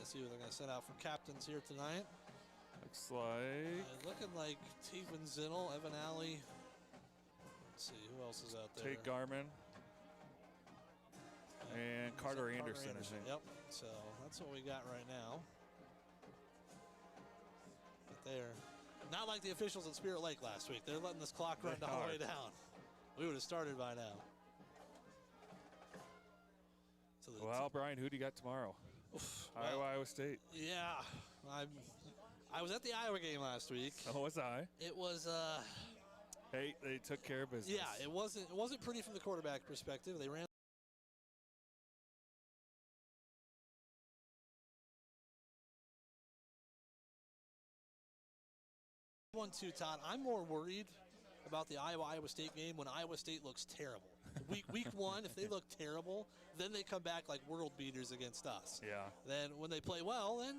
to see what they're going to send out for captains here tonight. Looks like. Looking like Teven Zinnel, Evan Alley. Let's see, who else is out there? Tate Garman. And Carter Anderson, I think. Yep, so that's what we got right now. But they're not like the officials at Spirit Lake last week. They're letting this clock run all the way down. We would have started by now. So well, Brian, who do you got tomorrow? Iowa State. Yeah, I was at the Iowa game last week. So was I. It was. Hey, they took care of business. Yeah, it wasn't pretty from the quarterback perspective. They ran. 1-2, Todd. I'm more worried about the Iowa State game when Iowa State looks terrible. Week one, if they look terrible, then they come back like world beaters against us. Yeah. Then when they play well, then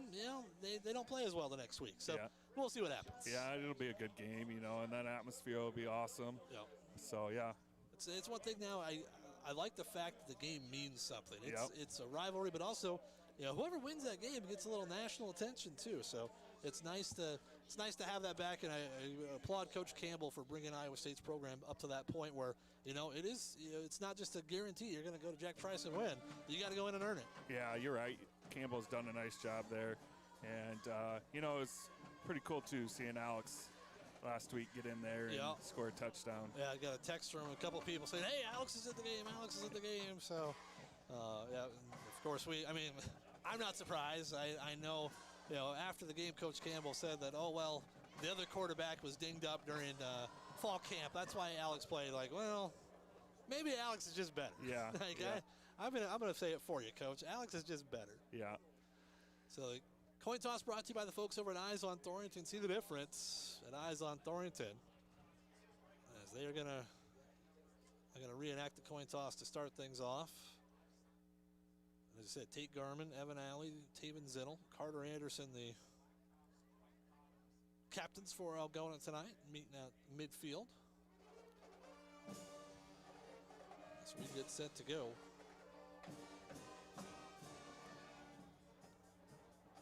they don't play as well the next week. So we'll see what happens. Yeah, it'll be a good game, and that atmosphere will be awesome. Yep. So yeah. It's one thing now. I like the fact that the game means something. It's a rivalry, but also whoever wins that game gets a little national attention too. So it's nice to have that back, and I applaud Coach Campbell for bringing Iowa State's program up to that point where it's not just a guarantee you're going to go to Jack Trice and win. You got to go in and earn it. Yeah, you're right. Campbell's done a nice job there, and it's pretty cool too seeing Alex last week get in there and score a touchdown. Yeah, I got a text from a couple of people saying, "Hey, Alex is at the game. Alex is at the game." So, of course I'm not surprised. I know. After the game, Coach Campbell said that, the other quarterback was dinged up during fall camp. That's why Alex played. Maybe Alex is just better. Yeah. I'm gonna say it for you, Coach. Alex is just better. Yeah. So, coin toss brought to you by the folks over at Eyes on Thornton. See the difference at Eyes on Thornton as they're gonna reenact the coin toss to start things off. As I said, Tate Garman, Evan Alley, Teven Zinnel, Carter Anderson, the captains for Algona tonight, meeting at midfield. As we get set to go.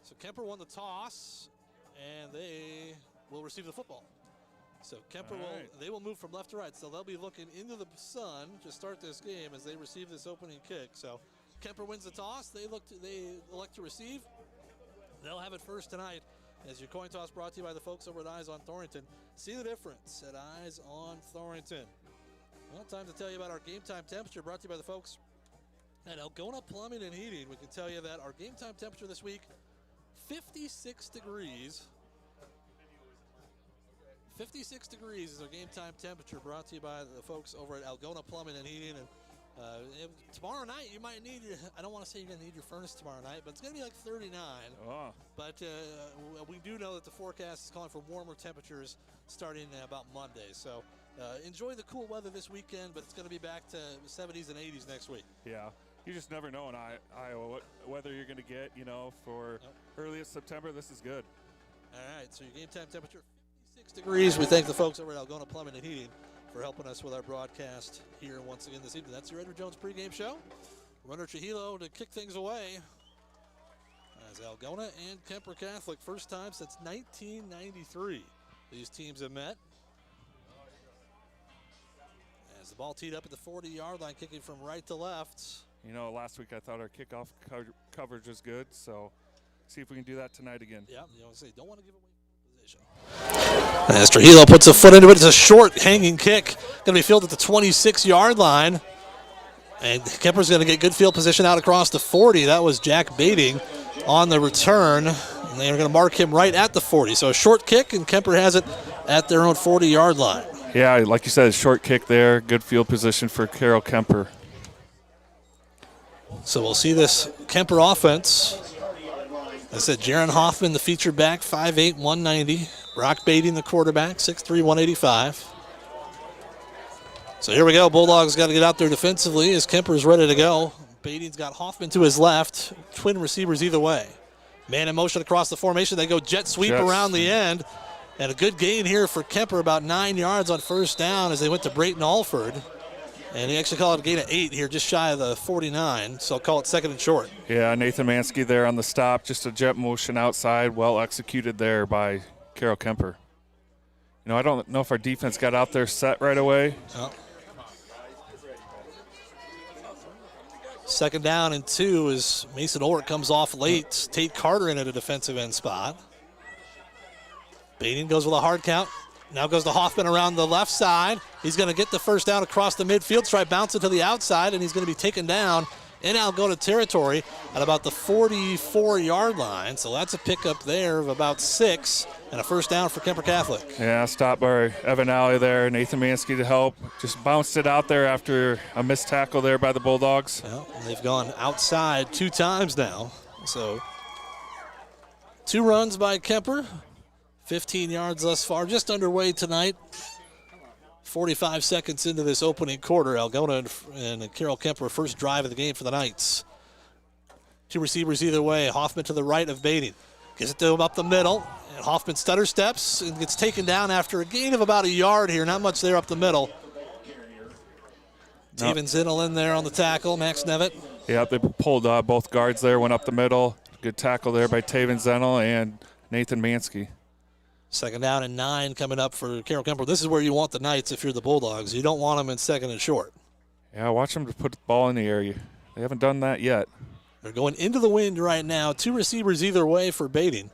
So Kuemper won the toss, and they will receive the football. So Kuemper they will move from left to right. So they'll be looking into the sun to start this game as they receive this opening kick. So Kuemper wins the toss. They elect to receive. They'll have it first tonight as your coin toss brought to you by the folks over at Eyes on Thornton. See the difference at Eyes on Thornton. Well, time to tell you about our game time temperature brought to you by the folks at Algona Plumbing and Heating. We can tell you that our game time temperature this week, 56 degrees. 56 degrees is our game time temperature brought to you by the folks over at Algona Plumbing and Heating. And tomorrow night, you might need, I don't want to say you're going to need your furnace tomorrow night, but it's going to be like 39. Oh. But we do know that the forecast is calling for warmer temperatures starting about Monday. So enjoy the cool weather this weekend, but it's going to be back to 70s and 80s next week. Yeah. You just never know in Iowa what weather you're going to get, for earliest September. This is good. All right, so your game time temperature, 56 degrees. We thank the folks over at Algona Plumbing and Heating for helping us with our broadcast here once again this evening. That's your Edward Jones pregame show. Runner Trujillo to kick things away as Algona and Kuemper Catholic, first time since 1993 these teams have met. As the ball teed up at the 40-yard line, kicking from right to left. Last week I thought our kickoff coverage was good, so see if we can do that tonight again. Yeah, don't want to give away position. As Trujillo puts a foot into it, it's a short hanging kick. Going to be fielded at the 26-yard line. And Kuemper's going to get good field position out across the 40. That was Jack Baiting on the return. And they're going to mark him right at the 40. So a short kick, and Kuemper has it at their own 40-yard line. Yeah, like you said, a short kick there. Good field position for Carroll Kuemper. So we'll see this Kuemper offense. As I said, Jaron Hoffman, the featured back, 5'8", 190. Brock Baiting, the quarterback, 6'3", 185. So here we go. Bulldogs got to get out there defensively as Kuemper's ready to go. Baiting's got Hoffman to his left. Twin receivers either way. Man in motion across the formation. They go jet sweep around the end. And a good gain here for Kuemper, about 9 yards on first down as they went to Brayton Alford. And he actually called it a gain of 8 here, just shy of the 49, so I'll call it 2nd and short. Yeah, Nathan Mansky there on the stop, just a jet motion outside, well executed there by Carroll Kuemper. You know, I don't know if our defense got out there set right away. Oh. 2nd down and 2 as Mason Ulrich comes off late. Tate Carter in at a defensive end spot. Bating goes with a hard count. Now goes to Hoffman around the left side. He's going to get the first down across the midfield, try bounce it to the outside, and he's going to be taken down in Algona territory at about the 44-yard line. So that's a pickup there of about 6 and a first down for Kuemper Catholic. Yeah, stopped by Evan Alley there. Nathan Mansky to help. Just bounced it out there after a missed tackle there by the Bulldogs. Well, they've gone outside 2 times now. So 2 runs by Kuemper. 15 yards thus far, just underway tonight. 45 seconds into this opening quarter. Algona and Carroll Kuemper, first drive of the game for the Knights. 2 receivers either way. Hoffman to the right of Bating. Gives it to him up the middle. And Hoffman stutter steps and gets taken down after a gain of about a yard here. Not much there up the middle. Nope. Taven Zinnel in there on the tackle. Max Nevitt. Yeah, they pulled both guards there, went up the middle. Good tackle there by Taven Zinnel and Nathan Mansky. 2nd down and 9 coming up for Carroll Kuemper. This is where you want the Knights if you're the Bulldogs. You don't want them in 2nd and short. Yeah, watch them to put the ball in the air. They haven't done that yet. They're going into the wind right now. 2 receivers either way for Bating.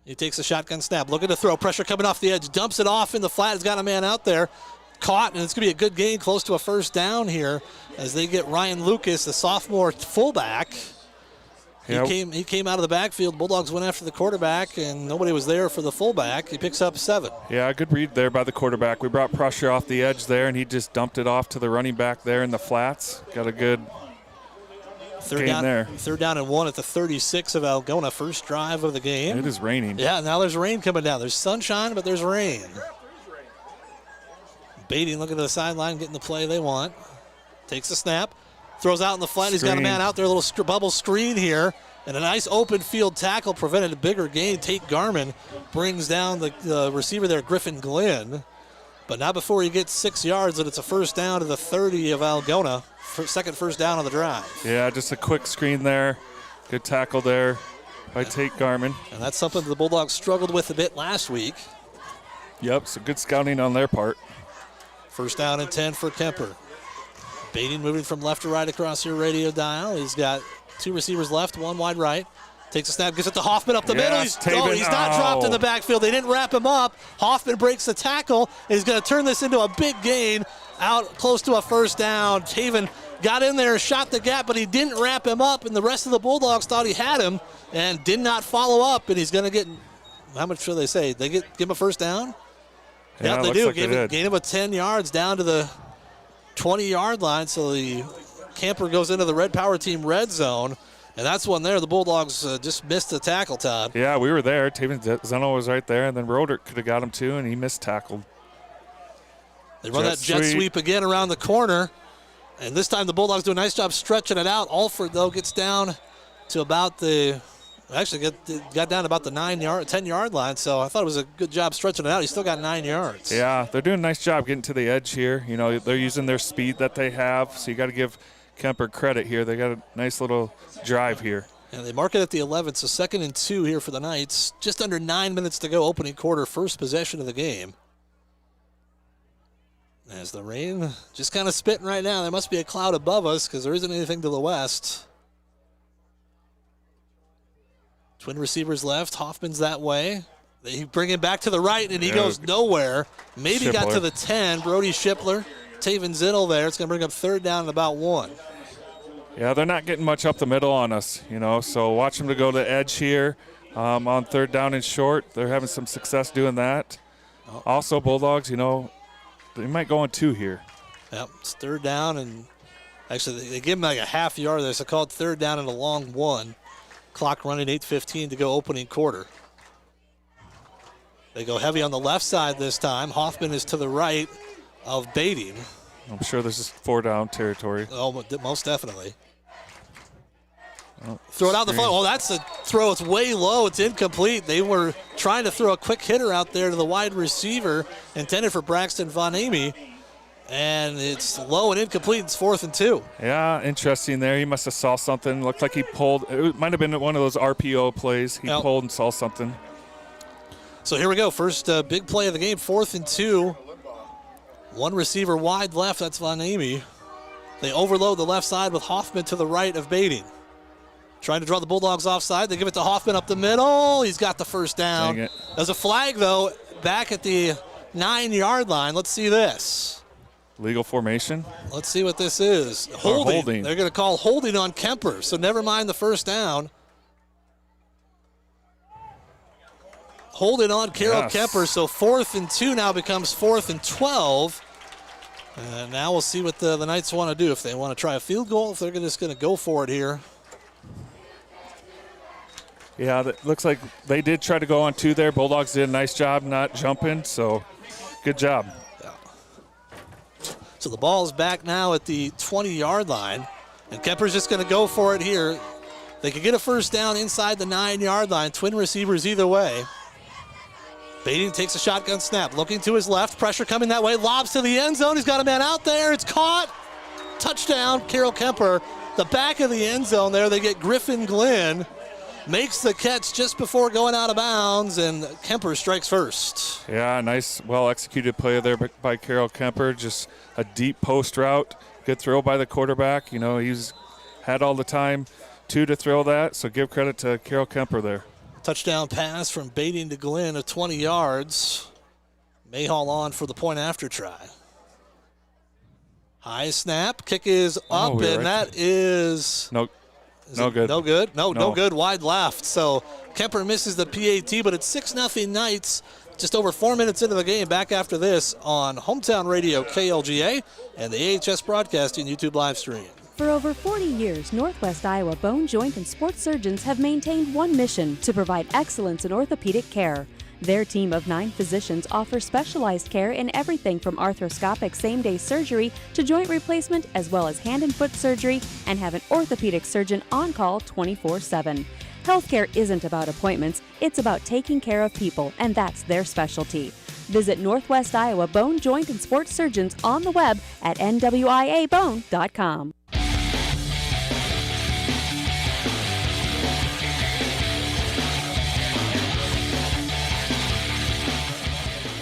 He takes a shotgun snap, looking to throw. Pressure coming off the edge. Dumps it off in the flat. He's got a man out there. Caught, and it's going to be a good gain, close to a first down here as they get Ryan Lucas, the sophomore fullback. Yep. He came out of the backfield. Bulldogs went after the quarterback, and nobody was there for the fullback. He picks up 7. Yeah, good read there by the quarterback. We brought pressure off the edge there, and he just dumped it off to the running back there in the flats. Got a good gain there. 3rd down and 1 at the 36 of Algona. First drive of the game. It is raining. Yeah, now there's rain coming down. There's sunshine, but there's rain. Bating looking to the sideline, getting the play they want. Takes the snap. Throws out in the flat. He's got a man out there, a little bubble screen here. And a nice open field tackle prevented a bigger gain. Tate Garman brings down the receiver there, Griffin Glenn. But not before he gets 6 yards, and it's a first down to the 30 of Algona. Second first down on the drive. Yeah, just a quick screen there. Good tackle there by Tate Garman. And that's something the Bulldogs struggled with a bit last week. Yep, so good scouting on their part. First down and 10 for Kuemper. Bating moving from left to right across your radio dial. He's got 2 receivers left, 1 wide right. Takes a snap, gives it to Hoffman up the middle. He's not dropped in the backfield. They didn't wrap him up. Hoffman breaks the tackle. He's going to turn this into a big gain out close to a first down. Taven got in there, shot the gap, but he didn't wrap him up, and the rest of the Bulldogs thought he had him and did not follow up, and he's going to get, how much should they say? They give him a first down? Yeah, they do. Like Gain him a 10 yards down to the 20-yard line, so the camper goes into the Red Power Team red zone, and that's one there. The Bulldogs just missed the tackle, Todd. Yeah, we were there. Taven Zinnel was right there, and then Roderick could have got him too, and he missed tackled. They run that jet sweep again around the corner, and this time the Bulldogs do a nice job stretching it out. Alford, though, gets down to about the, actually got down to about the 10-yard line, so I thought it was a good job stretching it out. He still got 9 yards. Yeah, they're doing a nice job getting to the edge here. You know, they're using their speed that they have, so you got to give Kuemper credit here. They got a nice little drive here. And they mark it at the 11, so 2nd and 2 here for the Knights. Just under 9 minutes to go, opening quarter, first possession of the game. As the rain just kind of spitting right now. There must be a cloud above us because there isn't anything to the west. Twin receivers left. Hoffman's that way. They bring him back to the right, and he goes nowhere. Maybe Shipler got to the 10. Brody Shipler. Taven Zinnel there. It's going to bring up 3rd down and about 1. Yeah, they're not getting much up the middle on us, you know, so watch them to go to edge here on 3rd down and short. They're having some success doing that. Also, Bulldogs, you know, they might go on 2 here. Yep, it's 3rd down, and actually they give him like a half yard there, so called 3rd down and a long 1. Clock running, 8:15 to go opening quarter. They go heavy on the left side this time. Hoffman is to the right of Bating. I'm sure this is 4-down territory. Oh, most definitely. Throw it out the front. Oh, that's a throw. It's way low. It's incomplete. They were trying to throw a quick hitter out there to the wide receiver intended for Braxton Von Amy. And it's low and incomplete. It's 4th and 2. Yeah, interesting there. He must have saw something. Looked like he pulled. It might have been one of those RPO plays. He pulled and saw something. So here we go. First big play of the game, 4th and 2. One receiver wide left. That's Von Amy. They overload the left side with Hoffman to the right of Bading. Trying to draw the Bulldogs offside. They give it to Hoffman up the middle. He's got the first down. There's a flag, though, back at the 9-yard line. Let's see this. Legal formation. Let's see what this is. Holding. They're going to call holding on Kuemper, so never mind the first down. Holding on Carol Kuemper, so 4th and 2 now becomes 4th and 12. And now we'll see what the Knights want to do. If they want to try a field goal, if they're just going to go for it here. Yeah, that looks like they did try to go on 2 there. Bulldogs did a nice job not jumping, so good job. So the ball's back now at the 20-yard line, and Kemper's just going to go for it here. They could get a first down inside the 9-yard line. Twin receivers either way. Bading takes a shotgun snap, looking to his left. Pressure coming that way. Lobs to the end zone. He's got a man out there. It's caught. Touchdown, Carol Kuemper. The back of the end zone there. They get Griffin Glenn. Makes the catch just before going out of bounds, and Kuemper strikes first. Yeah, nice, well-executed play there by Carol Kuemper. Just a deep post route. Good throw by the quarterback. You know, he's had all the time to throw that, so give credit to Carol Kuemper there. Touchdown pass from Bading to Glenn of 20 yards. Mayhall on for the point after try. High snap, kick is up, and that is... No good. No good? No good. Wide left. So Kuemper misses the PAT, but it's 6-0 Knights. Just over 4 minutes into the game. Back after this on Hometown Radio KLGA and the AHS Broadcasting YouTube live stream. For over 40 years, Northwest Iowa Bone, Joint, and Sports Surgeons have maintained one mission: to provide excellence in orthopedic care. Their team of 9 physicians offers specialized care in everything from arthroscopic same-day surgery to joint replacement, as well as hand and foot surgery, and have an orthopedic surgeon on call 24/7. Healthcare isn't about appointments, it's about taking care of people, and that's their specialty. Visit Northwest Iowa Bone, Joint, and Sports Surgeons on the web at nwiabone.com.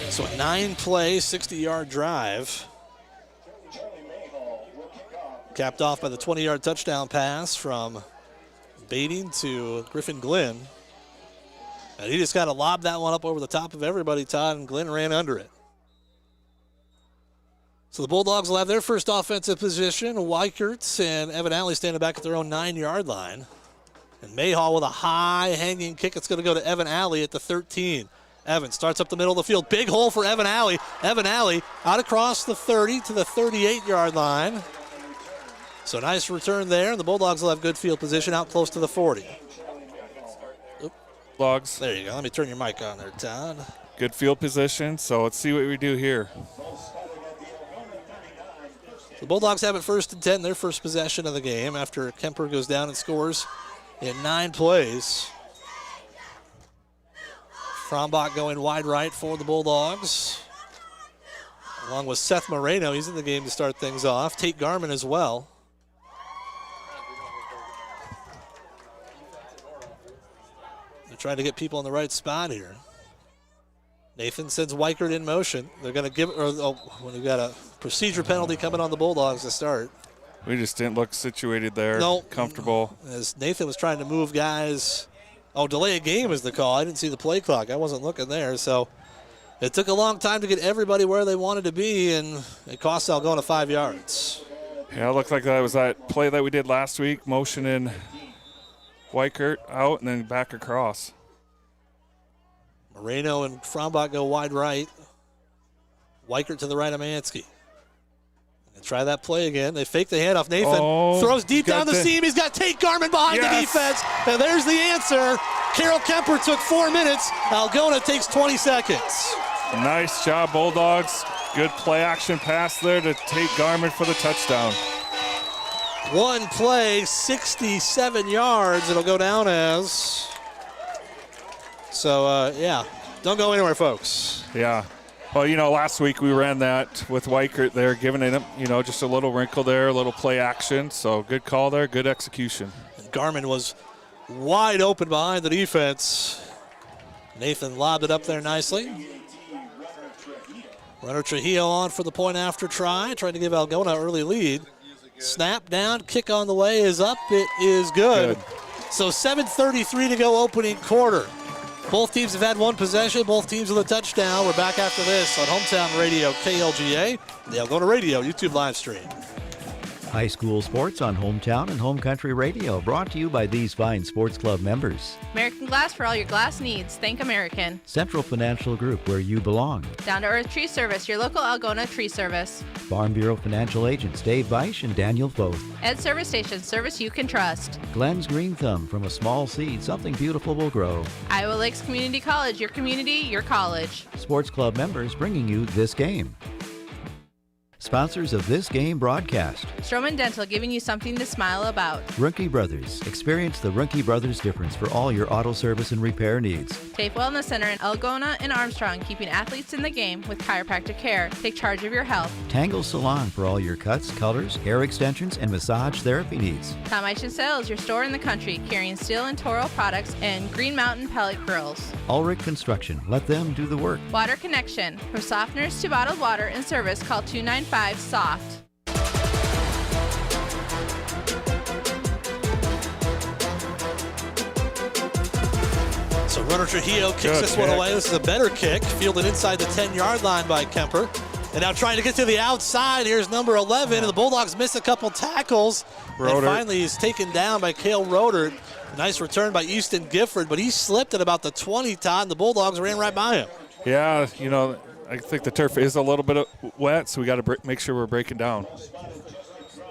So a 9-play, 60-yard drive. Capped off by the 20-yard touchdown pass from Bading to Griffin Glenn. And he just got to lob that one up over the top of everybody, Todd, and Glenn ran under it. So the Bulldogs will have their first offensive position. Weichert and Evan Alley standing back at their own 9-yard line. And Mayhall with a high hanging kick. It's going to go to Evan Alley at the 13. Evan starts up the middle of the field. Big hole for Evan Alley. Evan Alley out across the 30 to the 38-yard line. So nice return there. And the Bulldogs will have good field position out close to the 40. Bulldogs. There you go. Let me turn your mic on there, Todd. Good field position. So let's see what we do here. The Bulldogs have it 1st and 10, their first possession of the game after Kuemper goes down and scores in 9 plays. Frombach going wide right for the Bulldogs, along with Seth Moreno. He's in the game to start things off. Tate Garman as well. They're trying to get people in the right spot here. Nathan sends Weichert in motion. They're going to give, when we've got a procedure penalty coming on the Bulldogs to start. We just didn't look situated there. Comfortable. As Nathan was trying to move guys. Oh, delay a game is the call. I didn't see the play clock. I wasn't looking there. So it took a long time to get everybody where they wanted to be, and it cost Algona 5 yards. Yeah, it looked like that was that play that we did last week, motioning Weichert out and then back across. Moreno and Frombach go wide right. Weichert to the right of Mansky. Try that play again. They fake the handoff. Nathan throws deep down the seam. He's got Tate Garman behind the defense. And there's the answer. Carol Kuemper took 4 minutes. Algona takes 20 seconds. Nice job, Bulldogs. Good play action pass there to Tate Garman for the touchdown. One play, 67 yards. It'll go down as. So, yeah, don't go anywhere, folks. Yeah. Well, last week we ran that with Weichert there, giving it, just a little wrinkle there, a little play action. So good call there, good execution. And Garmin was wide open behind the defense. Nathan lobbed it up there nicely. Runner Trujillo on for the point after try, trying to give Algona an early lead. Snap down, kick on the way is up. It is good. So 7:33 to go opening quarter. Both teams have had one possession, both teams with a touchdown. We're back after this on Hometown Radio KLGA, the Algona Radio YouTube live stream. High school sports on Hometown and Home Country Radio, brought to you by these fine sports club members. American Glass for all your glass needs. Think American. Central Financial Group, where you belong. Down to Earth Tree Service, your local Algona tree service. Farm Bureau Financial Agents Dave Beisch and Daniel Foth. Ed Service Station, service you can trust. Glenn's Green Thumb, from a small seed, something beautiful will grow. Iowa Lakes Community College, your community, your college. Sports club members bringing you this game. Sponsors of this game broadcast. Stroman Dental, giving you something to smile about. Ruhnke Brothers. Experience the Ruhnke Brothers difference for all your auto service and repair needs. TAFE Wellness Center in Algona and Armstrong, keeping athletes in the game with chiropractic care. Take charge of your health. Tangle Salon for all your cuts, colors, hair extensions, and massage therapy needs. Tom Eichen Sales, your store in the country, carrying steel and Toro products and Green Mountain pellet grills. Ulrich Construction. Let them do the work. Water Connection. From softeners to bottled water and service, call 295-SOFT. So runner Trujillo kicks this one away. This is a better kick, fielded inside the 10-yard line by Kuemper. And now trying to get to the outside. Here's number 11, and the Bulldogs miss a couple tackles. And finally he's taken down by Cale Rodert. Nice return by Easton Gifford, but he slipped at about the 20, Todd, and the Bulldogs ran right by him. Yeah, I think the turf is a little bit wet, so we got to make sure we're breaking down.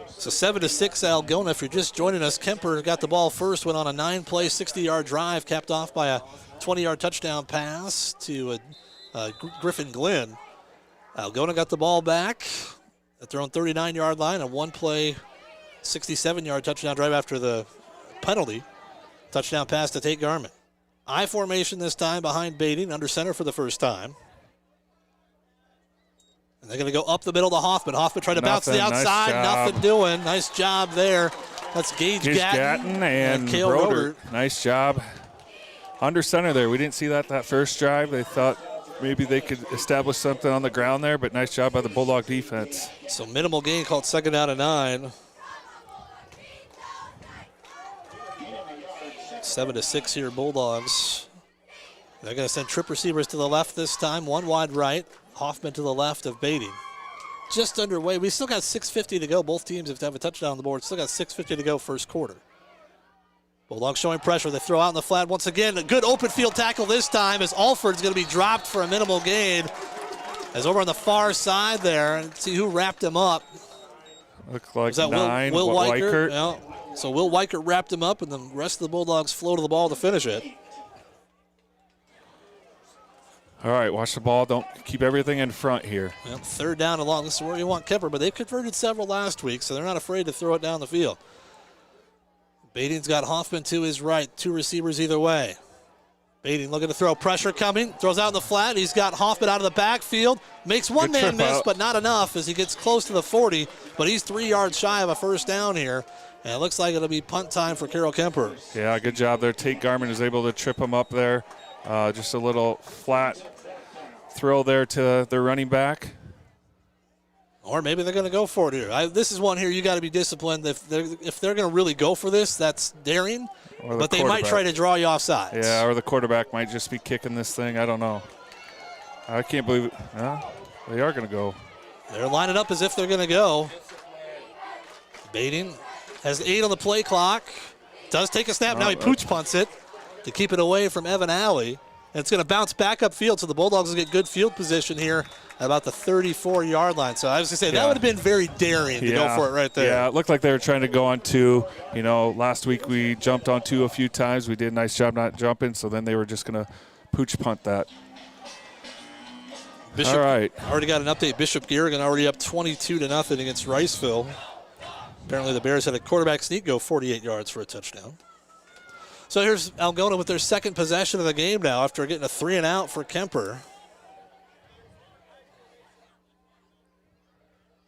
So 7-6 Algona. If you're just joining us, Kuemper got the ball first, went on a 9-play, 60-yard drive, capped off by a 20-yard touchdown pass to Griffin Glenn. Algona got the ball back at their own 39-yard line, a 1-play, 67-yard touchdown drive after the penalty. Touchdown pass to Tate Garmin. I formation this time behind Bading, under center for the first time. And they're going to go up the middle to Hoffman. Hoffman trying to bounce to the outside. Nothing doing. Nice job there. That's Gage Gatton and Cale Rodert. Nice job. Under center there. We didn't see that first drive. They thought maybe they could establish something on the ground there, but nice job by the Bulldog defense. So minimal gain called 2nd down and 9. 7-6 here, Bulldogs. They're going to send trip receivers to the left this time. One wide right. Hoffman to the left of Bading. Just underway. We still got 6:50 to go. Both teams have to have a touchdown on the board. Still got 6:50 to go first quarter. Bulldogs showing pressure. They throw out in the flat once again. A good open field tackle this time as Alford's going to be dropped for a minimal gain. As over on the far side there, and see who wrapped him up. Looks like was that 9. Will Weichert. Yeah. So Will Weichert wrapped him up, and the rest of the Bulldogs floated the ball to finish it. All right, watch the ball. Don't keep everything in front here. Well, 3rd down and long. This is where you want Kuemper, but they've converted several last week, so they're not afraid to throw it down the field. Bading's got Hoffman to his right, 2 receivers either way. Bading looking to throw, pressure coming, throws out in the flat. He's got Hoffman out of the backfield, makes one man miss, but not enough as he gets close to the 40, but he's 3 yards shy of a first down here. And it looks like it'll be punt time for Carroll Kuemper. Yeah, good job there. Tate Garmin is able to trip him up there. Just a little flat throw there to their running back. Or maybe they're going to go for it here. This is one here you got to be disciplined. If they're going to really go for this, that's daring. But they might try to draw you off sides. Yeah, or the quarterback might just be kicking this thing. I don't know. I can't believe it. No, they are going to go. They're lining up as if they're going to go. Bading has 8 on the play clock. Does take a snap. Now he pooch punts it to keep it away from Evan Alley. And it's going to bounce back upfield, so the Bulldogs will get good field position here at about the 34-yard line. So I was going to say, that would have been very daring to go for it right there. Yeah, it looked like they were trying to go on 2. Last week we jumped on 2 a few times. We did a nice job not jumping, so then they were just going to pooch punt that. Bishop, all right. Already got an update. Bishop Garrigan already up 22-0 against Riceville. Apparently the Bears had a quarterback sneak go 48 yards for a touchdown. So here's Algona with their second possession of the game now after getting a 3-and-out for Kuemper.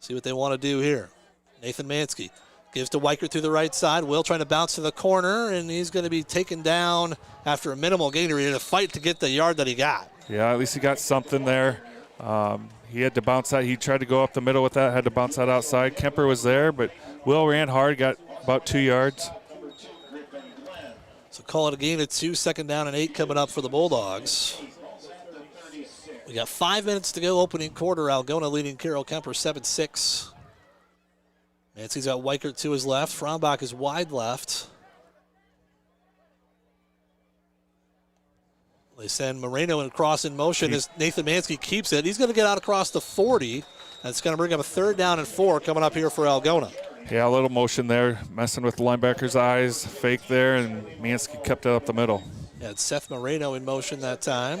See what they want to do here. Nathan Mansky gives to Weichert through the right side. Will trying to bounce to the corner, and he's going to be taken down after a minimal gain. He had to fight to get the yard that he got. Yeah, at least he got something there. He had to bounce out. He tried to go up the middle with that, had to bounce that outside. Kuemper was there, but Will ran hard, got about 2 yards. So call it a gain of 2, 2nd down and 8 coming up for the Bulldogs. We got 5 minutes to go, opening quarter. Algona leading Carroll Kuemper 7-6. Mansky's got Weichert to his left. Frauenbach is wide left. They send Moreno across in motion as Nathan Mansky keeps it. He's going to get out across the 40. That's going to bring up a 3rd down and 4 coming up here for Algona. Yeah, a little motion there, messing with the linebacker's eyes, fake there, and Mansky kept it up the middle. Yeah, it's Seth Moreno in motion that time.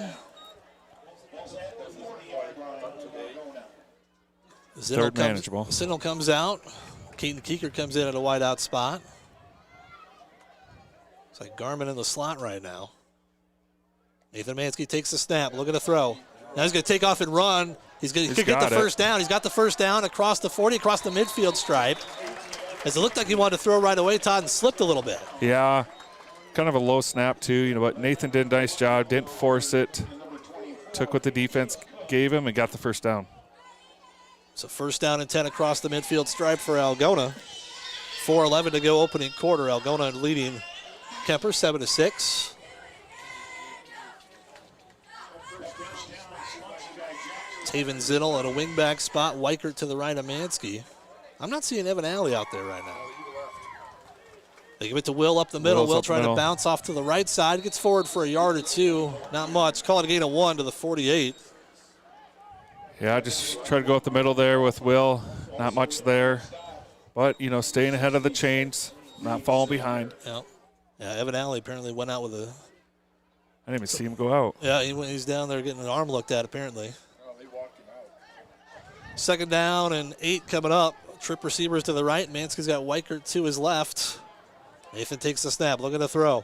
Third manageable. Sinnel comes out. Keaton Keeker comes in at a wide out spot. It's like Garmin in the slot right now. Nathan Mansky takes the snap, looking to throw. Now he's going to take off and run. He could get the first down. He's got the first down across the 40, across the midfield stripe. As it looked like he wanted to throw right away, Todd, and slipped a little bit. Yeah, kind of a low snap too, but Nathan did a nice job, didn't force it. Took what the defense gave him and got the first down. So 1st down and 10 across the midfield stripe for Algona. 4:11 to go, opening quarter. Algona leading Kuemper 7-6. Taven Zinnel at a wingback spot. Weichert to the right of Mansky. I'm not seeing Evan Alley out there right now. They give it to Will up the middle. Will trying to bounce off to the right side. Gets forward for a yard or 2. Not much. Call it a gain of 1 to the 48. Yeah, just try to go up the middle there with Will. Not much there. But, staying ahead of the chains, not falling behind. Yeah, Evan Alley apparently went out with a... I didn't even see him go out. Yeah, he's down there getting an arm looked at apparently. 2nd down and 8 coming up. Trip receivers to the right. Mansky's got Weichert to his left. Nathan takes the snap, looking to throw.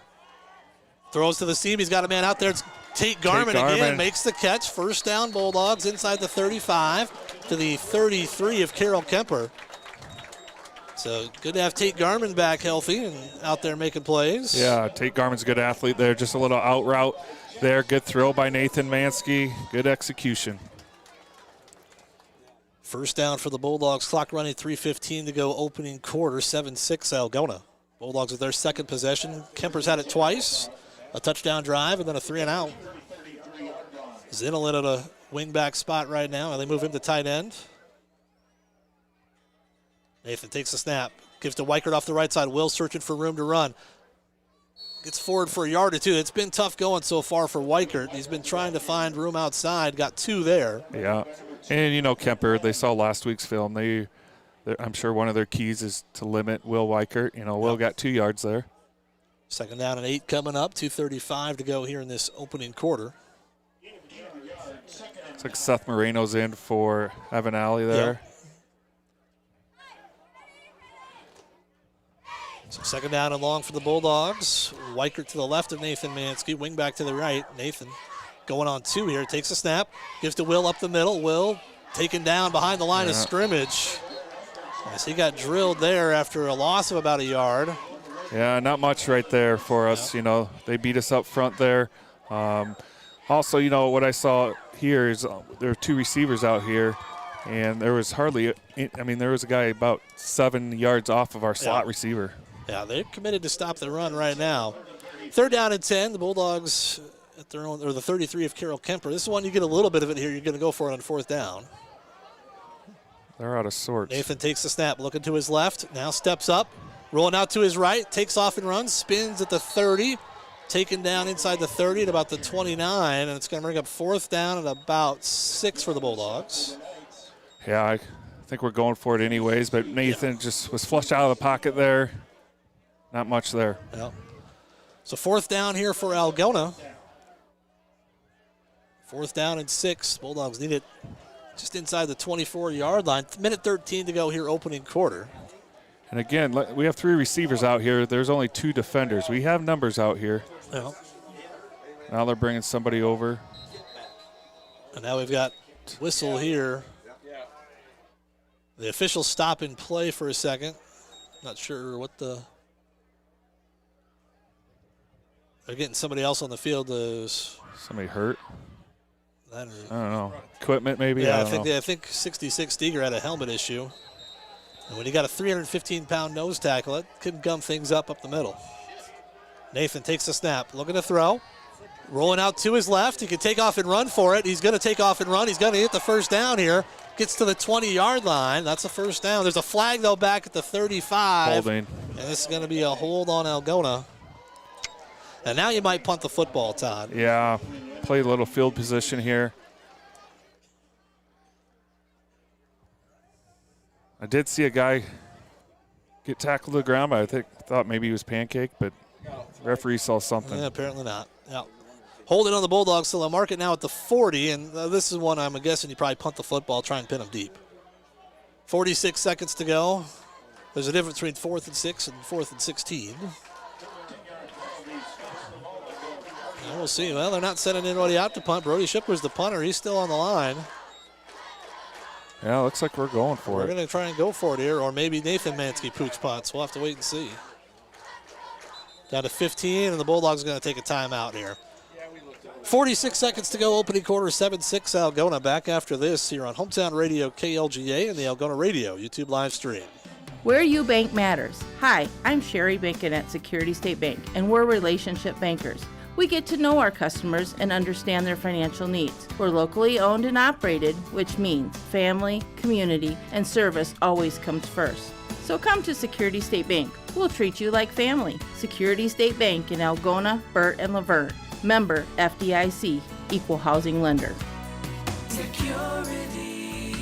Throws to the seam. He's got a man out there. It's Tate Garman again. Makes the catch. 1st down, Bulldogs inside the 35 to the 33 of Carroll Kuemper. So good to have Tate Garman back healthy and out there making plays. Yeah, Tate Garman's a good athlete there. Just a little out route there. Good throw by Nathan Mansky. Good execution. 1st down for the Bulldogs. Clock running, 3:15 to go, opening quarter, 7-6 Algona. Bulldogs with their 2nd possession. Kemper's had it twice. A touchdown drive and then a 3-and-out. Zinnel in at a wingback spot right now, and they move him to tight end. Nathan takes the snap. Gives to Weichert off the right side. Will searching for room to run. Gets forward for a yard or 2. It's been tough going so far for Weichert. He's been trying to find room outside. Got 2 there. Yeah. And, Kuemper, they saw last week's film. I'm sure one of their keys is to limit Will Weichert. Will got 2 yards there. 2nd down and 8 coming up. 2:35 to go here in this opening quarter. Looks like Seth Moreno's in for Evan Alley there. Yep. So 2nd down and long for the Bulldogs. Weichert to the left of Nathan Mansky. Wing back to the right. Nathan going on 2 here. Takes a snap. Gives to Will up the middle. Will taken down behind the line of scrimmage. As he got drilled there after a loss of about a yard. Yeah, not much right there for us. They beat us up front there. Also, what I saw here is there are 2 receivers out here, and there was there was a guy about 7 yards off of our slot receiver. Yeah, they're committed to stop the run right now. 3rd down and 10. The Bulldogs at their own, or the 33 of Carroll Kuemper. This is one you get a little bit of it here. You're going to go for it on 4th down. They're out of sorts. Nathan takes the snap, looking to his left. Now steps up, rolling out to his right, takes off and runs, spins at the 30, taken down inside the 30 at about the 29, and it's going to bring up 4th down at about 6 for the Bulldogs. Yeah, I think we're going for it anyways, but Nathan just was flushed out of the pocket there. Not much there. Yeah. So 4th down here for Algona. 4th down and 6. Bulldogs need it just inside the 24-yard line. Minute 13 to go here, opening quarter. And again, we have 3 receivers out here. There's only 2 defenders. We have numbers out here. Yeah. Now they're bringing somebody over. And now we've got whistle here. The officials stop and play for a second. Not sure what the... They're getting somebody else on the field. Somebody hurt? I don't know. Equipment maybe? Yeah, I think 66 Steger had a helmet issue. And when you got a 315-pound nose tackle, it can gum things up the middle. Nathan takes the snap, looking to throw. Rolling out to his left. He can take off and run for it. He's going to take off and run. He's going to hit the first down here. Gets to the 20-yard line. That's a first down. There's a flag, though, back at the 35. Holding. And this is going to be a hold on Algona. And now you might punt the football, Todd. Yeah, play a little field position here. I did see a guy get tackled to the ground, but thought maybe he was pancaked, but the referee saw something. Yeah, apparently not. Yeah. Hold it on the Bulldogs, so they'll mark it now at the 40, and this is one I'm guessing you probably punt the football, try and pin them deep. 46 seconds to go. There's a difference between 4th and 6 and 4th and 16. And we'll see. Well, they're not sending anybody out to punt. Brody Shipper's the punter. He's still on the line. Yeah, looks like we're going for it. We're going to try and go for it here, or maybe Nathan Mansky pooch punts. We'll have to wait and see. Down to 15, and the Bulldogs are going to take a timeout here. 46 seconds to go, opening quarter, 7-6 Algona. Back after this here on Hometown Radio KLGA and the Algona Radio YouTube live stream. Where you bank matters. Hi, I'm Sherry Bankin at Security State Bank, and we're relationship bankers. We get to know our customers and understand their financial needs. We're locally owned and operated, which means family, community, and service always comes first. So come to Security State Bank. We'll treat you like family. Security State Bank in Algona, Burt, and Laverne. Member FDIC, Equal Housing Lender.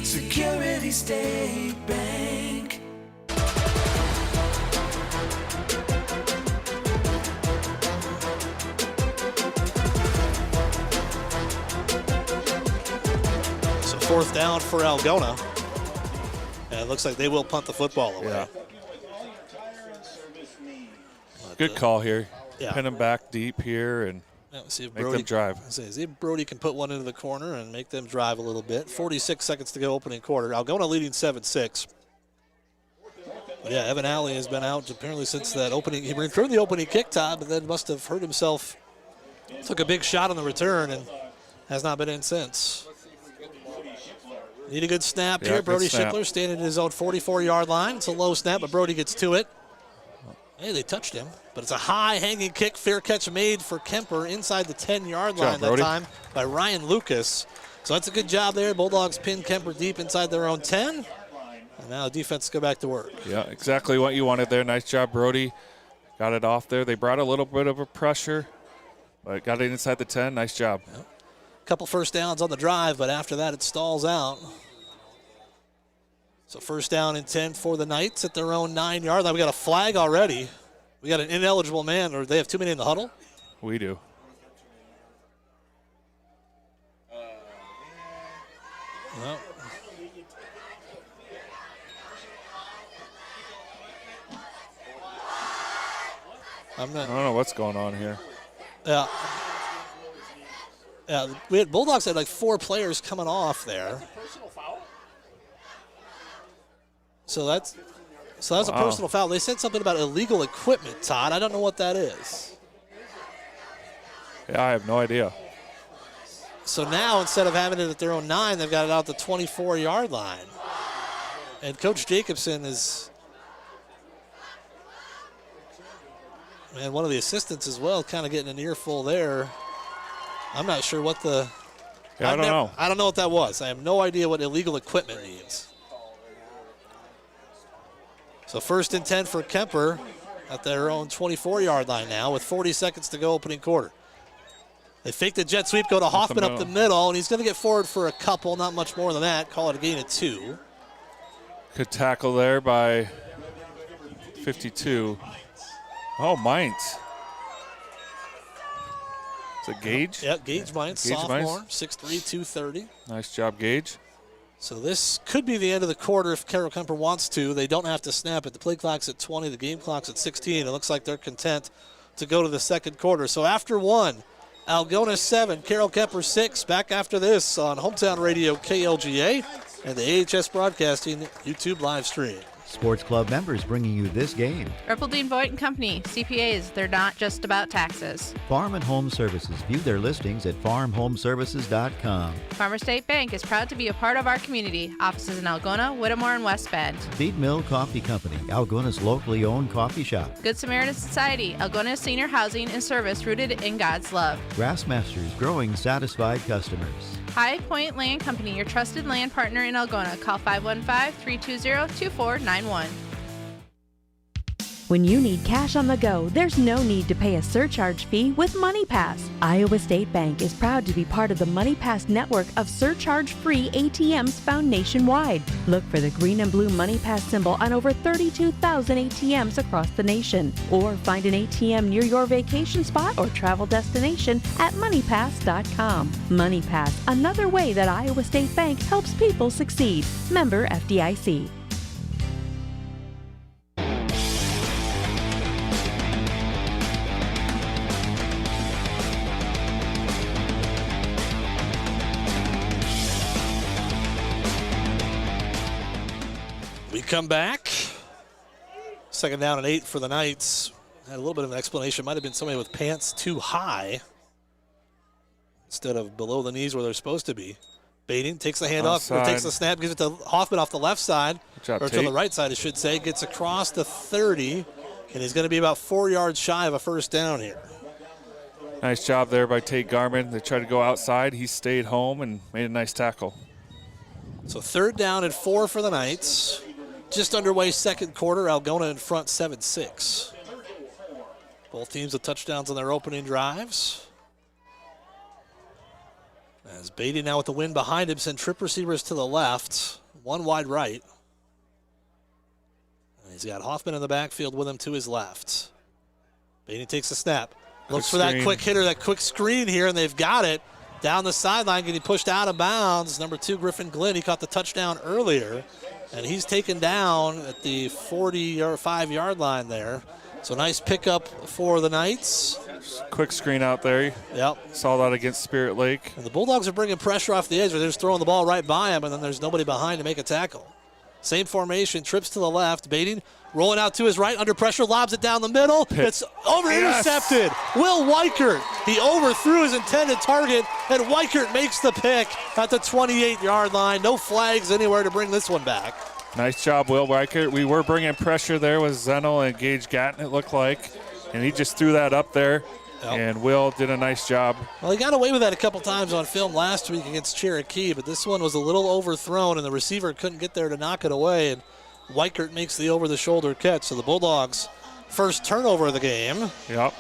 Security State Bank. So 4th down for Algona. And it looks like they will punt the football away. Yeah. Good call here. Yeah. Pin them back deep here and see if make Brody, them drive. See if Brody can put one into the corner and make them drive a little bit. 46 seconds to go, opening quarter. Algona leading 7-6. Yeah, Evan Alley has been out apparently since that opening. He returned the opening kick, Todd, but then must have hurt himself. Took a big shot on the return and has not been in since. Need a good snap here. Brody Schickler standing at his own 44-yard line. It's a low snap, but Brody gets to it. Hey, they touched him, but it's a high hanging kick. Fair catch made for Kuemper inside the 10-yard line that time by Ryan Lucas. So that's a good job there. Bulldogs pin Kuemper deep inside their own 10. And now defense go back to work. Yeah, exactly what you wanted there. Nice job, Brody. Got it off there. They brought a little bit of a pressure, but got it inside the 10. Nice job. Yep. Couple first downs on the drive, but after that it stalls out. So 1st down and 10 for the Knights at their own 9-yard line. We got a flag already. We got an ineligible man, or they have too many in the huddle? We do. No. I don't know what's going on here. Yeah. Yeah, we had Bulldogs had like 4 players coming off there. So that's a personal foul. They said something about illegal equipment, Todd. I don't know what that is. Yeah, I have no idea. So now instead of having it at their own 9, they've got it out the 24-yard line. And Coach Jacobson is, and one of the assistants as well, kind of getting an earful there. I'm not sure what the. Yeah, I don't know. I don't know what that was. I have no idea what illegal equipment means. So 1st and 10 for Kuemper at their own 24-yard line now with 40 seconds to go, opening quarter. They fake the jet sweep, go to Hoffman up the middle, and he's going to get forward for a couple, not much more than that. Call it a gain of 2. Good tackle there by 52. Oh, Mainz. Is it Gage? Yeah, Gage Mainz, sophomore, 6'3", 230. Nice job, Gage. So this could be the end of the quarter if Carroll Kuemper wants to. They don't have to snap it. The play clock's at 20. The game clock's at 16. It looks like they're content to go to the second quarter. So after 1, Algona 7, Carroll Kuemper 6. Back after this on Hometown Radio KLGA and the AHS Broadcasting YouTube live stream. Sports Club members bringing you this game. Erpeldine Voigt and Company, CPAs, they're not just about taxes. Farm and Home Services. View their listings at farmhomeservices.com. Farmer State Bank is proud to be a part of our community. Offices in Algona, Whittemore, and West Bend. Feed Mill Coffee Company, Algona's locally owned coffee shop. Good Samaritan Society, Algona Senior Housing and Service rooted in God's love. Grassmasters, growing satisfied customers. High Point Land Company, your trusted land partner in Algona. Call 515-320-2491. When you need cash on the go, there's no need to pay a surcharge fee with MoneyPass. Iowa State Bank is proud to be part of the MoneyPass network of surcharge-free ATMs found nationwide. Look for the green and blue MoneyPass symbol on over 32,000 ATMs across the nation. Or find an ATM near your vacation spot or travel destination at MoneyPass.com. MoneyPass, another way that Iowa State Bank helps people succeed. Member FDIC. Come back. Second down and 8 for the Knights. Had a little bit of an explanation. Might have been somebody with pants too high instead of below the knees where they're supposed to be. Baiting takes the handoff, or takes the snap, gives it to Hoffman off the left side, or to the right side, I should say. Gets across the 30, and he's going to be about 4 yards shy of a first down here. Nice job there by Tate Garman. They tried to go outside. He stayed home and made a nice tackle. So third down and 4 for the Knights. Just underway second quarter, Algona in front 7-6. Both teams with touchdowns on their opening drives. As Beatty now with the wind behind him, send trip receivers to the left, one wide right. And he's got Hoffman in the backfield with him to his left. Beatty takes the snap, looks for that quick hitter, that quick screen here, and they've got it. Down the sideline, getting pushed out of bounds. Number 2, Griffin Glenn, he caught the touchdown earlier. And he's taken down at the 45-yard line there. So nice pickup for the Knights. Quick screen out there. Yep. Saw that against Spirit Lake. And the Bulldogs are bringing pressure off the edge. They're just throwing the ball right by him, and then there's nobody behind to make a tackle. Same formation, trips to the left. Baiting, rolling out to his right, under pressure, lobs it down the middle. It's intercepted. Will Weichert, he overthrew his intended target, and Weichert makes the pick at the 28-yard line. No flags anywhere to bring this one back. Nice job, Will Weichert. We were bringing pressure there with Zennel and Gage Gatton, it looked like, and he just threw that up there. Yep. And Will did a nice job. Well, he got away with that a couple times on film last week against Cherokee, but this one was a little overthrown, and the receiver couldn't get there to knock it away, and Weichert makes the over-the-shoulder catch. So the Bulldogs' first turnover of the game. Yep.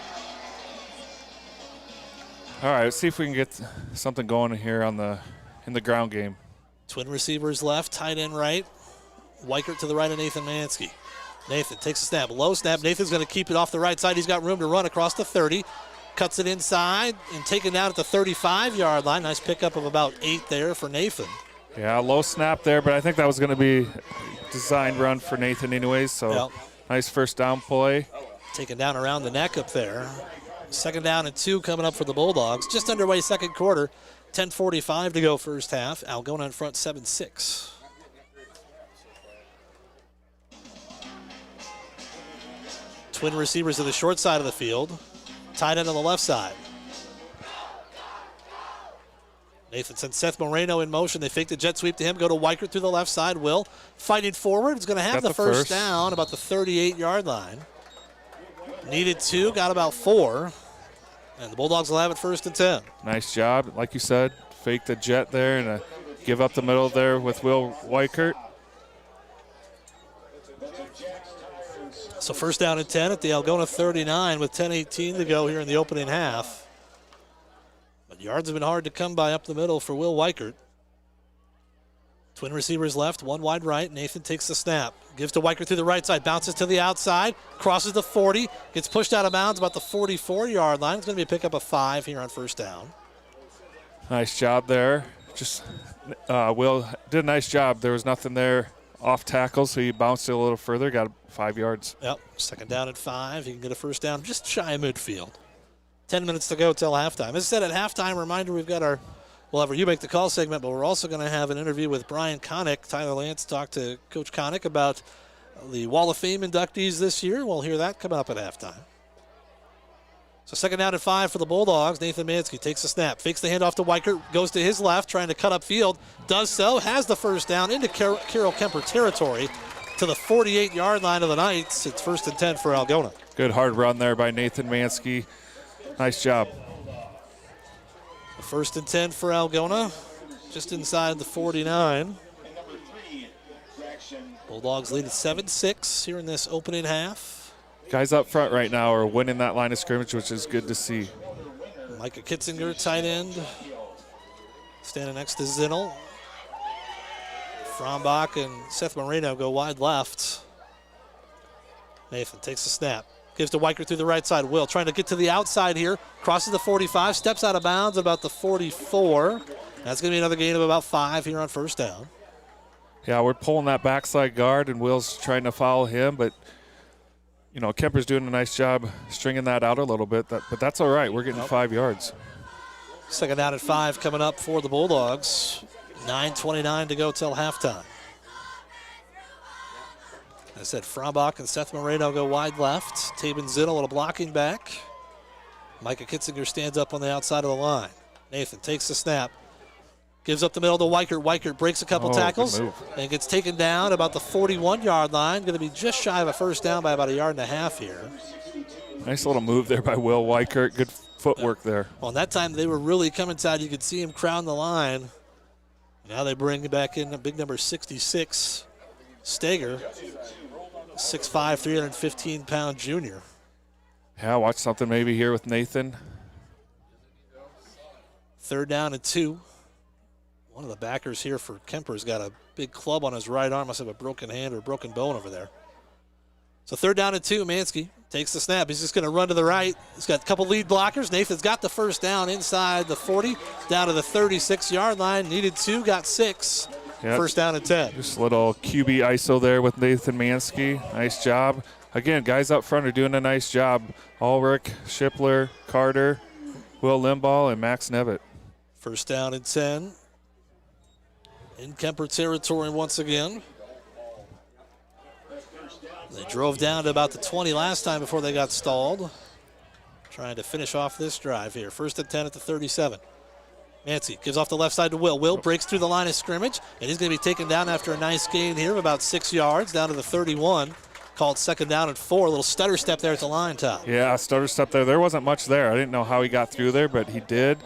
All right, let's see if we can get something going here in the ground game. Twin receivers left, tight end right. Weichert to the right of Nathan Mansky. Nathan takes a snap, low snap. Nathan's going to keep it off the right side. He's got room to run across the 30. Cuts it inside and taken down at the 35-yard line. Nice pickup of about 8 there for Nathan. Yeah, low snap there, but I think that was going to be designed run for Nathan anyways, so nice first down play. Taken down around the neck up there. Second down and 2 coming up for the Bulldogs. Just underway second quarter. 10:45 to go first half. Algona in front 7-6. Twin receivers to the short side of the field. Tight end on the left side. Nathan sends Seth Moreno in motion. They fake the jet sweep to him. Go to Weichert through the left side. Will fighting forward. He's going to have the first down about the 38-yard line. Needed 2. Got about 4. And the Bulldogs will have it first and 10. Nice job. Like you said, fake the jet there and give up the middle there with Will Weichert. So first down and 10 at the Algona 39 with 10:18 to go here in the opening half. But yards have been hard to come by up the middle for Will Weichert. Twin receivers left, one wide right. Nathan takes the snap. Gives to Weichert through the right side. Bounces to the outside. Crosses the 40. Gets pushed out of bounds about the 44-yard line. It's going to be a pickup of 5 here on first down. Nice job there. Just Will did a nice job. There was nothing there off tackle, so he bounced it a little further. Got 5 yards. Yep. Second down and 5. He can get a first down just shy of midfield. 10 minutes to go till halftime. As I said, at halftime, reminder, we've got our We'll have our You Make the Call segment, but we're also going to have an interview with Brian Connick. Tyler Lance talked to Coach Connick about the Wall of Fame inductees this year. We'll hear that come up at halftime. So second down and 5 for the Bulldogs. Nathan Mansky takes a snap, fakes the handoff to Weichert, goes to his left, trying to cut up field. Does so, has the first down into Carroll Kuemper territory to the 48-yard line of the Knights. It's 1st and 10 for Algona. Good hard run there by Nathan Mansky. Nice job. 1st and 10 for Algona, just inside the 49. Bulldogs lead at 7-6 here in this opening half. Guys up front right now are winning that line of scrimmage, which is good to see. Micah Kitzinger, tight end, standing next to Zinnel. Frombach and Seth Moreno go wide left. Nathan takes the snap. Gives to Weichert through the right side. Will trying to get to the outside here. Crosses the 45. Steps out of bounds about the 44. That's going to be another gain of about 5 here on first down. Yeah, we're pulling that backside guard, and Will's trying to follow him, but, you know, Kemper's doing a nice job stringing that out a little bit. But that's all right. We're getting 5 yards. Second down and 5 coming up for the Bulldogs. 9:29 to go till halftime. As I said, Frombach and Seth Moreno go wide left. Taben Zinnel at a blocking back. Micah Kitzinger stands up on the outside of the line. Nathan takes the snap. Gives up the middle to Weichert. Weichert breaks a couple tackles and gets taken down about the 41-yard line. Going to be just shy of a first down by about 1.5 yards here. Nice little move there by Will Weichert. Good footwork there. Well, that time they were really coming inside. You could see him crown the line. Now they bring back in a big number 66, Steger, 6'5", 315-pound junior. Yeah, watch something maybe here with Nathan. 3rd down and 2. One of the backers here for Kemper's got a big club on his right arm. Must have a broken hand or a broken bone over there. So 3rd down and 2. Mansky takes the snap. He's just going to run to the right. He's got a couple lead blockers. Nathan's got the first down inside the 40, down to the 36-yard line. Needed 2, got 6. Yep. 1st down and 10. Just a little QB ISO there with Nathan Mansky. Nice job. Again, guys up front are doing a nice job. Ulrich, Shipler, Carter, Will Limbaugh, and Max Nevitt. 1st down and 10. In Kuemper territory once again. They drove down to about the 20 last time before they got stalled. Trying to finish off this drive here. 1st and 10 at the 37. Mansky gives off the left side to Will. Will breaks through the line of scrimmage, and he's going to be taken down after a nice gain here of about 6 yards, down to the 31. Called 2nd down and 4. A little stutter step there at the line, Tom. Yeah, stutter step there. There wasn't much there. I didn't know how he got through there, but he did.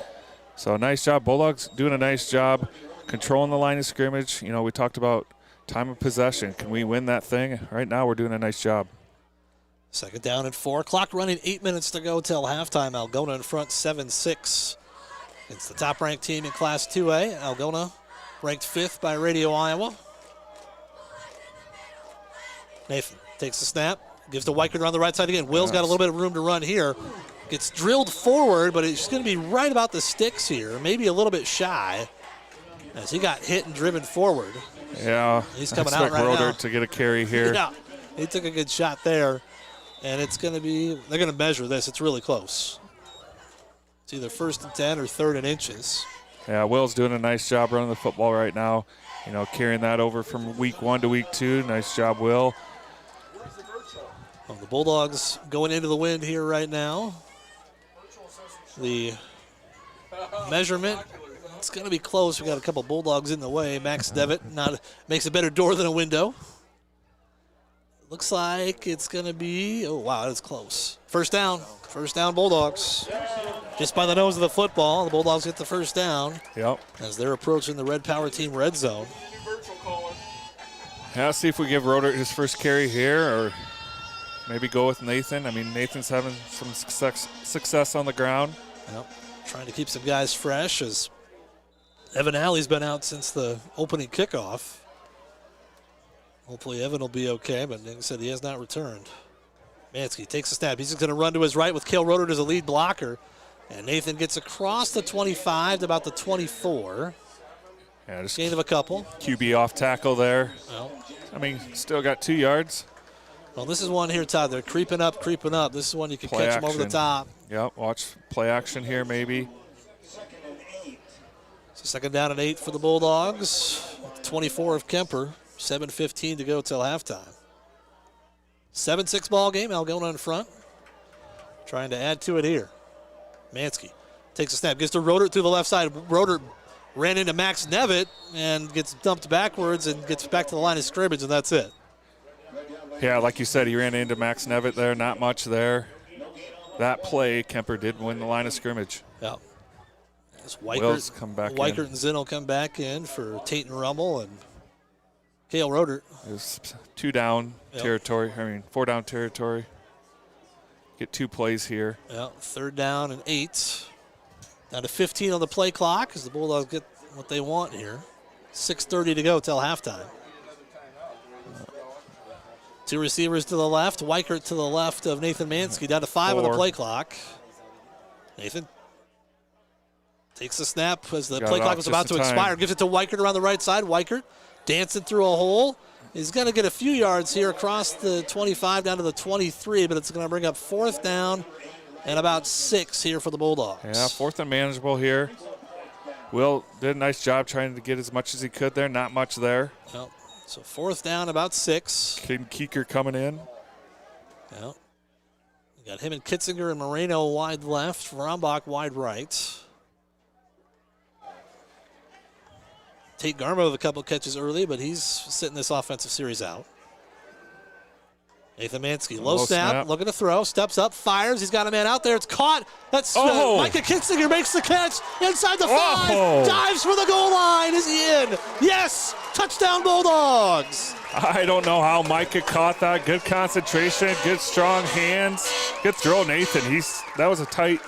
So nice job. Bulldogs doing a nice job controlling the line of scrimmage. You know, we talked about time of possession. Can we win that thing? Right now we're doing a nice job. 2nd down and 4. Clock running, 8 minutes to go till halftime. Algona in front 7-6. It's the top-ranked team in Class 2A. Algona ranked 5th by Radio Iowa. Nathan takes the snap, gives to Weichert on the right side again. Will's got a little bit of room to run here. Gets drilled forward, but it's going to be right about the sticks here, maybe a little bit shy, as he got hit and driven forward. Yeah, he's coming out right Roder now to get a carry here. Yeah, he took a good shot there, and it's going to be, they're going to measure this. It's really close. It's either 1st and 10 or 3rd and inches. Yeah, Will's doing a nice job running the football right now. You know, carrying that over from week 1 to week 2. Nice job, Will. Well, the Bulldogs going into the wind here right now. The measurement, it's going to be close. We got a couple Bulldogs in the way. Max Devitt makes a better door than a window. Looks like it's going to be, oh, wow, that's close. 1st down. 1st down, Bulldogs. Just by the nose of the football, the Bulldogs get the 1st down. Yep. As they're approaching the Red Power Team red zone. Yeah, see if we give Roder his first carry here, or maybe go with Nathan. I mean, Nathan's having some success on the ground. Yep. Trying to keep some guys fresh, as Evan Alley's been out since the opening kickoff. Hopefully Evan will be okay, but like I said, he has not returned. Mansky takes a snap. He's just going to run to his right with Cale Roder as a lead blocker. And Nathan gets across the 25 to about the 24. Yeah, just gain of a couple. QB off tackle there. Well, I mean, still got 2 yards. Well, this is one here, Todd. They're creeping up. This is one you can Play catch action. them over the top. Yep, watch play action here maybe. So second down and 8 for the Bulldogs. 24 of Kuemper. 7:15 to go till halftime. 7-6 ball game. Algona in front. Trying to add to it here. Mansky takes a snap. Gets to Roder through the left side. Roder ran into Max Nevitt and gets dumped backwards and gets back to the line of scrimmage, and that's it. Yeah, like you said, he ran into Max Nevitt there. Not much there. That play, Kuemper did win the line of scrimmage. Yeah. As Wills come back Weichert in. and Zinn will come back in for Tate and Rummel and Cale Roder. It's 2 down territory. 4 down territory. Get 2 plays here. Yeah, third down and 8. Down to 15 on the play clock as the Bulldogs get what they want here. 6:30 to go till halftime. 2 receivers to the left. Weichert to the left of Nathan Mansky. Down to 5 on the play clock. Nathan takes the snap as the play clock was about to expire. Gives it to Weichert around the right side. Weichert dancing through a hole. He's going to get a few yards here across the 25 down to the 23, but it's going to bring up 4th down and about 6 here for the Bulldogs. Yeah, 4th and manageable here. Will did a nice job trying to get as much as he could there. Not much there. Yep. So 4th down, about 6. Caden Keeker coming in. Yep. We got him and Kitzinger and Moreno wide left. Rombach wide right. Tate Garmo with a couple catches early, but he's sitting this offensive series out. Nathan Mansky, low snap, looking to throw, steps up, fires. He's got a man out there. It's caught. That's Micah Kitzinger makes the catch inside the 5. Dives for the goal line. Is he in? Yes. Touchdown Bulldogs. I don't know how Micah caught that. Good concentration, good strong hands. Good throw, Nathan. That was a tight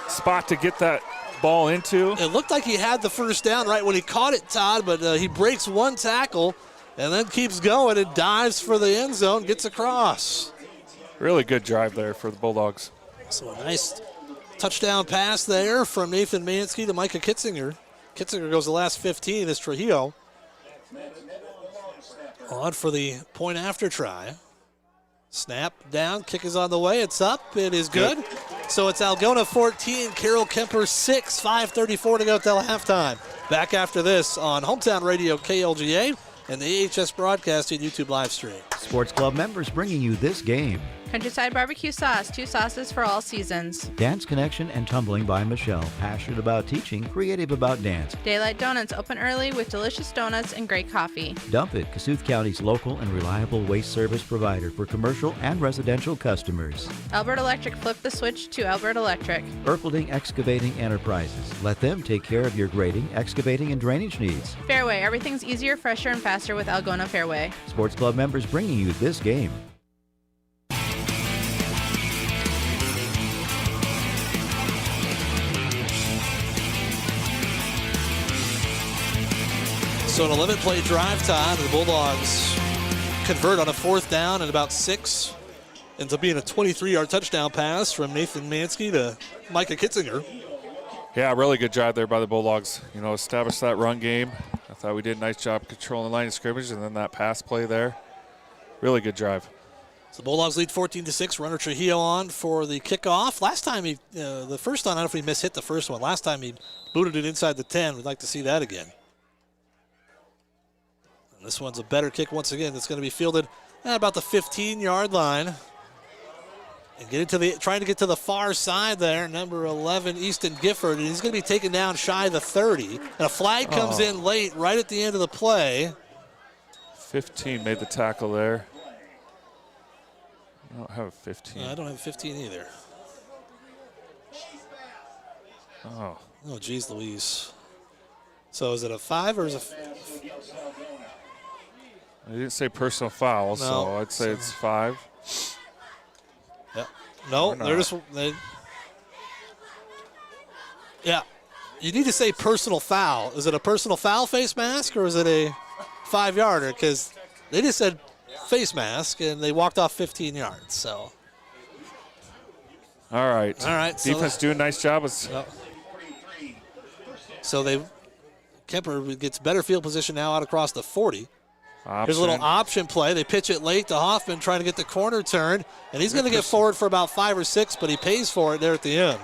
spot to get that ball into. It looked like he had the first down right when he caught it, Todd, but he breaks one tackle and then keeps going and dives for the end zone, gets across. Really good drive there for the Bulldogs. So a nice touchdown pass there from Nathan Mansky to Micah Kitzinger. Kitzinger goes the last 15 as Trujillo on for the point after try. Snap down, kick is on the way, it's up, it is good. So it's Algona 14, Carroll Kuemper 6, 5:34 to go till halftime. Back after this on Hometown Radio KLGA and the AHS Broadcasting YouTube live stream. Sports Club members bringing you this game. Countryside Barbecue Sauce, 2 sauces for all seasons. Dance Connection and Tumbling by Michelle. Passionate about teaching, creative about dance. Daylight Donuts open early with delicious donuts and great coffee. Dump It, Kasuth County's local and reliable waste service provider for commercial and residential customers. Albert Electric, flip the switch to Albert Electric. Erpelding Excavating Enterprises. Let them take care of your grading, excavating, and drainage needs. Fairway, everything's easier, fresher, and faster with Algona Fairway. Sports Club members bringing you this game. So an 11-play drive time. The Bulldogs convert on a 4th down and about 6. Ends up being a 23-yard touchdown pass from Nathan Mansky to Micah Kitzinger. Yeah, really good job there by the Bulldogs. Establish that run game. I thought we did a nice job controlling the line of scrimmage, and then that pass play there. Really good drive. So the Bulldogs lead 14-6. Runner Trujillo on for the kickoff. Last time the first time, I don't know if he mishit the first one. Last time he booted it inside the 10. We'd like to see that again. And this one's a better kick once again. That's going to be fielded at about the 15-yard line. And trying to get to the far side there, number 11, Easton Gifford. And he's going to be taken down shy of the 30. And a flag comes in late, right at the end of the play. 15 made the tackle there. I don't have a 15. I don't have a 15 either. Oh, geez Louise. So is it a 5 or is it I didn't say personal foul, so I'd say it's 5. Yeah. No, they're just yeah. You need to say personal foul. Is it a personal foul face mask or is it a 5-yarder? Because they just said face mask and they walked off 15 yards. So. All right. Defense doing a nice job. So Kuemper gets better field position now out across the 40. Here's a little option play. They pitch it late to Hoffman trying to get the corner turn, and he's going to get forward for about 5 or 6, but he pays for it there at the end.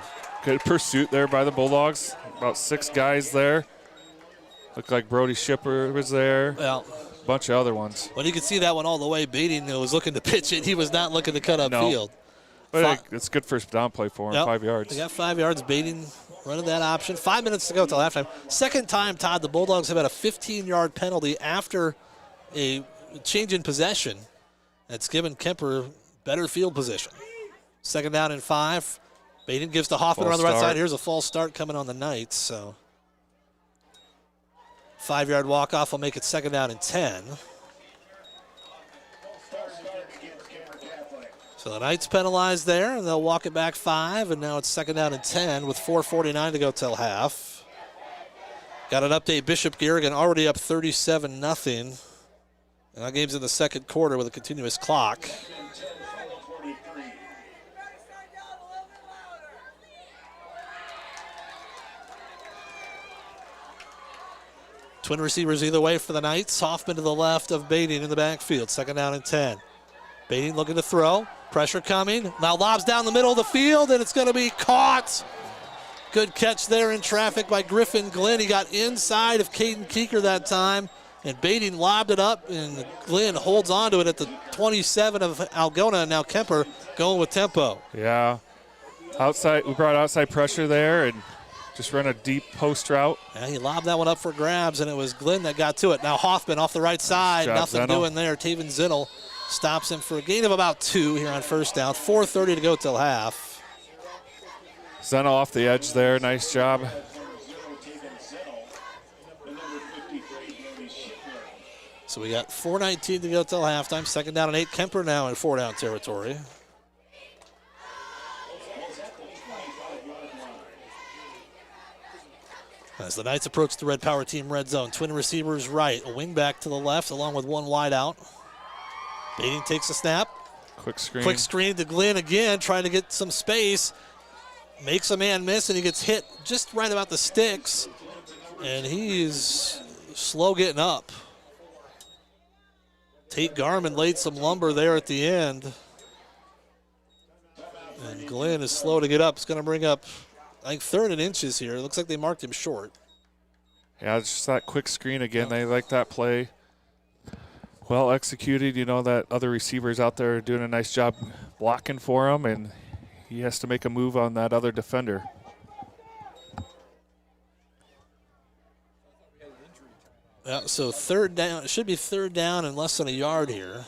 Good pursuit there by the Bulldogs. About 6 guys there. Looked like Brody Shipper was there. Well, a bunch of other ones. Well, you can see that one all the way. Beating was looking to pitch it. He was not looking to cut upfield. But it's good first down play for him, Yep. 5 yards. They got 5 yards. Beating running that option. 5 minutes to go till halftime. Second time, Todd, the Bulldogs have had a 15-yard penalty after a change in possession. That's given Kuemper better field position. Second down and 5. Baden gives to Hoffman False on the right start. side. Here's a false start coming on the Knights. So 5-yard walk-off will make it second down and 10. So the Knights penalized there, and they'll walk it back 5, and now it's second down and 10 with 4:49 to go till half. Got an update. Bishop Garrigan already up 37-0. And that game's in the second quarter with a continuous clock. Twin receivers either way for the Knights. Hoffman to the left of Bading in the backfield. Second down and 10. Bading looking to throw. Pressure coming. Now lobs down the middle of the field, and it's going to be caught. Good catch there in traffic by Griffin Glenn. He got inside of Caden Keeker that time, and Bading lobbed it up, and Glenn holds on to it at the 27 of Algona. Now Kuemper going with tempo. Yeah. We brought outside pressure there and just ran a deep post route. Yeah, he lobbed that one up for grabs, and it was Glenn that got to it. Now Hoffman off the right side. Job, Nothing Zeno. doing there. Taven Zinnel stops him for a gain of about 2 here on first down. 4:30 to go till half. Zeno off the edge there. Nice job. So we got 4:19 to go till halftime. Second down and 8. Kuemper now in 4-down territory. As the Knights approach the Red Power Team red zone, twin receivers right, a wing back to the left, along with one wide out. Bading takes a snap. Quick screen. Quick screen to Glenn again, trying to get some space. Makes a man miss, and he gets hit just right about the sticks. And he's slow getting up. Tate Garman laid some lumber there at the end. And Glenn is slow to get up. It's going to bring up, I think, 3rd and inches here. It looks like they marked him short. Yeah, it's just that quick screen again. They like that play. Well executed. You know that other receivers out there are doing a nice job blocking for him, and he has to make a move on that other defender. Yeah, so third down. It should be third down and less than a yard here.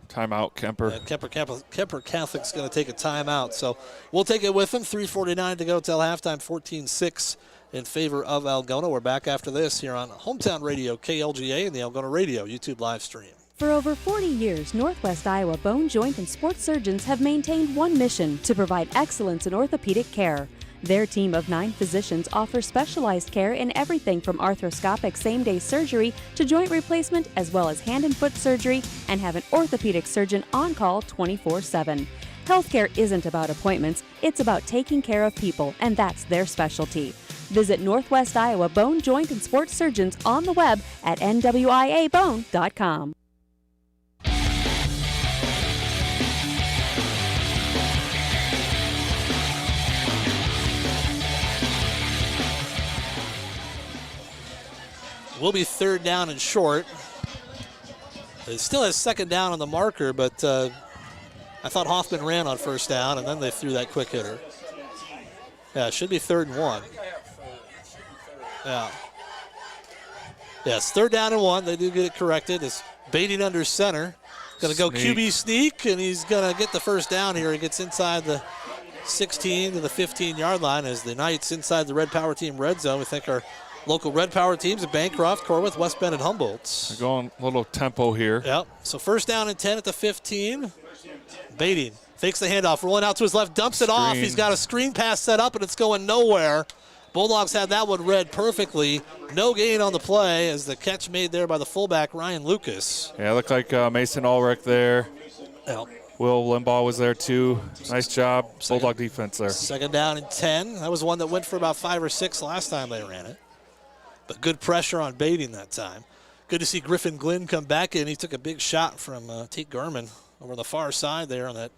Timeout, Kuemper. Kuemper Catholic's going to take a timeout, so we'll take it with them. 3:49 to go till halftime, 14-6 in favor of Algona. We're back after this here on Hometown Radio, KLGA, and the Algona Radio YouTube live stream. For over 40 years, Northwest Iowa Bone, Joint, and Sports Surgeons have maintained one mission: to provide excellence in orthopedic care. Their team of 9 physicians offers specialized care in everything from arthroscopic same-day surgery to joint replacement, as well as hand and foot surgery, and have an orthopedic surgeon on call 24/7. Healthcare isn't about appointments, it's about taking care of people, and that's their specialty. Visit Northwest Iowa Bone, Joint, and Sports Surgeons on the web at nwiabone.com. Will be third down and short. It still has second down on the marker, but I thought Hoffman ran on first down, and then they threw that quick hitter. Yeah, it should be 3rd and 1. Yeah. Yes, 3rd down and 1. They do get it corrected. It's Bading under center. Going to go QB sneak, and he's going to get the first down here. He gets inside the 16 to the 15-yard line as the Knights inside the Red Power Team red zone. We think our local Red Power teams at Bancroft, Corwith, West Bend, and Humboldt. They're going a little tempo here. Yep. So first down and 10 at the 15. Bading fakes the handoff, rolling out to his left, dumps it off. He's got a screen pass set up, and it's going nowhere. Bulldogs had that one read perfectly. No gain on the play as the catch made there by the fullback, Ryan Lucas. Yeah, it looked like Mason Ulrich there. Yep. Will Limbaugh was there too. Nice job, Bulldog defense there. Second down and 10. That was one that went for about 5 or 6 last time they ran it. But good pressure on Bading that time. Good to see Griffin Glenn come back in. He took a big shot from Tate Garman over on the far side there on that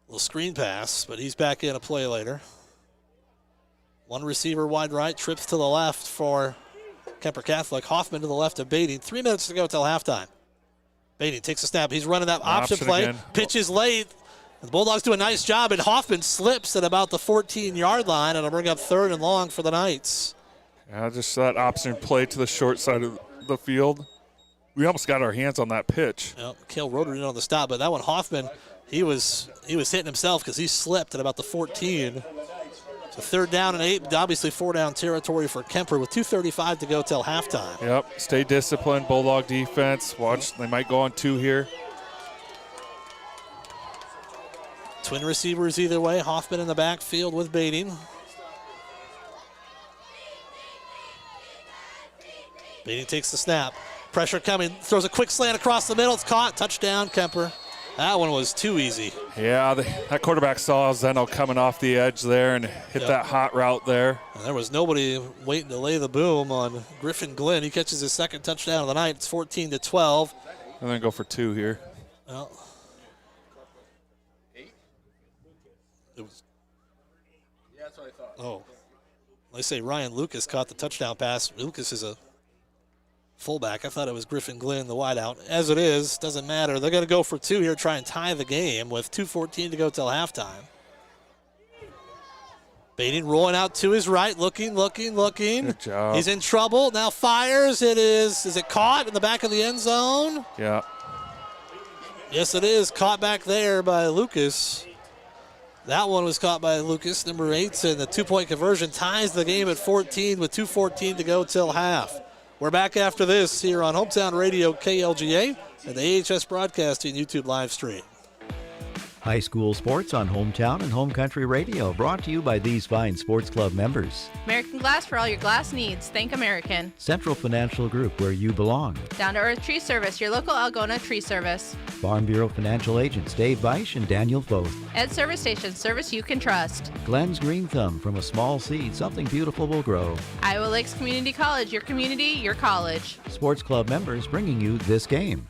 little screen pass, but he's back in a play later. One receiver wide right, trips to the left for Kuemper Catholic. Hoffman to the left of Beatty. 3 minutes to go till halftime. Beatty takes a snap. He's running that option play. Again. Pitches late. The Bulldogs do a nice job, and Hoffman slips at about the 14-yard line, and it'll bring up 3rd and long for the Knights. Yeah, just that option play to the short side of the field. We almost got our hands on that pitch. Yep, Cale Roder in on the stop, but that one Hoffman, he was hitting himself because he slipped at about the 14. So 3rd down and 8, obviously 4-down territory for Kuemper with 2:35 to go till halftime. Yep, stay disciplined, Bulldog defense. Watch, they might go on 2 here. Twin receivers either way. Hoffman in the backfield with Beatty. Beatty takes the snap. Pressure coming. Throws a quick slant across the middle. It's caught. Touchdown, Kuemper. That one was too easy. Yeah, that quarterback saw Zeno coming off the edge there and hit that hot route there. And there was nobody waiting to lay the boom on Griffin Glenn. He catches his 2nd touchdown of the night. It's 14-12. And then go for 2 here. Well, it was. Yeah, that's what I thought. Oh, they say Ryan Lucas caught the touchdown pass. Lucas is a fullback. I thought it was Griffin Glenn, the wideout. As it is, doesn't matter. They're going to go for 2 here, try and tie the game with 2:14 to go till halftime. Beatty rolling out to his right, looking. Good job. He's in trouble. Now fires. Is it caught in the back of the end zone? Yeah. Yes, it is. Caught back there by Lucas. That one was caught by Lucas, number 8, and the 2-point conversion ties the game at 14 with 2:14 to go till half. We're back after this here on Hometown Radio KLGA and the AHS Broadcasting YouTube live stream. High school sports on Hometown and Home Country Radio, brought to you by these fine sports club members. American Glass for all your glass needs. Think American. Central Financial Group, where you belong. Down to Earth Tree Service, your local Algona tree service. Farm Bureau Financial Agents Dave Beisch and Daniel Foth. Ed Service Station, service you can trust. Glenn's Green Thumb, from a small seed, something beautiful will grow. Iowa Lakes Community College, your community, your college. Sports club members bringing you this game.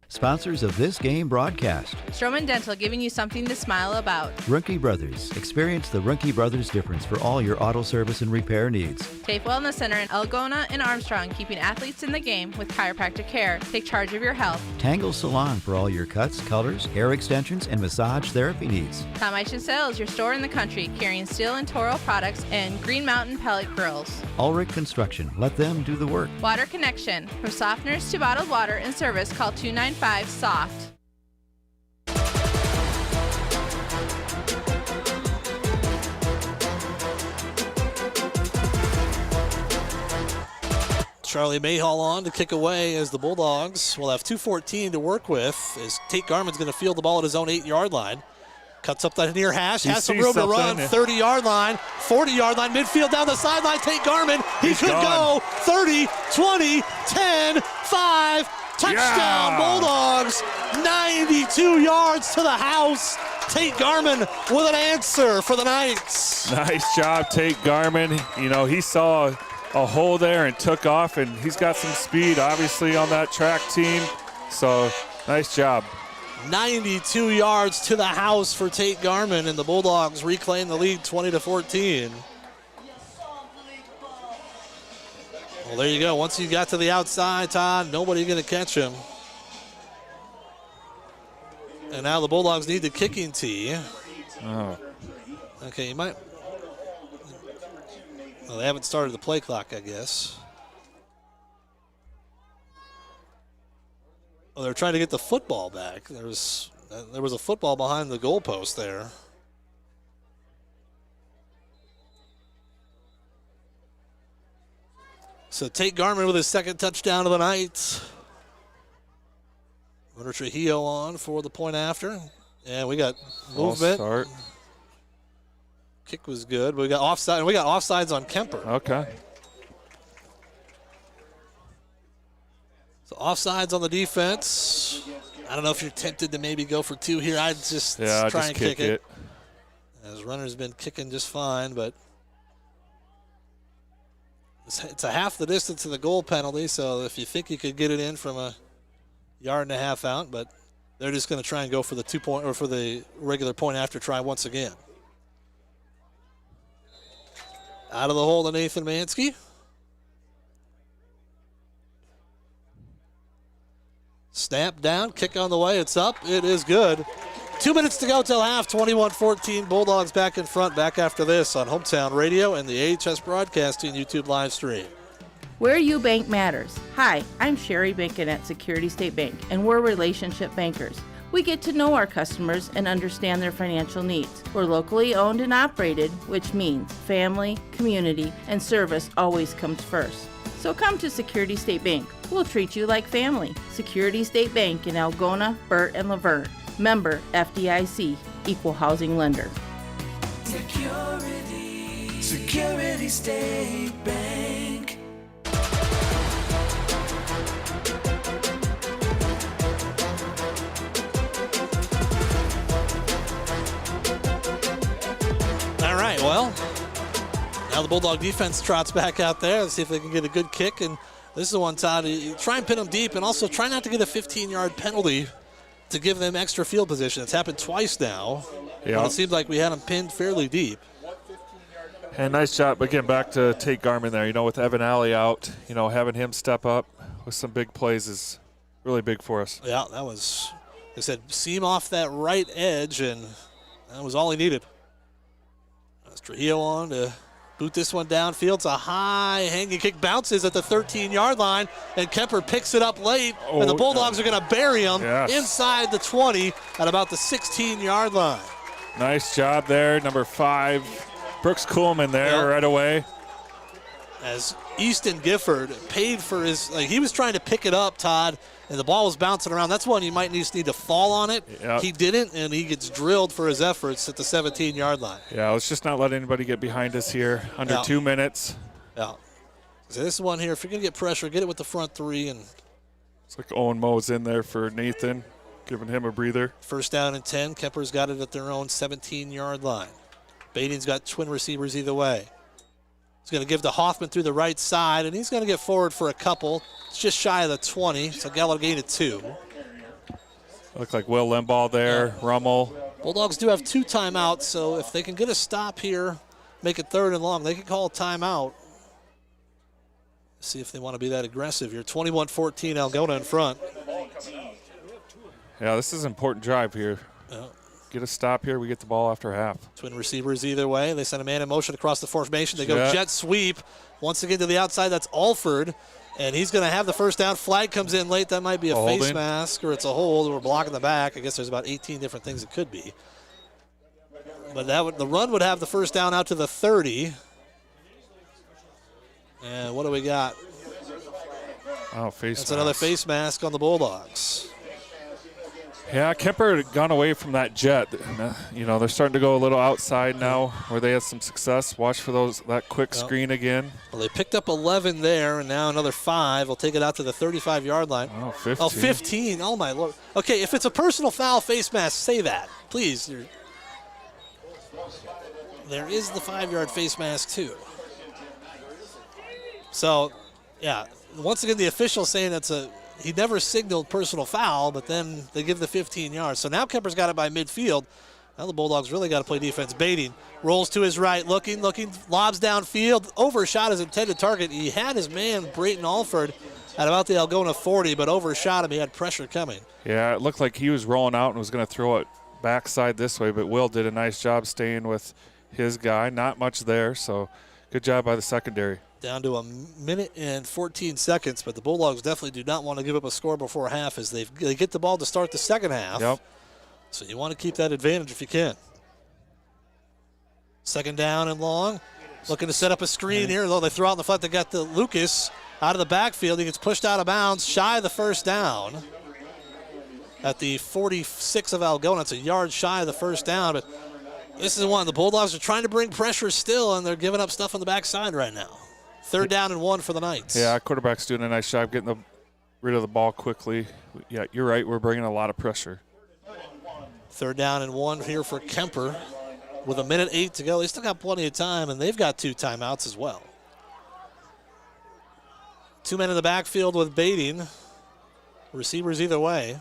Sponsors of this game broadcast. Stroman Dental, giving you something to smile about. Runkey Brothers. Experience the Runkey Brothers difference for all your auto service and repair needs. TAFE Wellness Center in Algona and Armstrong, keeping athletes in the game with chiropractic care. Take charge of your health. Tangle Salon for all your cuts, colors, hair extensions, and massage therapy needs. Tom Eischen Sales, your store in the country, carrying steel and Toro products and Green Mountain pellet grills. Ulrich Construction. Let them do the work. Water Connection. From softeners to bottled water and service, call 295-SOFT. Charlie Mayhall on to kick away as the Bulldogs will have 2:14 to work with as Tate Garman's going to field the ball at his own 8-yard line. Cuts up that near hash, has some room to run, 30-yard line, 40-yard line, midfield down the sideline, Tate Garman, he could go 30, 20, 10, 5, touchdown Bulldogs, 92 yards to the house. Tate Garman with an answer for the Knights. Nice job, Tate Garman. You know, he saw a hole there and took off, and he's got some speed, obviously, on that track team. So, nice job. 92 yards to the house for Tate Garman, and the Bulldogs reclaim the lead 20-14. Well, there you go. Once he got to the outside, Todd, nobody going to catch him. And now the Bulldogs need the kicking tee. Oh. Okay, you might. Well, they haven't started the play clock, I guess. Well, they're trying to get the football back. There was a football behind the goalpost there. So Tate Garman with his 2nd touchdown of the night. Runner Trujillo on for the point after. And we got movement. Start. Kick was good. We got offside. We got offsides on Kuemper. Okay. So offsides on the defense. I don't know if you're tempted to maybe go for 2 here. I'd just try and kick it. As runner's been kicking just fine, but it's a half the distance to the goal penalty. So if you think you could get it in from a 1.5 yards out, but they're just going to try and go for the 2-point or for the regular point after try once again. Out of the hole to Nathan Mansky. Snap down, kick on the way, it's up, it is good. 2 minutes to go till half, 21-14, Bulldogs back in front, back after this on Hometown Radio and the AHS Broadcasting YouTube live stream. Where you bank matters. Hi, I'm Sherry Binkin at Security State Bank, and we're relationship bankers. We get to know our customers and understand their financial needs. We're locally owned and operated, which means family, community, and service always comes first. So come to Security State Bank. We'll treat you like family. Security State Bank in Algona, Burt, and Laverne. Member FDIC, Equal Housing Lender. Security State Bank. All right, well, now the Bulldog defense trots back out there. Let's see if they can get a good kick. And this is the one, Todd, you try and pin them deep and also try not to get a 15-yard penalty to give them extra field position. It's happened twice now. Yeah. But it seems like we had them pinned fairly deep. And nice job, again, back to Tate Garmin there. With Evan Alley out, having him step up with some big plays is really big for us. Yeah, that was, they said, seam off that right edge, and that was all he needed. That's Trujillo on to boot this one downfield. It's a high hanging kick, bounces at the 13-yard line, and Kuemper picks it up late, and the Bulldogs are going to bury him inside the 20 at about the 16-yard line. Nice job there, number 5. Brooks Kuhlman there right away. As Easton Gifford paid for his, he was trying to pick it up, Todd, and the ball was bouncing around. That's one you might need to fall on it. Yep. He didn't, and he gets drilled for his efforts at the 17-yard line. Yeah, let's just not let anybody get behind us here. Under 2 minutes. Yeah. So this one here, if you're going to get pressure, get it with the front 3. And it's like Owen Moe's in there for Nathan, giving him a breather. First down and 10. Kemper's got it at their own 17-yard line. Bating's got twin receivers either way. He's going to give to Hoffman through the right side, and he's going to get forward for a couple. It's just shy of the 20, so Gallo gained it 2. Look like Will Limbaugh there, Rummel. Bulldogs do have 2 timeouts, so if they can get a stop here, make it 3rd and long, they can call a timeout. See if they want to be that aggressive here. 21-14, Algona in front. Yeah, this is an important drive here. Get a stop here, we get the ball after half. Twin receivers either way. They send a man in motion across the formation. They go jet sweep. Once again to the outside, that's Alford. And he's going to have the first down. Flag comes in late. That might be a face mask or it's a hold. We're blocking the back. I guess there's about 18 different things it could be. But the run would have the first down out to the 30. And what do we got? Oh, face That's mask. another face mask on the Bulldogs. Yeah, Kuemper had gone away from that jet. They're starting to go a little outside now where they had some success. Watch for that quick screen again. Well, they picked up 11 there, and now another 5. They'll take it out to the 35-yard line. Oh, 15. Oh, 15. Oh, my Lord. Okay, if it's a personal foul face mask, say that. Please. There is the 5-yard face mask, too. So, yeah, once again, the official saying he never signaled personal foul, but then they give the 15 yards. So now Kemper's got it by midfield. Now the Bulldogs really got to play defense. Bating rolls to his right, looking, lobs downfield, overshot his intended target. He had his man, Brayton Alford, at about the Algona 40, but overshot him. He had pressure coming. Yeah, it looked like he was rolling out and was going to throw it backside this way, but Will did a nice job staying with his guy. Not much there, so good job by the secondary. Down to 1 minute and 14 seconds, but the Bulldogs definitely do not want to give up a score before half as they get the ball to start the second half. Yep. So you want to keep that advantage if you can. Second down and long. Looking to set up a screen here. Though they throw out in the flat, they got the Lucas out of the backfield. He gets pushed out of bounds, shy of the first down. At the 46 of Algona, it's a yard shy of the first down, but this is one. The Bulldogs are trying to bring pressure still, and they're giving up stuff on the backside right now. 3rd down and 1 for the Knights. Yeah, quarterback's doing a nice job getting rid of the ball quickly. Yeah, you're right. We're bringing a lot of pressure. 3rd down and 1 here for Kuemper with 1 minute 8 to go. They still got plenty of time, and they've got 2 timeouts as well. 2 men in the backfield with Bating. Receivers either way.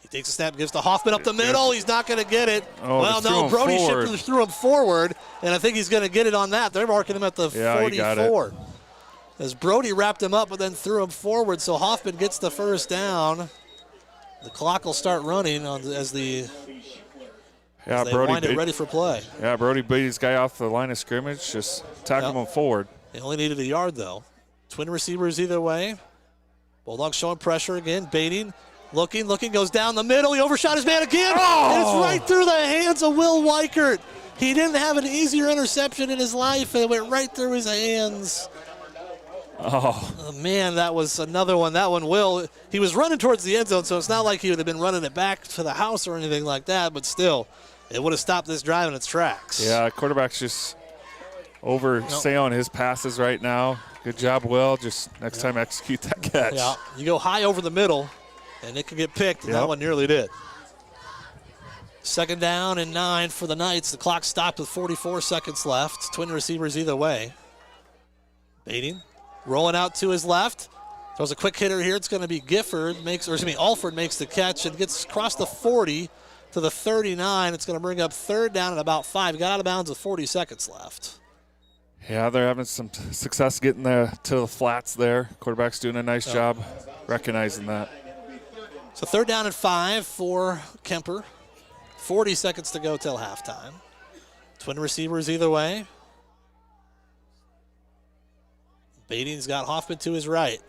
He Takes a snap, gives to Hoffman up the middle. He's not going to get it. Oh, well, no, Brody threw him forward, and I think he's going to get it on that. They're marking him at the 44. As Brody wrapped him up but then threw him forward, so Hoffman gets the first down. The clock will start running as they wind it ready for play. Yeah, Brody beat his guy off the line of scrimmage, just tackled him forward. They only needed a yard, though. Twin receivers either way. Bulldogs showing pressure again, baiting. Looking, goes down the middle. He overshot his man again. Oh! And it's right through the hands of Will Weichert. He didn't have an easier interception in his life, and it went right through his hands. Oh, man, that was another one. That one, Will, he was running towards the end zone, so it's not like he would have been running it back to the house or anything like that, but still, it would have stopped this drive in its tracks. Yeah, quarterback's just on his passes right now. Good job, Will. Just next time execute that catch. Yeah, you go high over the middle, and it can get picked, and that one nearly did. 2nd down and 9 for the Knights. The clock stopped with 44 seconds left. Twin receivers either way. Baiting, rolling out to his left. Throws a quick hitter here. It's going to be Alford makes the catch and gets across the 40 to the 39. It's going to bring up 3rd down and about 5. Got out of bounds with 40 seconds left. Yeah, they're having some success getting to the flats there. Quarterback's doing a nice job recognizing that. So 3rd down and 5 for Kuemper. 40 seconds to go till halftime. Twin receivers either way. Baiting's got Hoffman to his right.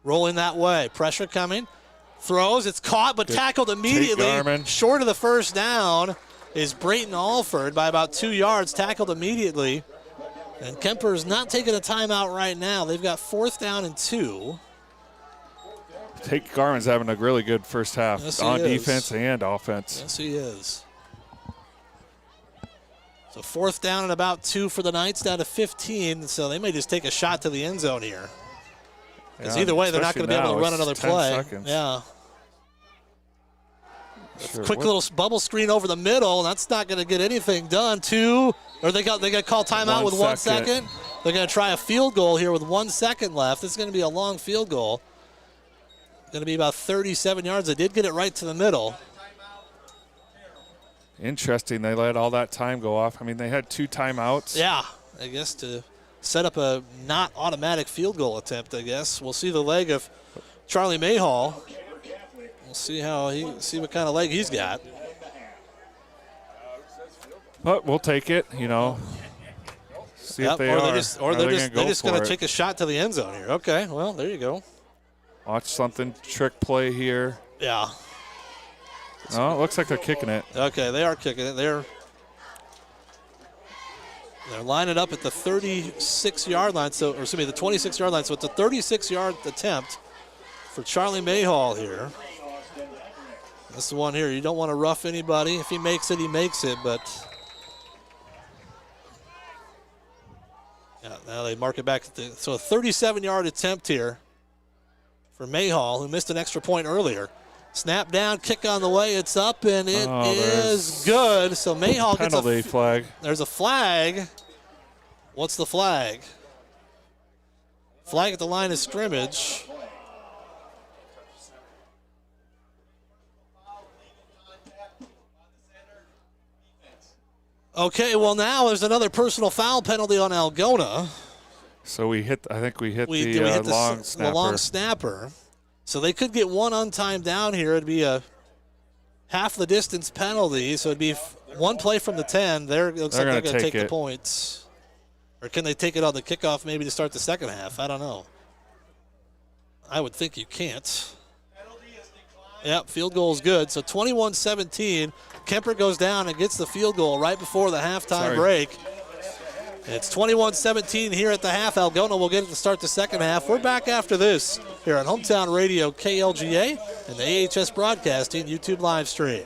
Rolling that way. Pressure coming. Throws. It's caught but tackled immediately. Short of the 1st down is Brayton Alford by about 2 yards. Tackled immediately. And Kuemper's not taking a timeout right now. They've got 4th down and 2. Tate Garman's having a really good first half on defense and offense. Yes, he is. So 4th down and about 2 for the Knights, down to 15. So they may just take a shot to the end zone here. Because either way, they're not going to be able to run another play. Seconds. Yeah. Sure. Quick little bubble screen over the middle. That's not going to get anything done. They got to call timeout with 1 second. They're going to try a field goal here with 1 second left. It's going to be a long field goal. Going to be about 37 yards. They did get it right to the middle. Interesting. They let all that time go off. I mean, they had 2 timeouts. Yeah, I guess to set up a not automatic field goal attempt, I guess. We'll see the leg of Charlie Mayhall. We'll see what kind of leg he's got. But we'll take it, See if they are. They're just going to take a shot to the end zone here. Okay, well, there you go. Watch something, trick play here. Yeah. Oh, it looks like they're kicking it. Okay, they are kicking it. They're lining up at the 36-yard line, the 26-yard line. So it's a 36-yard attempt for Charlie Mayhall here. This is the one here. You don't want to rough anybody. If he makes it, he makes it, but now they mark it back. So a 37-yard attempt here for Mayhall, who missed an extra point earlier. Snap down, kick on the way. It's up, and it is good. So Mayhall gets a flag. There's a flag. What's the flag? Flag at the line of scrimmage. Okay, well now there's another personal foul penalty on Algona. So I think we hit the long snapper. The long snapper. So they could get one untimed down here. It'd be a half the distance penalty. So it'd be 1 play from the 10. It looks like they're going to take the points. Or can they take it on the kickoff maybe to start the second half? I don't know. I would think you can't. Yep, field goal is good. So 21-17. Kuemper goes down and gets the field goal right before the halftime break. It's 21-17 here at the half. Algona will get it to start the second half. We're back after this here on Hometown Radio KLGA and the AHS Broadcasting YouTube live stream.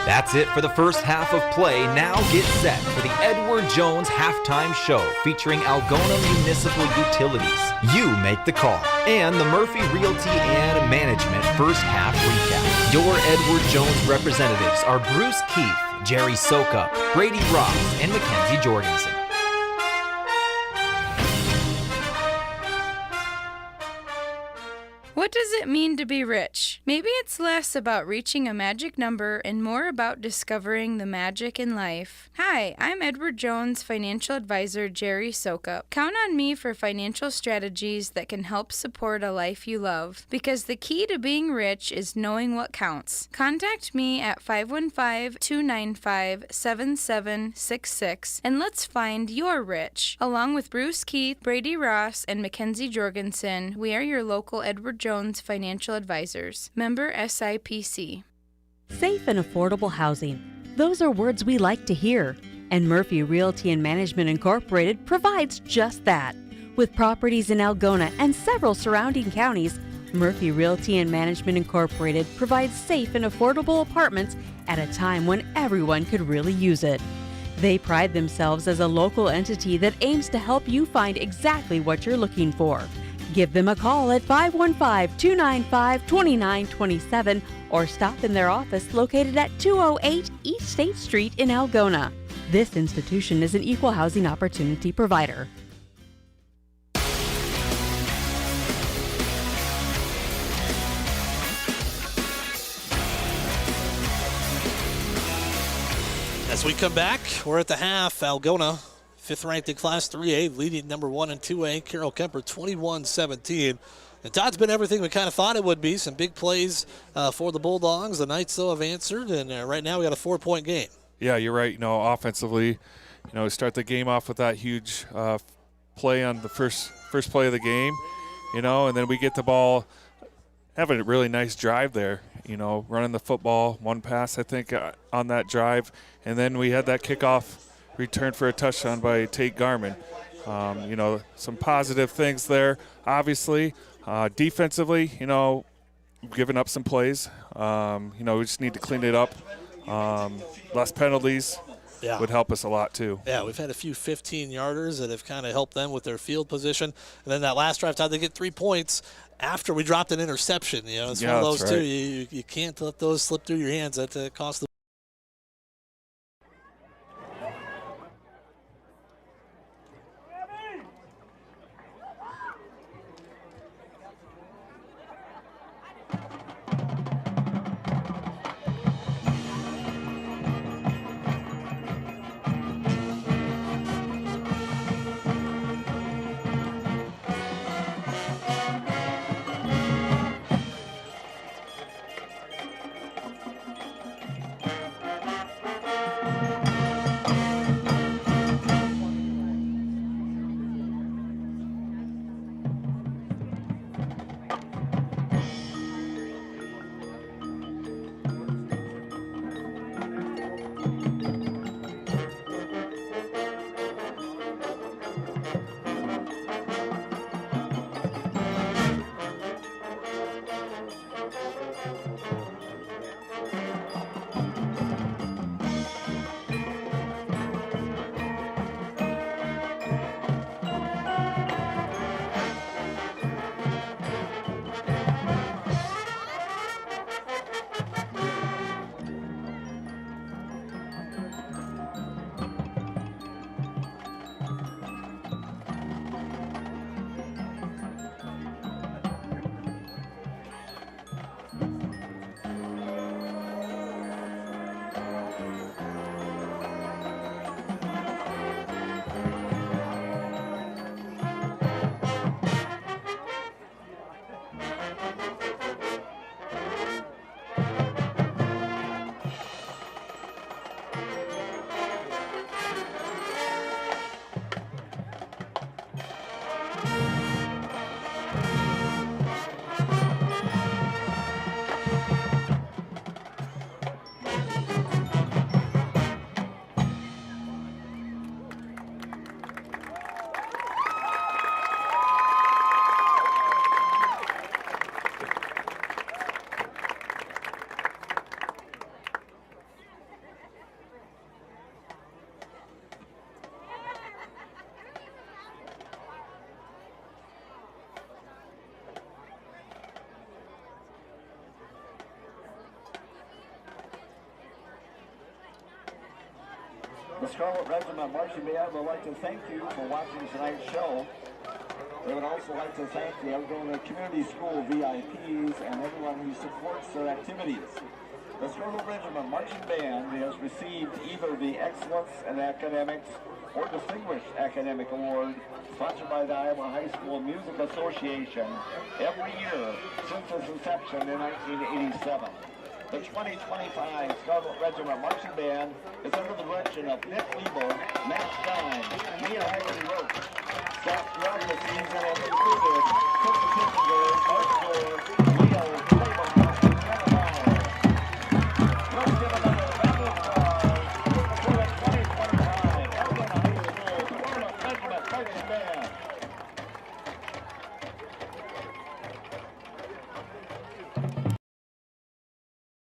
That's it for the first half of play. Now get set for the Edward Jones Halftime Show featuring Algona Municipal Utilities. You make the call. And the Murphy Realty and Management first half recap. Your Edward Jones representatives are Bruce Keefe, Jerry Soka, Brady Ross, and Mackenzie Jorgensen. What does it mean to be rich? Maybe it's less about reaching a magic number and more about discovering the magic in life. Hi, I'm Edward Jones financial advisor Jerry Sokup. Count on me for financial strategies that can help support a life you love, because the key to being rich is knowing what counts. Contact me at 515-295-7766 and let's find your rich. Along with Bruce Keith, Brady Ross, and Mackenzie Jorgensen, we are your local Edward Jones financial advisors. Member SIPC. Safe and affordable housing. Those are words we like to hear. And Murphy Realty and Management Incorporated provides just that. With properties in Algona and several surrounding counties, Murphy Realty and Management Incorporated provides safe and affordable apartments at a time when everyone could really use it. They pride themselves as a local entity that aims to help you find exactly what you're looking for. Give them a call at 515-295-2927 or stop in their office located at 208 East State Street in Algona. This institution is an equal housing opportunity provider. As we come back, we're at the half. Algona, 5th ranked in Class 3A, leading number 1 and 2A. Carroll Kuemper 21-17. And Todd's been everything we kind of thought it would be. Some big plays for the Bulldogs. The Knights, though, have answered, and right now we got a 4-point game. Yeah, you're right. Offensively, we start the game off with that huge play on the first play of the game, and then we get the ball, have a really nice drive there, running the football, one pass, I think, on that drive. And then we had that kickoff return for a touchdown by Tate Garman. Some positive things there, obviously. Defensively, giving up some plays. We just need to clean it up. Less penalties would help us a lot, too. Yeah, we've had a few 15-yarders that have kind of helped them with their field position. And then that last drive, Todd, they get 3 points after we dropped an interception. It's one of those, right. too. You can't let those slip through your hands. That costs the The Scarlet Regiment Marching Band would like to thank you for watching tonight's show. They would also like to thank the Algona Community School VIPs and everyone who supports their activities. The Struggle Regiment Marching Band has received either the Excellence in Academics or Distinguished Academic Award, sponsored by the Iowa High School Music Association every year since its inception in 1987. The 2025 Scarlet Regiment Marching Band is under the direction of Nick Liebel, Matt Stein, Mia Haggerty Roach. Staff throughout the season has included Coach Kissinger, Mark Gore, Leo, Cleveland, and Jenna Meyer. Let's give another round of applause for the 2025 Algona High School Scarlet Regiment Marching Band.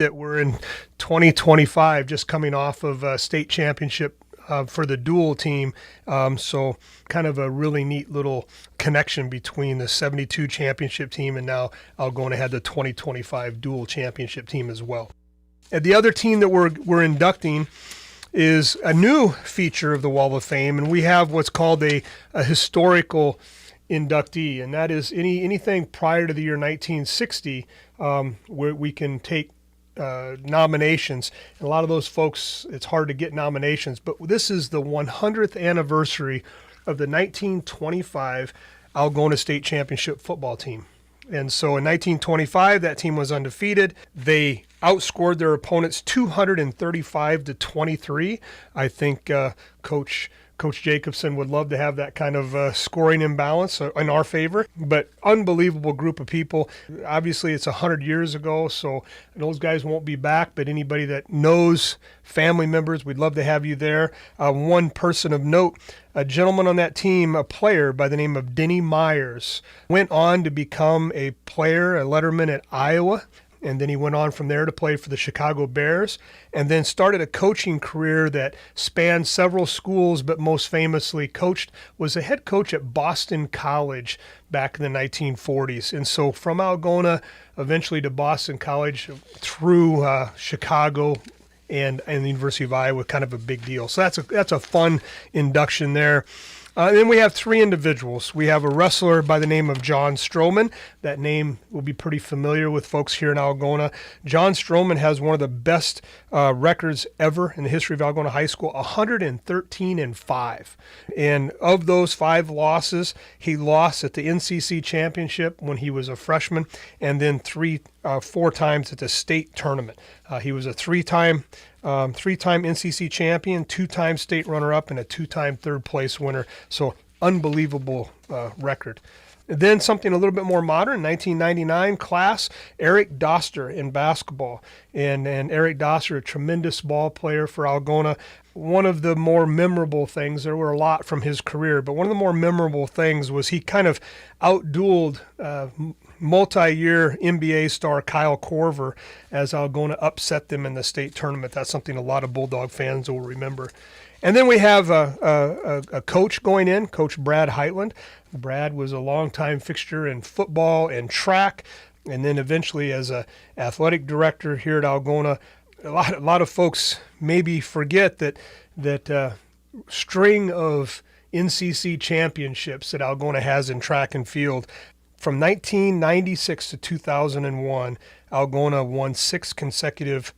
That we're in 2025, just coming off of a state championship for the dual team. So kind of a really neat little connection between the 72 championship team and now Algona had the 2025 dual championship team as well. And the other team that we're inducting is a new feature of the Wall of Fame, and we have what's called a historical inductee, and that is anything prior to the year 1960 where we can take nominations. And a lot of those folks, it's hard to get nominations, but this is the 100th anniversary of the 1925 Algona State Championship football team. And so in 1925, that team was undefeated. They outscored their opponents 235-23. I think Coach Jacobson would love to have that kind of scoring imbalance in our favor, but unbelievable group of people. Obviously, it's 100 years ago, so those guys won't be back, but anybody that knows family members, we'd love to have you there. One person of note, a gentleman on that team, a player by the name of Denny Myers, went on to become a player, a letterman at Iowa. And then he went on from there to play for the Chicago Bears and then started a coaching career that spanned several schools, but most famously was a head coach at Boston College back in the 1940s. And so from Algona, eventually to Boston College, through Chicago and the University of Iowa, kind of a big deal. So that's a fun induction there. Then we have three individuals. We have a wrestler by the name of John Stroman. That name will be pretty familiar with folks here in Algona. John Stroman has one of the best records ever in the history of Algona High School, 113-5. And of those 5 losses, he lost at the NCC championship when he was a freshman, and then 4 times at the state tournament. He was a three-time NCC champion, 2-time state runner-up, and a 2-time third-place winner. So unbelievable record. And then something a little bit more modern, 1999 class, Eric Doster in basketball. And Eric Doster, a tremendous ball player for Algona. One of the more memorable things, there were a lot from his career, but one of the more memorable things was he kind of outdueled multi-year NBA star Kyle Korver as Algona upset them in the state tournament. That's something a lot of Bulldog fans will remember. And then we have a coach going in, Coach Brad Heitland. Brad was a longtime fixture in football and track, and then eventually as a athletic director here at Algona. A lot of folks maybe forget that string of NCC championships that Algona has in track and field. From 1996 to 2001, Algona won 6 consecutive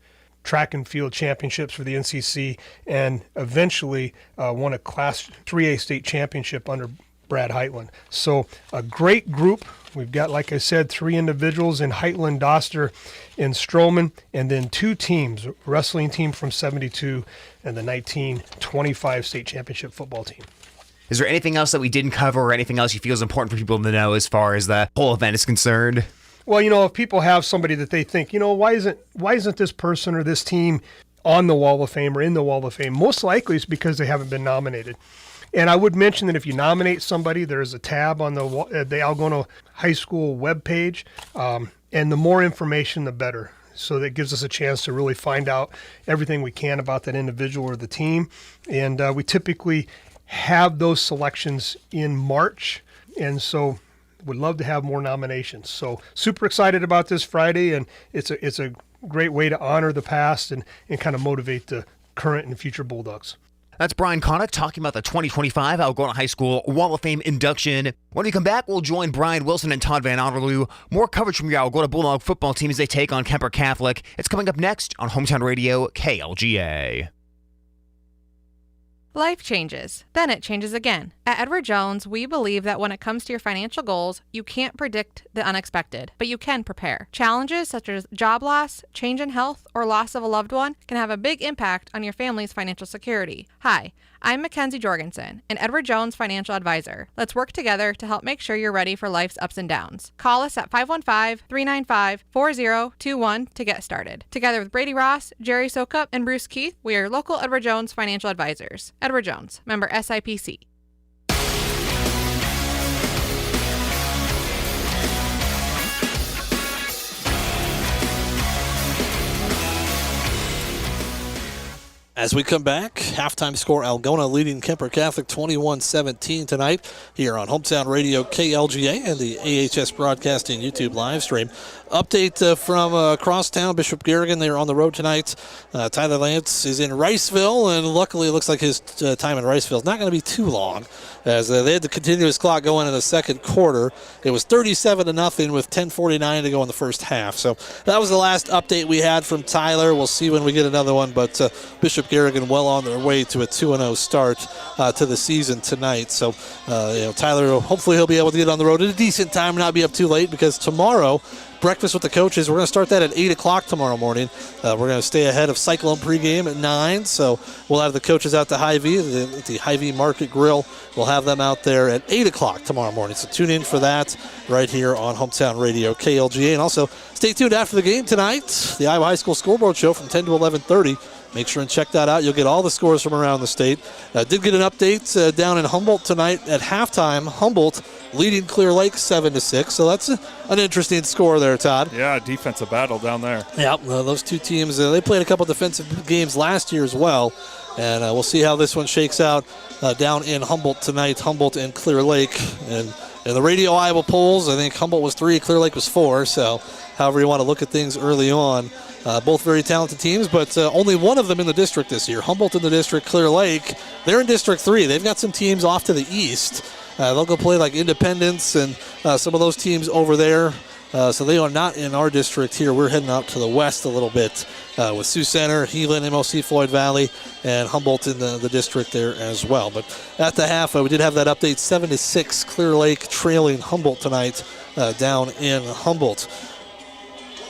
track and field championships for the NCC and eventually won a Class 3A state championship under Brad Heitland. So a great group. We've got, like I said, 3 individuals in Heitland, Doster, and Stroman, and then 2 teams, a wrestling team from 72 and the 1925 state championship football team. Is there anything else that we didn't cover or anything else you feel is important for people to know as far as the whole event is concerned? Well, if people have somebody that they think, why isn't this person or this team on the Wall of Fame or in the Wall of Fame? Most likely it's because they haven't been nominated. And I would mention that if you nominate somebody, there's a tab on the Algona High School webpage, and the more information, the better. So that gives us a chance to really find out everything we can about that individual or the team. And we typically have those selections in March, and so would love to have more nominations. So super excited about this Friday, and it's a great way to honor the past and kind of motivate the current and future Bulldogs. That's Brian Connick talking about the 2025 Algona High School Wall of Fame induction. When we come back, we'll join Brian Wilson and Todd Van Otterloo. More coverage from your Algona Bulldog football team as they take on Kuemper Catholic. It's coming up next on Hometown Radio KLGA. Life changes, then it changes again. At Edward Jones, we believe that when it comes to your financial goals, you can't predict the unexpected, but you can prepare. Challenges such as job loss, change in health, or loss of a loved one can have a big impact on your family's financial security. Hi, I'm Mackenzie Jorgensen, an Edward Jones financial advisor. Let's work together to help make sure you're ready for life's ups and downs. Call us at 515-395-4021 to get started. Together with Brady Ross, Jerry Sokup, and Bruce Keith, we are local Edward Jones financial advisors. Edward Jones, member SIPC. As we come back, halftime score, Algona leading Kuemper Catholic 21-17 tonight here on Hometown Radio KLGA and the AHS Broadcasting YouTube live stream. Update from across town, Bishop Garrigan, they're on the road tonight. Tyler Lance is in Riceville, and luckily it looks like his time in Riceville is not going to be too long, as they had the continuous clock going in the second quarter. It was 37-0 with 10:49 to go in the first half. So that was the last update we had from Tyler. We'll see when we get another one, but Bishop Garrigan well on their way to a 2-0 start to the season tonight. So Tyler, hopefully he'll be able to get on the road at a decent time and not be up too late, because tomorrow, breakfast with the coaches, we're going to start that at 8 o'clock tomorrow morning. We're going to stay ahead of Cyclone pregame at 9, so we'll have the coaches out to Hy-Vee, the Hy-Vee Market Grill. We'll have them out there at 8 o'clock tomorrow morning, so tune in for that right here on Hometown Radio KLGA. And also, stay tuned after the game tonight, the Iowa High School Scoreboard Show from 10 to 11:30. Make sure and check that out. You'll get all the scores from around the state. Did get an update down in Humboldt tonight at halftime. Humboldt leading Clear Lake 7-6. So that's an interesting score there, Todd. Yeah, defensive battle down there. Yeah, those two teams, they played a couple defensive games last year as well. And we'll see how this one shakes out down in Humboldt tonight, Humboldt and Clear Lake. And in the Radio Iowa polls, I think Humboldt was 3, Clear Lake was 4. So however you want to look at things early on. Both very talented teams, but only one of them in the district this year. Humboldt in the district, Clear Lake, they're in District 3. They've got some teams off to the east. They'll go play like Independence and some of those teams over there. So they are not in our district here. We're heading out to the west a little bit with Sioux Center, Heelan, MLC Floyd Valley, and Humboldt in the district there as well. But at the half, we did have that update, 7-6, Clear Lake trailing Humboldt tonight down in Humboldt.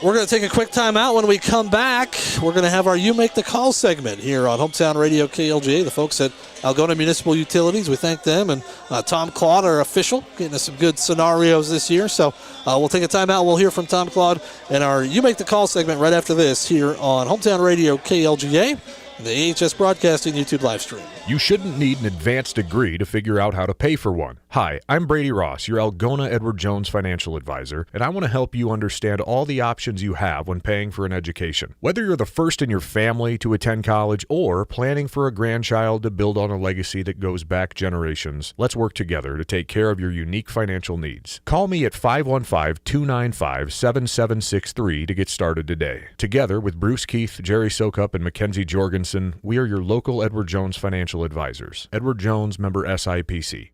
We're going to take a quick time out. When we come back, we're going to have our You Make the Call segment here on Hometown Radio KLGA. The folks at Algona Municipal Utilities, we thank them. And Tom Claude, our official, getting us some good scenarios this year. So we'll take a time out. We'll hear from Tom Claude and our You Make the Call segment right after this here on Hometown Radio KLGA, the AHS Broadcasting YouTube live stream. You shouldn't need an advanced degree to figure out how to pay for one. Hi, I'm Brady Ross, your Algona Edward Jones financial advisor, and I want to help you understand all the options you have when paying for an education. Whether you're the first in your family to attend college or planning for a grandchild to build on a legacy that goes back generations, let's work together to take care of your unique financial needs. Call me at 515-295-7763 to get started today. Together with Bruce Keith, Jerry Sokup, and Mackenzie Jorgensen, we are your local Edward Jones financial advisors. Edward Jones, member SIPC.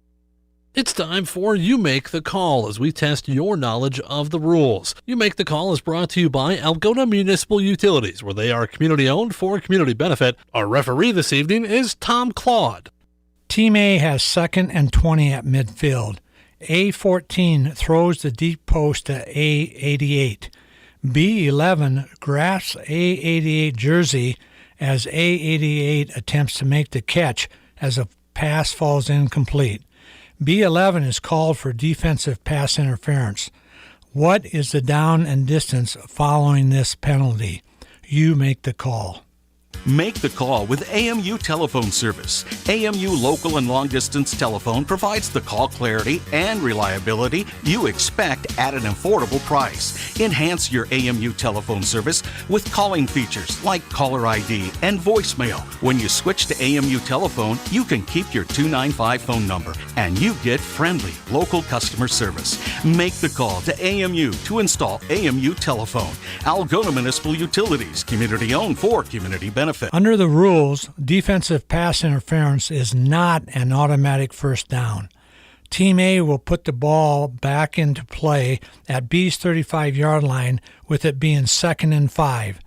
It's time for You Make the Call as we test your knowledge of the rules. You Make the Call is brought to you by Algona Municipal Utilities, where they are community-owned for community benefit. Our referee this evening is Tom Claude. Team A has 2nd and 20 at midfield. A14 throws the deep post to A88. B11 grasps A88 jersey as A88 attempts to make the catch as a pass falls incomplete. B11 is called for defensive pass interference. What is the down and distance following this penalty? You make the call. Make the call with AMU Telephone Service. AMU local and long-distance telephone provides the call clarity and reliability you expect at an affordable price. Enhance your AMU telephone service with calling features like caller ID and voicemail. When you switch to AMU telephone, you can keep your 295 phone number and you get friendly local customer service. Make the call to AMU to install AMU telephone. Algona Municipal Utilities, community-owned for community benefit. benefit. Under the rules, defensive pass interference is not an automatic first down. Team A will put the ball back into play at B's 35-yard line with it being 2nd and 5.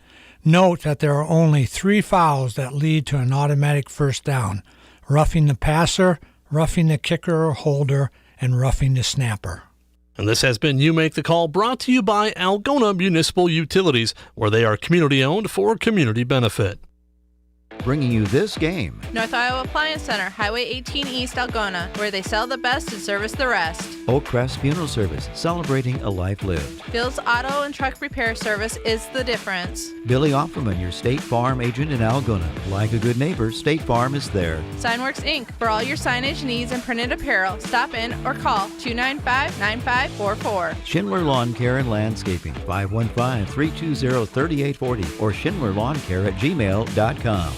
Note that there are only 3 fouls that lead to an automatic first down: roughing the passer, roughing the kicker or holder, and roughing the snapper. And this has been You Make the Call, brought to you by Algona Municipal Utilities, where they are community-owned for community benefit. Bringing you this game. North Iowa Appliance Center, Highway 18 East Algona, where they sell the best and service the rest. Oak Crest Funeral Service, celebrating a life lived. Bill's Auto and Truck Repair Service is the difference. Billy Offerman, your State Farm agent in Algona. Like a good neighbor, State Farm is there. Signworks Inc. For all your signage needs and printed apparel, stop in or call 295-9544. Schindler Lawn Care and Landscaping, 515-320-3840 or schindlerlawncare@gmail.com.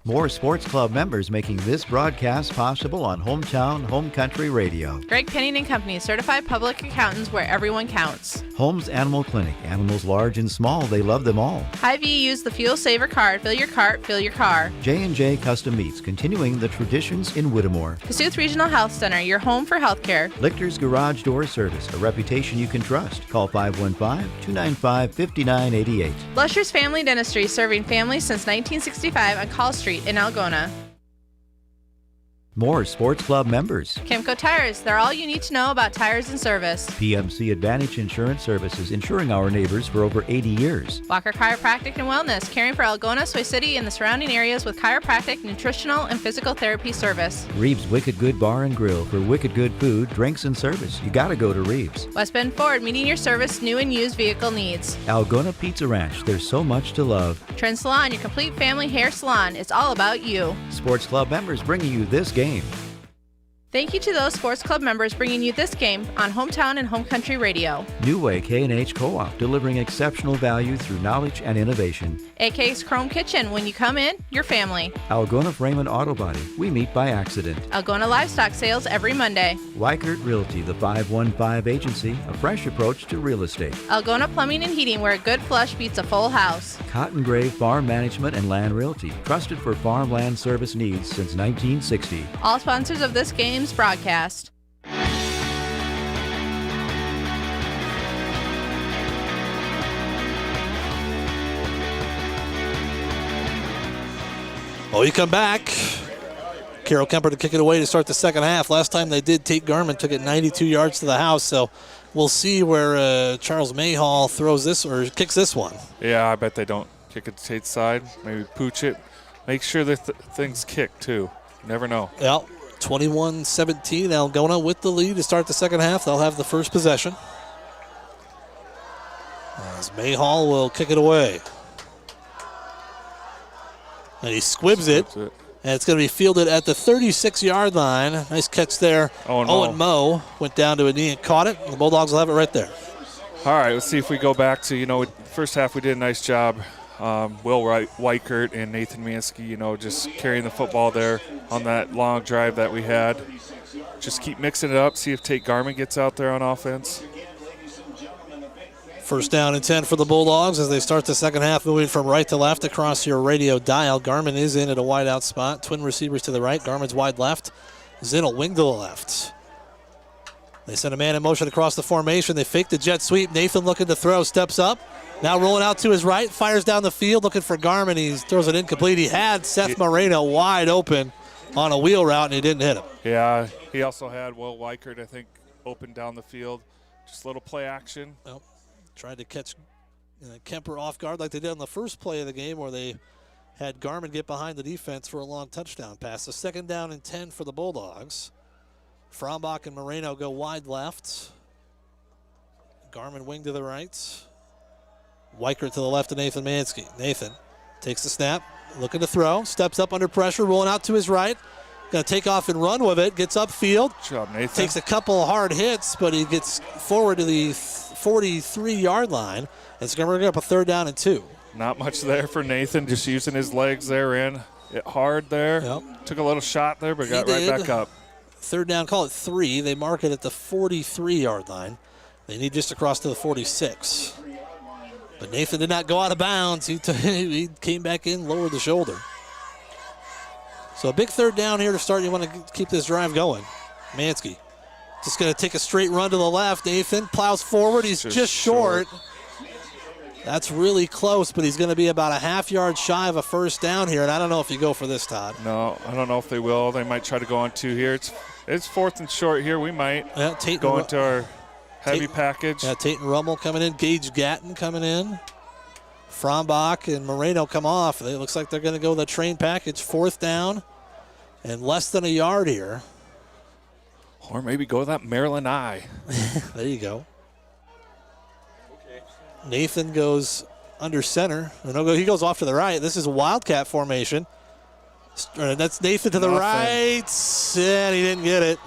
More sports club members making this broadcast possible on Hometown Home Country Radio. Greg Penning and Company, certified public accountants where everyone counts. Holmes Animal Clinic, animals large and small, they love them all. Hy-Vee, use the Fuel Saver card. Fill your cart, fill your car. J&J Custom Meats, continuing the traditions in Whittemore. Kasuth Regional Health Center, your home for healthcare. Lichter's Garage Door Service, a reputation you can trust. Call 515-295-5988. Lusher's Family Dentistry, serving families since 1965 on Call Street in Algona. More sports club members. Kimco Tires, they're all you need to know about tires and service. PMC Advantage Insurance Services, insuring our neighbors for over 80 years. Walker Chiropractic and Wellness, caring for Algona, Soy City, and the surrounding areas with chiropractic, nutritional, and physical therapy service. Reeves Wicked Good Bar and Grill, for wicked good food, drinks, and service. You gotta go to Reeves. West Bend Ford, meeting your service, new and used vehicle needs. Algona Pizza Ranch, there's so much to love. Trend Salon, your complete family hair salon. It's all about you. Sports club members bringing you this game. Thank you to those sports club members bringing you this game on Hometown and Home Country Radio. New Way K&H Co-op, delivering exceptional value through knowledge and innovation. AK's Chrome Kitchen, when you come in, your family. Algona Frame and Auto Body, we meet by accident. Algona Livestock Sales every Monday. Weikert Realty, the 515 agency, a fresh approach to real estate. Algona Plumbing and Heating, where a good flush beats a full house. Cotton Grave Farm Management and Land Realty, trusted for farmland service needs since 1960. All sponsors of this game's broadcast. Well, you come back. Carroll Kuemper to kick it away to start the second half. Last time they did, Tate Garman took it 92 yards to the house, so we'll see where Charles Mayhall throws this or kicks this one. Yeah, I bet they don't kick it to Tate's side. Maybe pooch it. Make sure that things kick, too. You never know. Yeah, 21-17, Algona with the lead to start the second half. They'll have the first possession. As Mayhall will kick it away. And he squibs it. And it's going to be fielded at the 36-yard line. Nice catch there. Owen Moe went down to a knee and caught it. The Bulldogs will have it right there. All right, let's see if we go back to, first half we did a nice job. Will Weikert and Nathan Mansky, just carrying the football there on that long drive that we had. Just keep mixing it up, see if Tate Garman gets out there on offense. First down and 10 for the Bulldogs as they start the second half, moving from right to left across your radio dial. Garman is in at a wide out spot. Twin receivers to the right. Garman's wide left. Zinnel wing to the left. They send a man in motion across the formation. They fake the jet sweep. Nathan looking to throw, steps up. Now rolling out to his right, fires down the field, looking for Garman. He throws it incomplete. He had Seth Moreno wide open on a wheel route, and he didn't hit him. Yeah, he also had Will Weikert, I think, open down the field. Just a little play action. Well, tried to catch Kuemper off guard like they did on the first play of the game where they had Garman get behind the defense for a long touchdown pass. So second down and 10 for the Bulldogs. Frombach and Moreno go wide left. Garman wing to the right. Weikert to the left of Nathan Mansky. Nathan takes the snap, looking to throw, steps up under pressure, rolling out to his right. Going to take off and run with it, gets upfield. Good job, Nathan. Takes a couple of hard hits, but he gets forward to the 43-yard line. It's going to bring up a third down and 2. Not much there for Nathan, just using his legs there in. It hard there. Yep. Took a little shot there, but got right back up. Third down, call it 3. They mark it at the 43-yard line. They need just across to the 46. But Nathan did not go out of bounds. He came back in, lowered the shoulder. So a big third down here to start. You want to keep this drive going. Mansky just going to take a straight run to the left. Nathan plows forward. He's just short. That's really close, but he's going to be about a half yard shy of a first down here, and I don't know if you go for this, Todd. No, I don't know if they will. They might try to go on 2 here. It's 4th and short here. We might go into our heavy package. Yeah, Tate and Rummel coming in. Gage Gatton coming in. Frombach and Moreno come off. It looks like they're going to go the train package. 4th down and less than a yard here. Or maybe go that Maryland eye. There you go. Nathan goes under center. He goes off to the right. This is a Wildcat formation. That's Nathan to the right. And he didn't get it.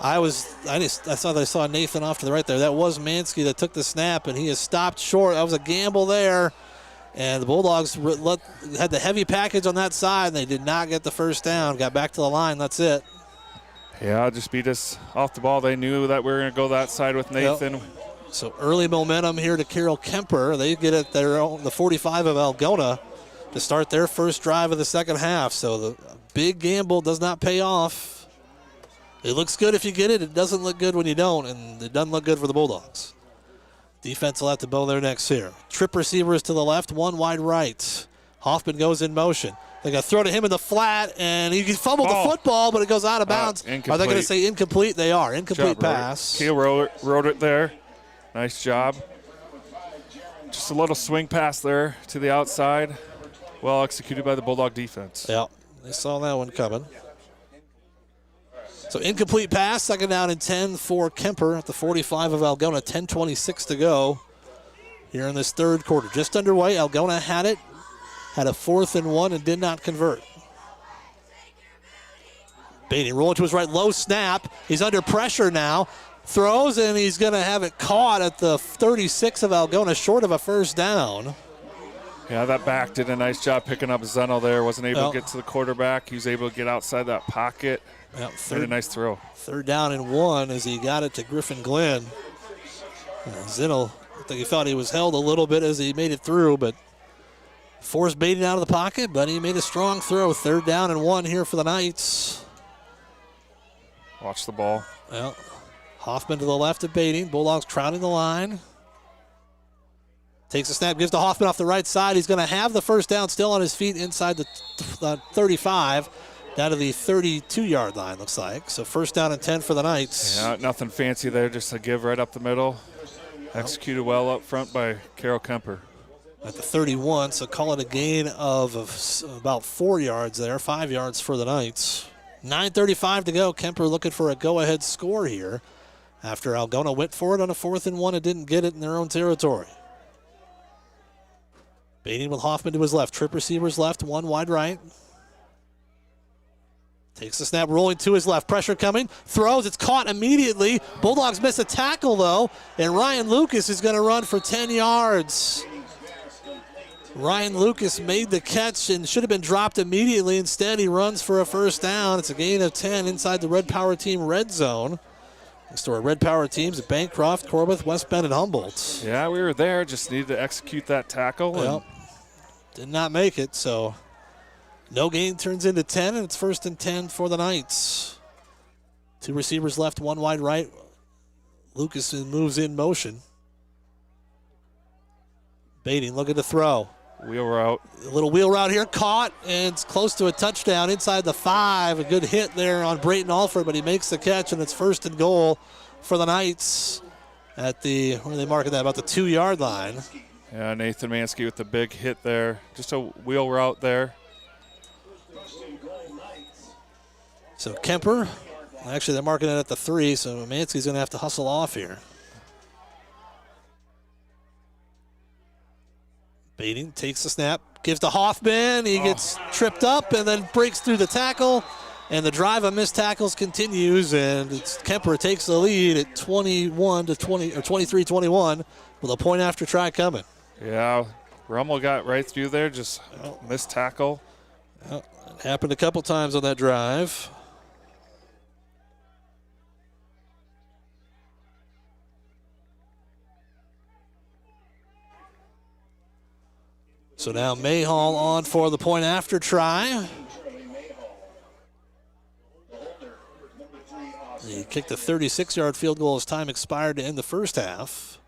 I thought I saw Nathan off to the right there. That was Mansky that took the snap, and he is stopped short. That was a gamble there. And the Bulldogs had the heavy package on that side, and they did not get the first down. Got back to the line. That's it. Yeah, just beat us off the ball. They knew that we were going to go that side with Nathan. Yep. So early momentum here to Carroll Kuemper. They get at the 45 of Algona to start their first drive of the second half. So the big gamble does not pay off. It looks good if you get it. It doesn't look good when you don't, and it doesn't look good for the Bulldogs. Defense will have to bow their necks here. Trip receivers to the left, one wide right. Hoffman goes in motion. They're going to throw to him in the flat, and he fumbled the football, but it goes out of bounds. Are they going to say incomplete? They are. Incomplete pass. Keel wrote it there. Nice job. Just a little swing pass there to the outside. Well executed by the Bulldog defense. Yeah, they saw that one coming. So incomplete pass, 2nd down and 10 for Kuemper at the 45 of Algona. 10:26 to go here in this third quarter. Just underway. Algona had it. Had a 4th and 1 and did not convert. Beatty rolling to his right, low snap. He's under pressure now. Throws, and he's going to have it caught at the 36 of Algona, short of a first down. Yeah, that back did a nice job picking up Zeno there. Wasn't able to get to the quarterback. He was able to get outside that pocket. Made a nice throw. 3rd down and 1 as he got it to Griffin Glenn. Zeno, I think he thought he was held a little bit as he made it through, but forced Beatty out of the pocket, but he made a strong throw. 3rd down and 1 here for the Knights. Watch the ball. Well, Hoffman to the left of Beatty. Bulldogs crowding the line. Takes a snap, gives to Hoffman off the right side. He's going to have the first down, still on his feet inside the 35, down to the 32-yard line, looks like. So 1st down and 10 for the Knights. Yeah, nothing fancy there, just a give right up the middle. Executed well up front by Carroll Kuemper. At the 31, so call it a gain of about 4 yards there, 5 yards for the Knights. 9:35 to go. Kuemper looking for a go-ahead score here after Algona went for it on a 4th and 1 and didn't get it in their own territory. Baiting with Hoffman to his left. Trip receivers left, one wide right. Takes the snap, rolling to his left. Pressure coming. Throws. It's caught immediately. Bulldogs miss a tackle, though, and Ryan Lucas is going to run for 10 yards. Ryan Lucas made the catch and should have been dropped immediately. Instead, he runs for a first down. It's a gain of 10 inside the Red Power Team red zone. Next to our Red Power teams at Bancroft, Corbett, West Bend, and Humboldt. Yeah, we were there. Just needed to execute that tackle. Well, did not make it, so no gain turns into 10, and it's 1st and 10 for the Knights. 2 receivers left, one wide right. Lucas moves in motion. Baiting, looking to throw. Wheel route. A little wheel route here, caught, and it's close to a touchdown inside the 5. A good hit there on Brayton Alford, but he makes the catch, and it's 1st and goal for the Knights at the, where are they marking that, about the 2-yard line. Yeah, Nathan Mansky with the big hit there. Just a wheel route there. So Kuemper, actually they're marking it at the 3, so Mansky's going to have to hustle off here. Baiting takes the snap, gives to Hoffman. He gets tripped up and then breaks through the tackle. And the drive of missed tackles continues, and Kuemper takes the lead at 23-21 with a point after try coming. Yeah, Rummel got right through there, just missed tackle. Well, it happened a couple times on that drive. So now Mayhall on for the point after try. He kicked a 36-yard field goal as time expired to end the first half.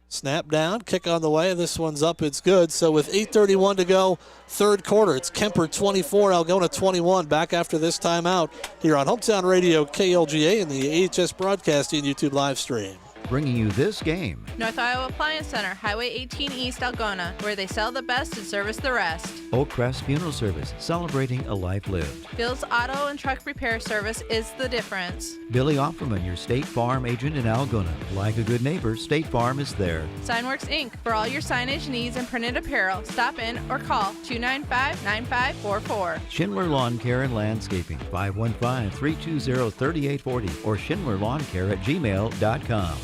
Snap down, kick on the way. This one's up, it's good. So with 8:31 to go, third quarter, it's Kuemper 24, Algona 21. Back after this timeout here on Hometown Radio KLGA and the AHS Broadcasting YouTube live stream. Bringing you this game. North Iowa Appliance Center, Highway 18 East, Algona, where they sell the best and service the rest. Oak Crest Funeral Service, celebrating a life lived. Bill's Auto and Truck Repair Service is the difference. Billy Offerman, your State Farm agent in Algona. Like a good neighbor, State Farm is there. Signworks Inc. For all your signage needs and printed apparel, stop in or call 295-9544. Schindler Lawn Care and Landscaping, 515-320-3840 or schindlerlawncare@gmail.com.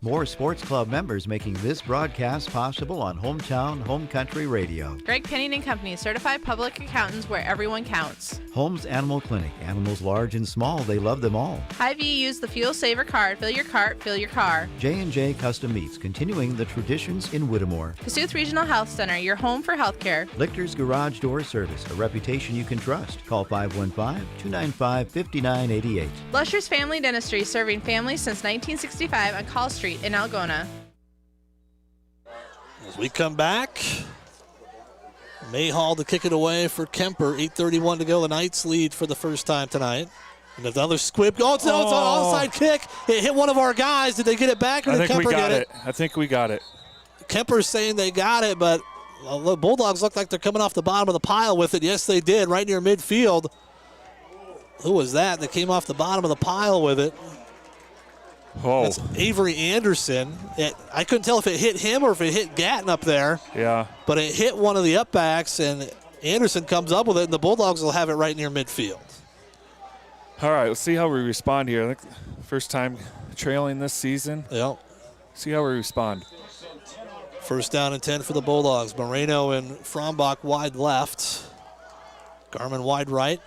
More sports club members making this broadcast possible on Hometown Home Country Radio. Greg Penning and Company, certified public accountants where everyone counts. Holmes Animal Clinic, animals large and small, they love them all. Hy-Vee, use the Fuel Saver card. Fill your cart, fill your car. J&J Custom Meats, continuing the traditions in Whittemore. Kasuth Regional Health Center, your home for healthcare. Lichter's Garage Door Service, a reputation you can trust. Call 515-295-5988. Lusher's Family Dentistry, serving families since 1965 on Call Street in Algona. As we come back, Mayhall to kick it away for Kuemper. 8:31 to go. The Knights lead for the first time tonight. And another squib. Oh, it's an onside kick. It hit one of our guys. Did they get it back, or did Kuemper get it? I think we got it. Kemper's saying they got it, but the Bulldogs look like they're coming off the bottom of the pile with it. Yes, they did, right near midfield. Who was that that came off the bottom of the pile with it? Oh. That's Avery Anderson. I couldn't tell if it hit him or if it hit Gatton up there. Yeah. But it hit one of the upbacks, and Anderson comes up with it, and the Bulldogs will have it right near midfield. All right, let's see how we respond here. I think first time trailing this season. Yep. See how we respond. First down and 10 for the Bulldogs. Moreno and Frombach wide left. Garmin wide right.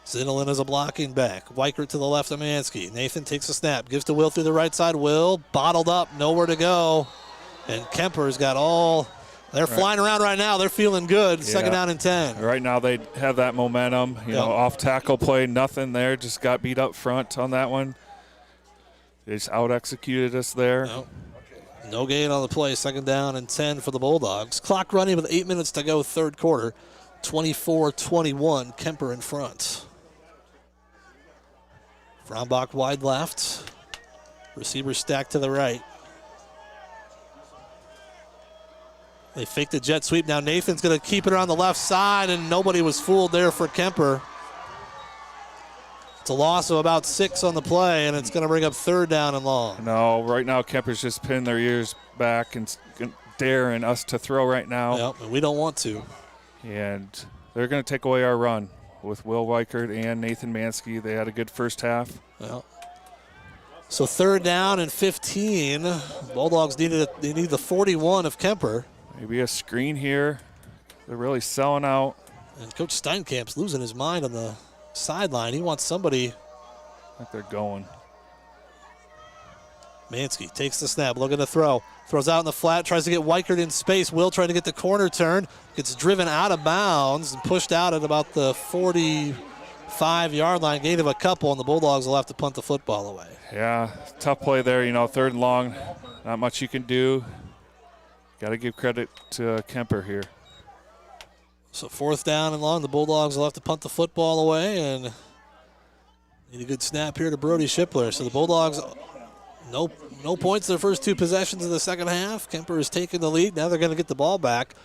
Zinelin is a blocking back. Weichert to the left of Mansky. Nathan takes a snap, gives to Will through the right side. Will bottled up, nowhere to go. And Kuemper's got all, they're flying around right now. They're feeling good. Yeah. Second down and 10. Right now they have that momentum. You know, off tackle play, nothing there. Just got beat up front on that one. They just out-executed us there. No gain on the play. Second down and 10 for the Bulldogs. Clock running with 8 minutes to go, third quarter. 24-21, Kuemper in front. Frombach wide left. Receiver stacked to the right. They fake the jet sweep. Now Nathan's going to keep it on the left side, and nobody was fooled there for Kuemper. It's a loss of about 6 on the play, and it's going to bring up third down and long. No, right now Kemper's just pinning their ears back and daring us to throw right now. Yep, and we don't want to. And they're going to take away our run with Will Weichert and Nathan Mansky. They had a good first half. Well, so third down and 15. Bulldogs need the 41 of Kuemper. Maybe a screen here. They're really selling out. And Coach Steinkamp's losing his mind on the sideline. He wants somebody. I think they're going. Mansky takes the snap, looking to throw. Throws out in the flat, tries to get Weichert in space. Will trying to get the corner turn. Gets driven out of bounds and pushed out at about the 45-yard line. Gain of a couple, and the Bulldogs will have to punt the football away. Yeah, tough play there. You know, third and long. Not much you can do. Got to give credit to Kuemper here. So fourth down and long. The Bulldogs will have to punt the football away, and need a good snap here to Brody Shipler. So the Bulldogs, no points their first 2 possessions in the second half. Kuemper is taking the lead. Now they're going to get the ball back.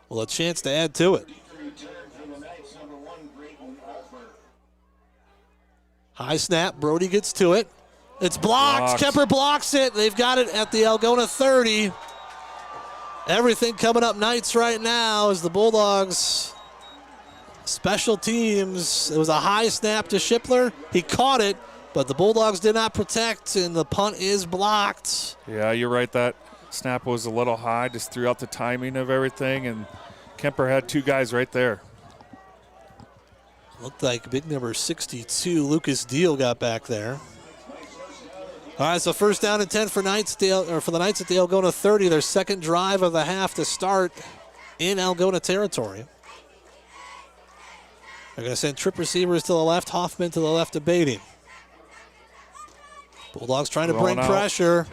Well, a chance to add to it. High snap. Brody gets to it. It's blocked. Kuemper blocks it. They've got it at the Algona 30. Everything coming up Knights right now is the Bulldogs special teams. It was a high snap to Shipler. He caught it, but the Bulldogs did not protect, and the punt is blocked. Yeah, you're right. That snap was a little high, just threw out the timing of everything, and Kuemper had 2 guys right there. Looked like big number 62, Lucas Deal, got back there. All right, so first down and 10 for the Knights at the Algona 30. Their second drive of the half to start in Algona territory. They're going to send trip receivers to the left, Hoffman to the left of Beatty. Bulldogs trying to bring pressure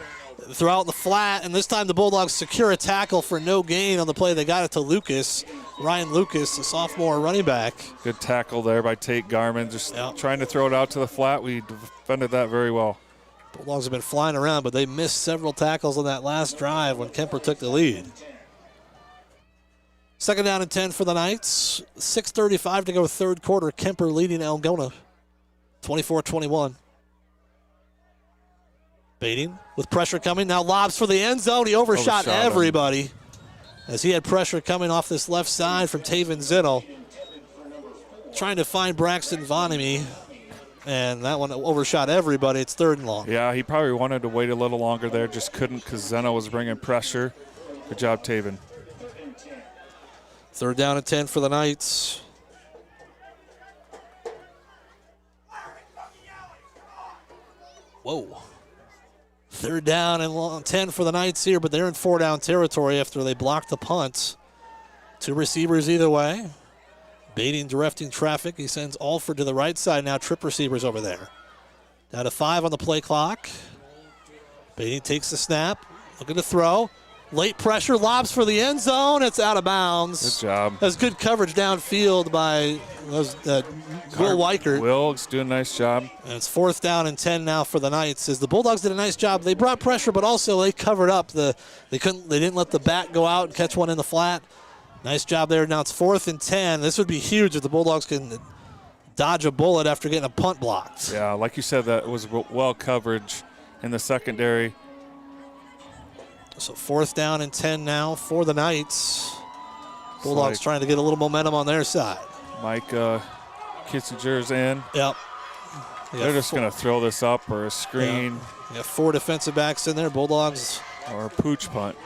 throughout the flat, and this time the Bulldogs secure a tackle for no gain on the play. They got it to Lucas, Ryan Lucas, a sophomore running back. Good tackle there by Tate Garman, just trying to throw it out to the flat. We defended that very well. Bulldogs have been flying around, but they missed several tackles on that last drive when Kuemper took the lead. Second down and 10 for the Knights. 6:35 to go third quarter. Kuemper leading Algona 24-21. Baiting with pressure coming. Now lobs for the end zone. He overshot everybody as he had pressure coming off this left side from Taven Zittel. Trying to find Braxton Vonemy, and that one overshot everybody. It's third and long. Yeah, he probably wanted to wait a little longer there, just couldn't because Zeno was bringing pressure. Good job, Taven. Third down and 10 for the Knights. Whoa. Third down and 10 for the Knights here, but they're in four-down territory after they blocked the punt. Two receivers either way. Baiting, directing traffic. He sends Alford to the right side now. Trip receivers over there. Down to 5 on the play clock. Baiting takes the snap. Looking to throw. Late pressure, lobs for the end zone. It's out of bounds. Good job. That's good coverage downfield by Will Weichert. Will's doing a nice job. And it's fourth down and 10 now for the Knights. As the Bulldogs did a nice job. They brought pressure, but also they covered up. They didn't let the back go out and catch one in the flat. Nice job there. Now it's fourth and 10. This would be huge if the Bulldogs can dodge a bullet after getting a punt blocked. Yeah, like you said, that was well coverage in the secondary. So fourth down and 10 now for the Knights. Bulldogs trying to get a little momentum on their side. Mike Kissinger's in. Yep. They're just going to throw this up or a screen. Yeah. 4 defensive backs in there. Bulldogs. Or a pooch punt.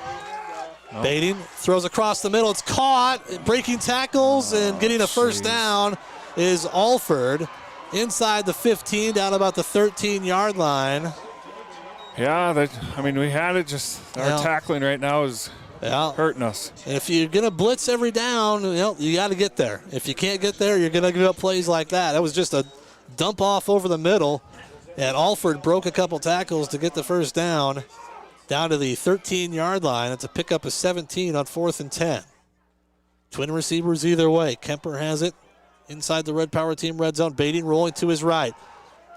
Nope. Baiting, throws across the middle. It's caught. Breaking tackles and getting a first down is Alford. Inside the 15, down about the 13-yard line. Yeah, we had it. Just our tackling right now is hurting us. And if you're going to blitz every down, you got to get there. If you can't get there, you're going to give up plays like that. That was just a dump off over the middle, and Alford broke a couple tackles to get the first down to the 13-yard line. It's a pickup of 17 on 4th and 10. Twin receivers either way. Kuemper has it inside the Red Power Team red zone. Baiting rolling to his right.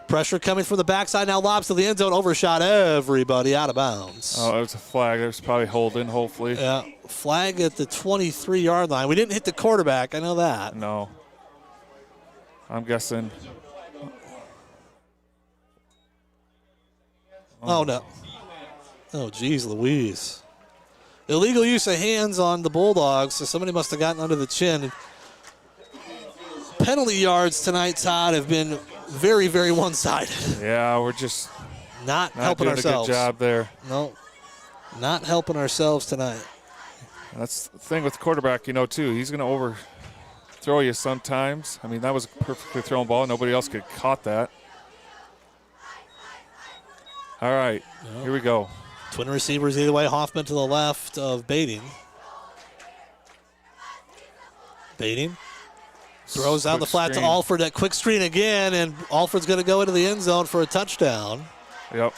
Pressure coming from the backside, now lobs to the end zone, overshot everybody out of bounds. Oh, it was a flag. There's probably holding, hopefully. Yeah, flag at the 23-yard line. We didn't hit the quarterback, I know that. No. I'm guessing. Oh, no. Oh, geez, Louise. Illegal use of hands on the Bulldogs, so somebody must have gotten under the chin. Penalty yards tonight, Todd, have been very, very one-sided. Yeah, we're just not helping doing ourselves. A good job there. No, not helping ourselves tonight. That's the thing with the quarterback, too. He's going to overthrow you sometimes. That was a perfectly thrown ball. Nobody else could have caught that. All right, Here we go. Twin receivers either way. Hoffman to the left of Baiting. Baiting. Throws out the flat to Alford. That quick screen again, and Alford's going to go into the end zone for a touchdown. Yep.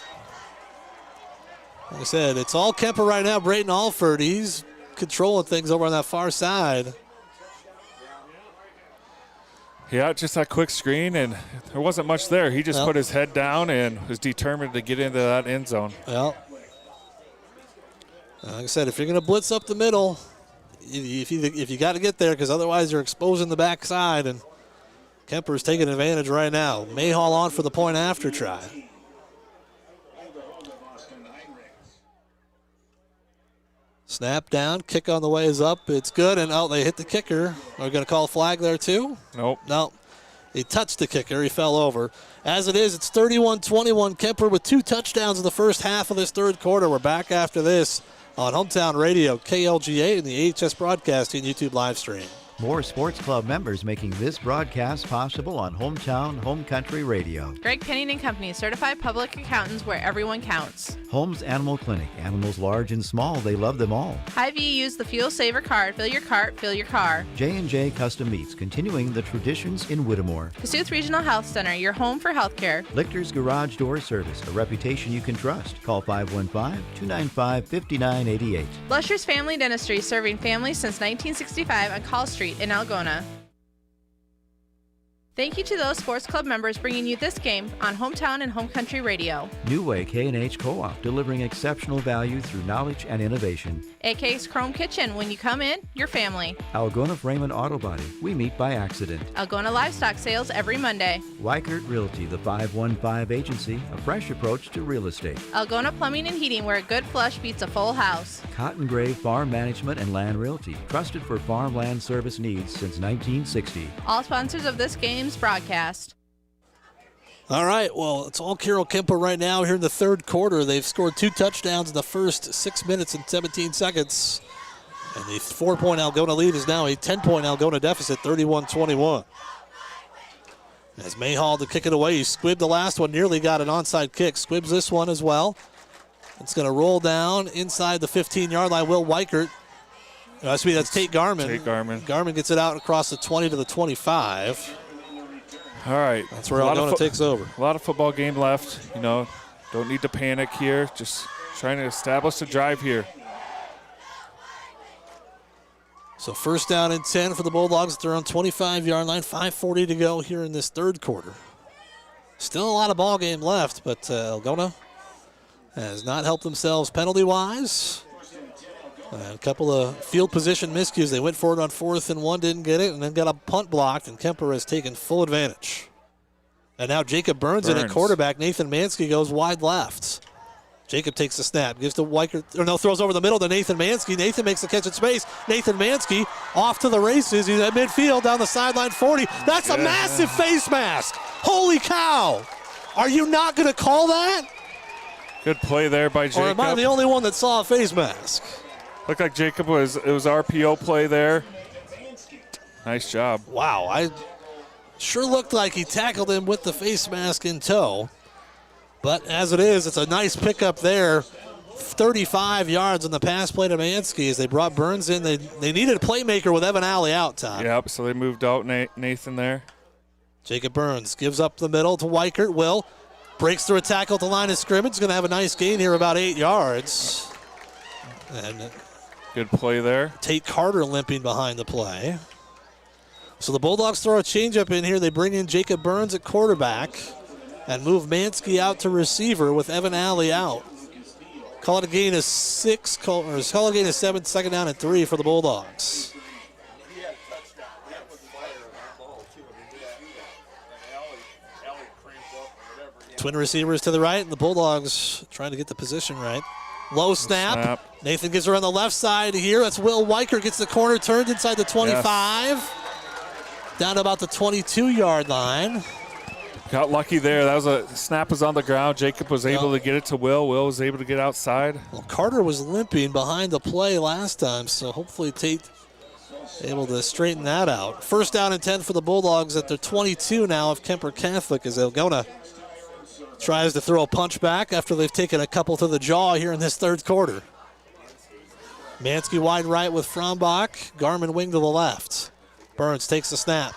Like I said, it's all Kuemper right now. Brayton Alford, he's controlling things over on that far side. Yeah, just that quick screen, and there wasn't much there. He just put his head down and was determined to get into that end zone. Well, like I said, if you're going to blitz up the middle, if you got to get there, because otherwise you're exposing the backside, and Kuemper's taking advantage right now. Mayhall on for the point after try. Snap down, kick on the way is up. It's good, and they hit the kicker. Are we going to call a flag there too? Nope. No. He touched the kicker. He fell over. As it is, it's 31-21. Kuemper with 2 touchdowns in the first half of this third quarter. We're back after this on Hometown Radio, KLGA, and the AHS Broadcasting YouTube live stream. More sports club members making this broadcast possible on Hometown Home Country Radio. Greg Penning and Company, certified public accountants where everyone counts. Holmes Animal Clinic. Animals large and small, they love them all. Hy-Vee, use the Fuel Saver card. Fill your cart, fill your car. J&J Custom Meats, continuing the traditions in Whittemore. Kasuth Regional Health Center, your home for healthcare. Lichter's Garage Door Service, a reputation you can trust. Call 515-295-5988. Blusher's Family Dentistry, serving families since 1965 on Call Street in Algona. Thank you to those sports club members bringing you this game on Hometown and Home Country Radio. New Way K&H Co-op, delivering exceptional value through knowledge and innovation. AK's Chrome Kitchen, when you come in, your family. Algona Frame and Auto Body, we meet by accident. Algona Livestock Sales every Monday. Weichert Realty, the 515 Agency, a fresh approach to real estate. Algona Plumbing and Heating, where a good flush beats a full house. Cotton Gray Farm Management and Land Realty, trusted for farmland service needs since 1960. All sponsors of this game's broadcast. All right, well, it's all Carroll Kuemper right now here in the third quarter. They've scored 2 touchdowns in the first 6 minutes and 17 seconds. And the 4-point Algona lead is now a 10-point Algona deficit, 31-21. As Mayhall to kick it away, he squibbed the last one, nearly got an onside kick. Squibbs this one as well. It's going to roll down inside the 15-yard line. Will Weichert. That's Tate Garman. Tate Garman. Garman gets it out across the 20 to the 25. All right. That's where Algona takes over. A lot of football game left. Don't need to panic here. Just trying to establish a drive here. So first down and 10 for the Bulldogs at their own 25-yard line. 5:40 to go here in this third quarter. Still a lot of ball game left, but Algona has not helped themselves penalty-wise. A couple of field position miscues. They went for it on 4th and 1, didn't get it, and then got a punt blocked, and Kuemper has taken full advantage. And now Jacob Burns in at quarterback. Nathan Mansky goes wide left. Jacob takes the snap, gives to Weichert, throws over the middle to Nathan Mansky. Nathan makes the catch in space. Nathan Mansky off to the races. He's at midfield down the sideline 40. That's a massive face mask. Holy cow. Are you not going to call that? Good play there by Jacob. Or am I the only one that saw a face mask? Looked like Jacob it was RPO play there. Nice job. Wow, I sure looked like he tackled him with the face mask in tow. But as it is, it's a nice pickup there. 35 yards on the pass play to Mansky as they brought Burns in. They needed a playmaker with Evan Alley out, Todd. Yep, so they moved out Nathan there. Jacob Burns gives up the middle to Weichert. Will breaks through a tackle at the line of scrimmage. Going to have a nice gain here, about 8 yards. And good play there. Tate Carter limping behind the play. So the Bulldogs throw a changeup in here. They bring in Jacob Burns at quarterback and move Mansky out to receiver with Evan Alley out. Call it a gain of 6, call it a gain of 7, second down and 3 for the Bulldogs. Twin receivers to the right, and the Bulldogs trying to get the position right. Low snap. Nathan gives her on the left side here. That's Will Weichert, gets the corner, turned inside the 25. Yes. Down to about the 22-yard line. Got lucky there. That was a snap was on the ground. Jacob was able to get it to Will. Will was able to get outside. Well, Carter was limping behind the play last time, so hopefully Tate able to straighten that out. First down and 10 for the Bulldogs at their 22 now of Kuemper Catholic as Algona tries to throw a punch back after they've taken a couple to the jaw here in this third quarter. Mansky wide right with Frombach. Garman wing to the left. Burns takes the snap.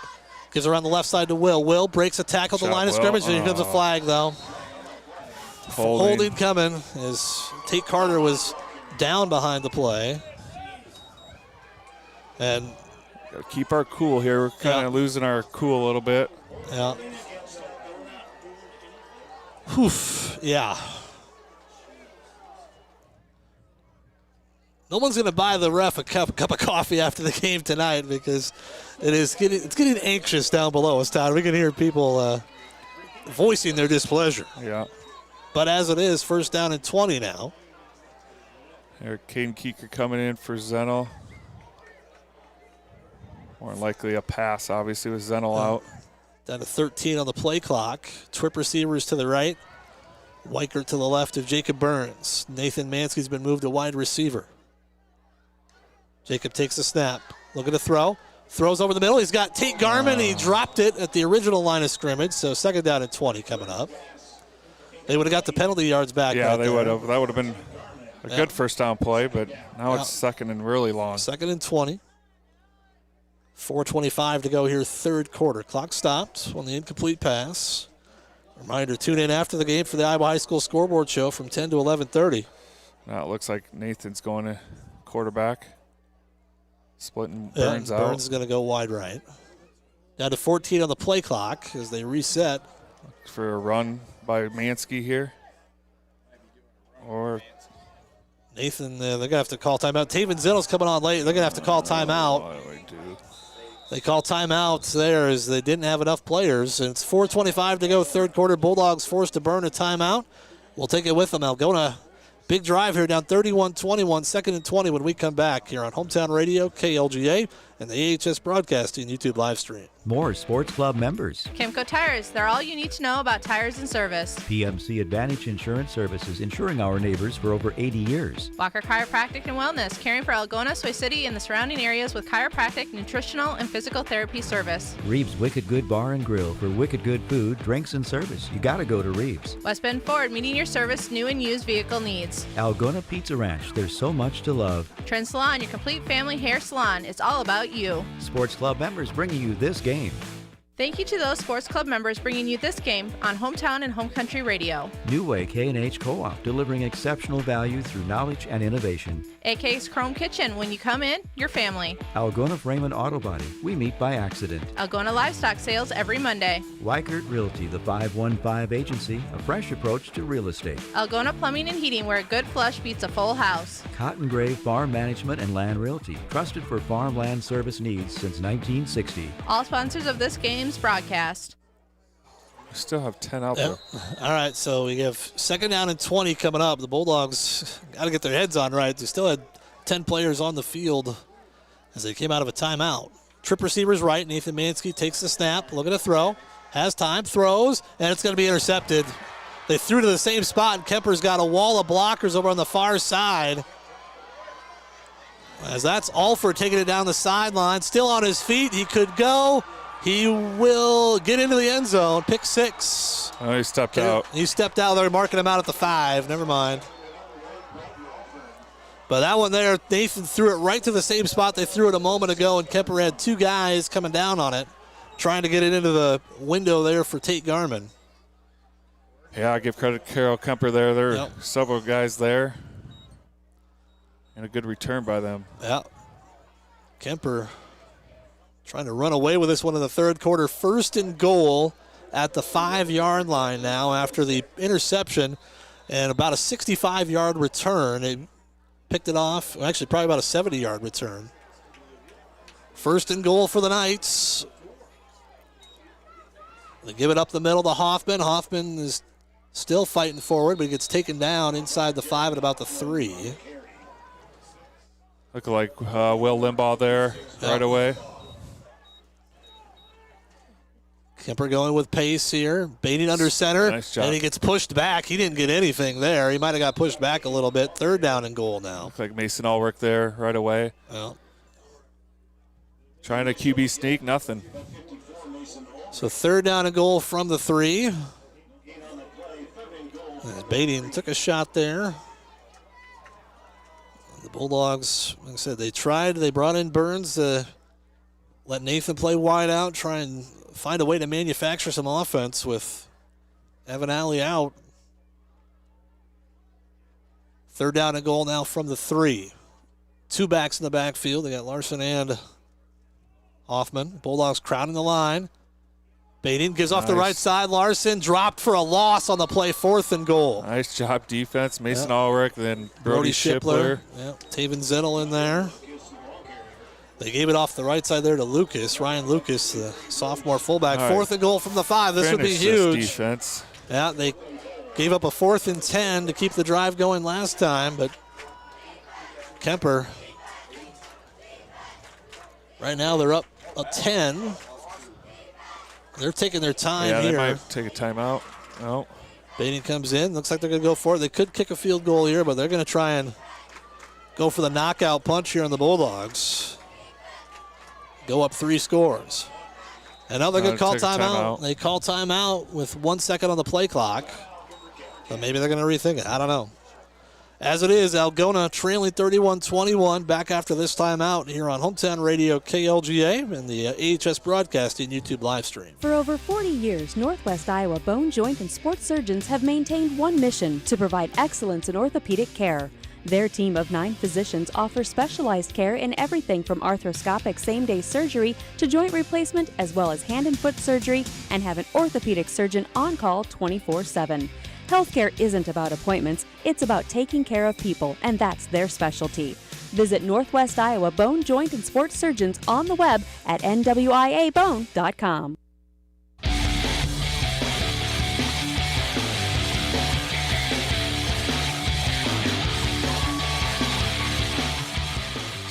Gives around the left side to Will. Will breaks a tackle at the line of scrimmage. Here comes a flag, though. Holding coming as Tate Carter was down behind the play. And gotta keep our cool here. We're kind of losing our cool a little bit. Yeah. Oof. Yeah. No one's going to buy the ref a cup of coffee after the game tonight because it's getting anxious down below us, Todd. We can hear people voicing their displeasure. Yeah. But as it is, first down and 20 now. Here, Caden Keeker coming in for Zennel. More than likely a pass, obviously, with Zennel out. Down to 13 on the play clock. Twip receivers to the right. Weichert to the left of Jacob Burns. Nathan Mansky's been moved to wide receiver. Jacob takes the snap. Looking to throw. Throws over the middle. He's got Tate Garman. He dropped it at the original line of scrimmage, so 2nd down and 20 coming up. They would have got the penalty yards back. Yeah, right they would have. That would have been a Yeah. good first down play, but now it's 2nd and really long. 2nd and 20. 4:25 to go here, 3rd quarter. Clock stopped on the incomplete pass. Reminder, tune in after the game for the Iowa High School scoreboard show from 10 to 11:30. Now it looks like Nathan's going to quarterback. Splitting Burns out. Burns is going to go wide right. Down to 14 on the play clock as they reset. For a run by Mansky here. Or Nathan, they're going to have to call timeout. Taven Zinnel's coming on late. They're going to have to call timeout. What do I do? They call timeouts there as they didn't have enough players. And it's 4:25 to go, 3rd quarter. Bulldogs forced to burn a timeout. We'll take it with them. Algona, big drive here, down 31-21, 2nd and 20 when we come back here on Hometown Radio, KLGA, and the AHS Broadcasting YouTube live stream. More Sports Club members. Kimco Tires, they're all you need to know about tires and service. PMC Advantage Insurance Services, insuring our neighbors for over 80 years. Walker Chiropractic and Wellness, caring for Algona, Soy City, and the surrounding areas with chiropractic, nutritional, and physical therapy service. Reeves Wicked Good Bar and Grill for wicked good food, drinks, and service. You gotta go to Reeves. West Bend Ford, meeting your service, new and used vehicle needs. Algona Pizza Ranch, there's so much to love. Trend Salon, your complete family hair salon. It's all about you. Sports Club members bringing you this game. Thank you to those Sports Club members bringing you this game on Hometown and Home Country Radio. New Way K&H Co-op, delivering exceptional value through knowledge and innovation. AK's Chrome Kitchen, when you come in, your family. Algona Frame and Auto Body, we meet by accident. Algona Livestock Sales every Monday. Weichert Realty, the 515 agency, a fresh approach to real estate. Algona Plumbing and Heating, where a good flush beats a full house. Cotton Gray Farm Management and Land Realty, trusted for farmland service needs since 1960. All sponsors of this game's broadcast. We still have 10 out there. All right, so we have 2nd down and 20 coming up. The Bulldogs got to get their heads on right. They still had 10 players on the field as they came out of a timeout. Trip receivers right. Nathan Mansky takes the snap, looking to throw. Has time, throws, and it's going to be intercepted. They threw to the same spot, and Kuemper's got a wall of blockers over on the far side. As that's Alford taking it down the sideline. Still on his feet. He could go. He will get into the end zone. Pick 6. Oh, he stepped out. He stepped out. They're marking him out at the 5. Never mind. But that one there, Nathan threw it right to the same spot they threw it a moment ago, and Kuemper had 2 guys coming down on it, trying to get it into the window there for Tate Garman. Yeah, I give credit to Carol Kuemper there. There are several guys there. And a good return by them. Yeah. Kuemper trying to run away with this one in the 3rd quarter. 1st and goal at the 5-yard line now after the interception and about a 65-yard return. They picked it off, actually probably about a 70-yard return. 1st and goal for the Knights. They give it up the middle to Hoffman. Hoffman is still fighting forward, but he gets taken down inside the 5 at about the 3. Look like Will Limbaugh there right away. Kuemper going with pace here, baiting under center, nice job. And he gets pushed back. He didn't get anything there. He might have got pushed back a little bit. 3rd down and goal now. Look like Mason Ulrich there right away. Well, trying to QB sneak, nothing. So 3rd down and goal from the 3. Baiting took a shot there. The Bulldogs, like I said, they brought in Burns to let Nathan play wide out, try and find a way to manufacture some offense with Evan Alley out. 3rd down and goal now from the 3. 2 backs in the backfield. They got Larson and Hoffman. Bulldogs crowding the line. Baiting gives off the right side. Larson dropped for a loss on the play. 4th and goal. Nice job defense. Mason Ulrich, then Brody Shipler. Yep. Taven Zinnel in there. They gave it off the right side there to Lucas. Ryan Lucas, the sophomore fullback. 4th and goal from the 5. This would be huge. Defense. Yeah, they gave up a 4th and 10 to keep the drive going last time, but Kuemper, right now they're up a 10. They're taking their time here. Yeah, they might take a timeout. No. Baiting comes in. Looks like they're going to go for it. They could kick a field goal here, but they're going to try and go for the knockout punch here on the Bulldogs. go up 3 scores. And now they're going to call take a timeout. They call timeout with 1 second on the play clock. But maybe they're going to rethink it. I don't know. As it is, Algona trailing 31-21 back after this timeout here on Hometown Radio KLGA and the AHS Broadcasting YouTube live stream. For over 40 years, Northwest Iowa bone, joint, and sports surgeons have maintained one mission: to provide excellence in orthopedic care. Their team of 9 physicians offers specialized care in everything from arthroscopic same-day surgery to joint replacement, as well as hand and foot surgery, and have an orthopedic surgeon on call 24/7. Healthcare isn't about appointments, it's about taking care of people, and that's their specialty. Visit Northwest Iowa Bone, Joint, and Sports Surgeons on the web at nwiabone.com.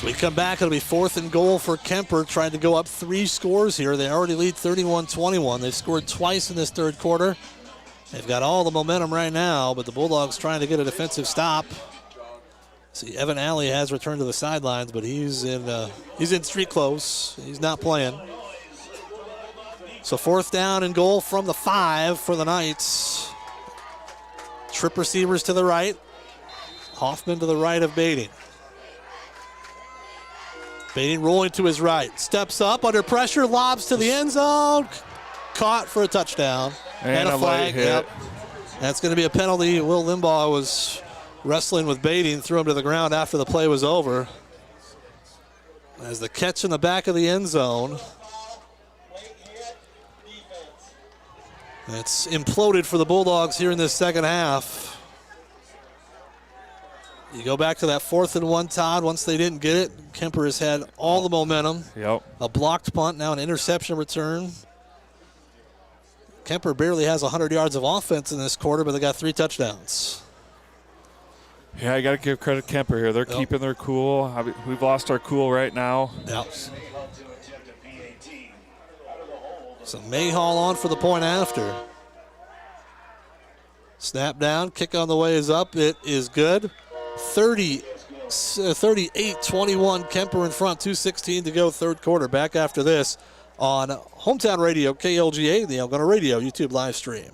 So we come back, it'll be 4th and goal for Kuemper, trying to go up 3 scores here. They already lead 31-21. They've scored twice in this third quarter. They've got all the momentum right now, but the Bulldogs trying to get a defensive stop. See, Evan Alley has returned to the sidelines, but he's in street clothes. He's not playing. So 4th down and goal from the 5 for the Knights. Trip receivers to the right. Hoffman to the right of Bading. Bading rolling to his right. Steps up under pressure, lobs to the end zone. Caught for a touchdown. And a flag. Yep. That's going to be a penalty. Will Limbaugh was wrestling with Bading, threw him to the ground after the play was over. As the catch in the back of the end zone. It's imploded for the Bulldogs here in this second half. You go back to that 4th and 1, Todd. Once they didn't get it, Kuemper has had all the momentum. Yep. A blocked punt, now an interception return. Kuemper barely has 100 yards of offense in this quarter, but they got 3 touchdowns. Yeah, I got to give credit to Kuemper here. They're keeping their cool. We've lost our cool right now. Yep. So Mayhall on for the point after. Snap down, kick on the way is up. It is good. 38-21, Kuemper in front, 2:16 to go, third quarter. Back after this on Hometown Radio, KLGA, the Algona Radio YouTube live stream.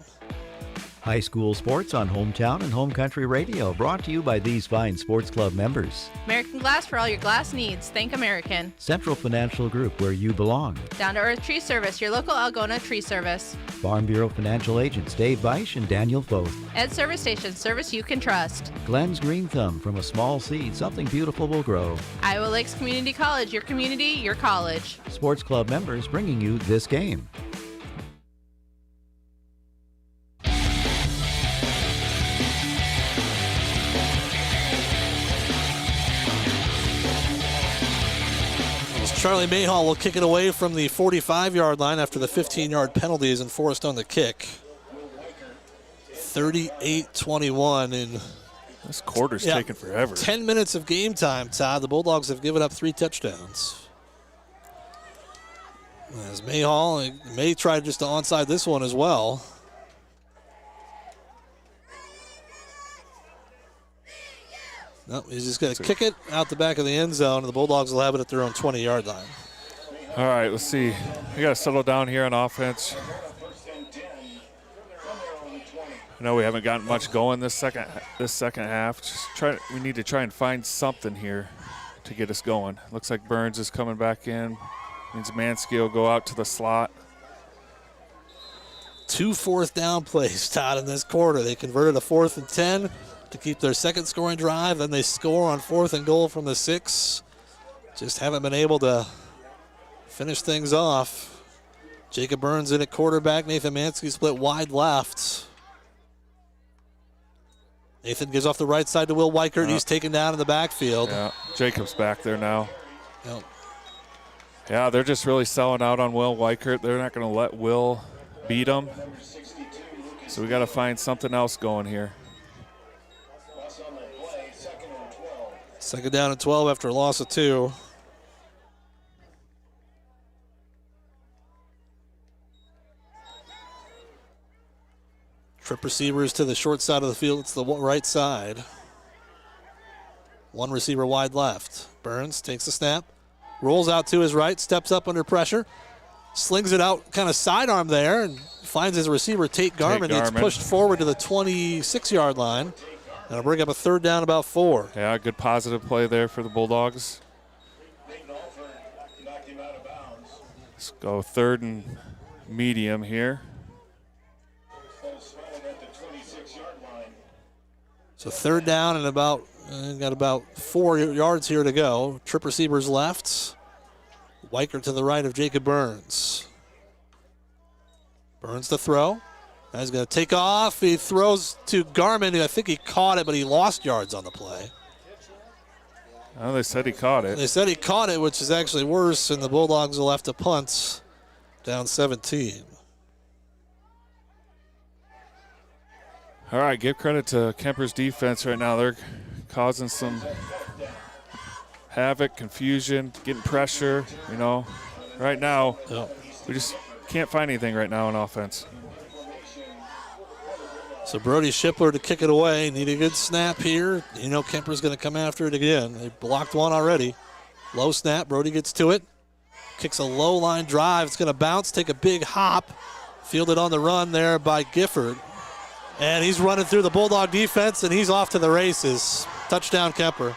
High school sports on Hometown and Home Country Radio, brought to you by these fine sports club members. American Glass for all your glass needs. Think American. Central Financial Group, where you belong. Down to Earth Tree Service, your local Algona tree service. Farm Bureau Financial Agents Dave Beisch and Daniel Foth. Ed Service Station, service you can trust. Glenn's Green Thumb, from a small seed, something beautiful will grow. Iowa Lakes Community College, your community, your college. Sports club members bringing you this game. Charlie Mayhall will kick it away from the 45-yard line after the 15-yard penalty is enforced on the kick. 38-21 in this quarter's taking forever. 10 minutes of game time, Todd. The Bulldogs have given up 3 touchdowns. As Mayhall may try just to onside this one as well. Nope, he's just going to kick it out the back of the end zone, and the Bulldogs will have it at their own 20-yard line. All right, let's see. We got to settle down here on offense. I know we haven't gotten much going this second half. We need to try and find something here to get us going. Looks like Burns is coming back in. Means Mansky will go out to the slot. 2 fourth down plays, Todd, in this quarter. They converted a 4th and 10 to keep their second scoring drive. Then they score on 4th and goal from the 6. Just haven't been able to finish things off. Jacob Burns in at quarterback. Nathan Mansky split wide left. Nathan gives off the right side to Will Weichert. He's taken down in the backfield. Yeah, Jacob's back there now. Yep. Yeah, they're just really selling out on Will Weichert. They're not going to let Will beat them. So we got to find something else going here. Second down and 12 after a loss of 2. Trip receivers to the short side of the field. It's the right side. One receiver wide left. Burns takes the snap. Rolls out to his right, steps up under pressure, slings it out, kind of sidearm there, and finds his receiver, Tate Garman. It's pushed forward to the 26-yard line. And it'll bring up a third down, about 4. Yeah, good positive play there for the Bulldogs. Let's go 3rd and medium here. So 3rd down and got about 4 yards here to go. Trip receivers left. Weicker to the right of Jacob Burns. Burns to throw. Now he's going to take off. He throws to Garman. I think he caught it, but he lost yards on the play. Oh, they said he caught it. They said he caught it, which is actually worse, and the Bulldogs will have to punt down 17. All right, give credit to Kuemper's defense right now. They're causing some havoc, confusion, getting pressure. You know, right now, we just can't find anything right now on offense. So Brody Shipler to kick it away. Need a good snap here. You know Kuemper's going to come after it again. They blocked one already. Low snap. Brody gets to it. Kicks a low line drive. It's going to bounce, take a big hop. Fielded on the run there by Gifford. And he's running through the Bulldog defense, and he's off to the races. Touchdown, Kuemper.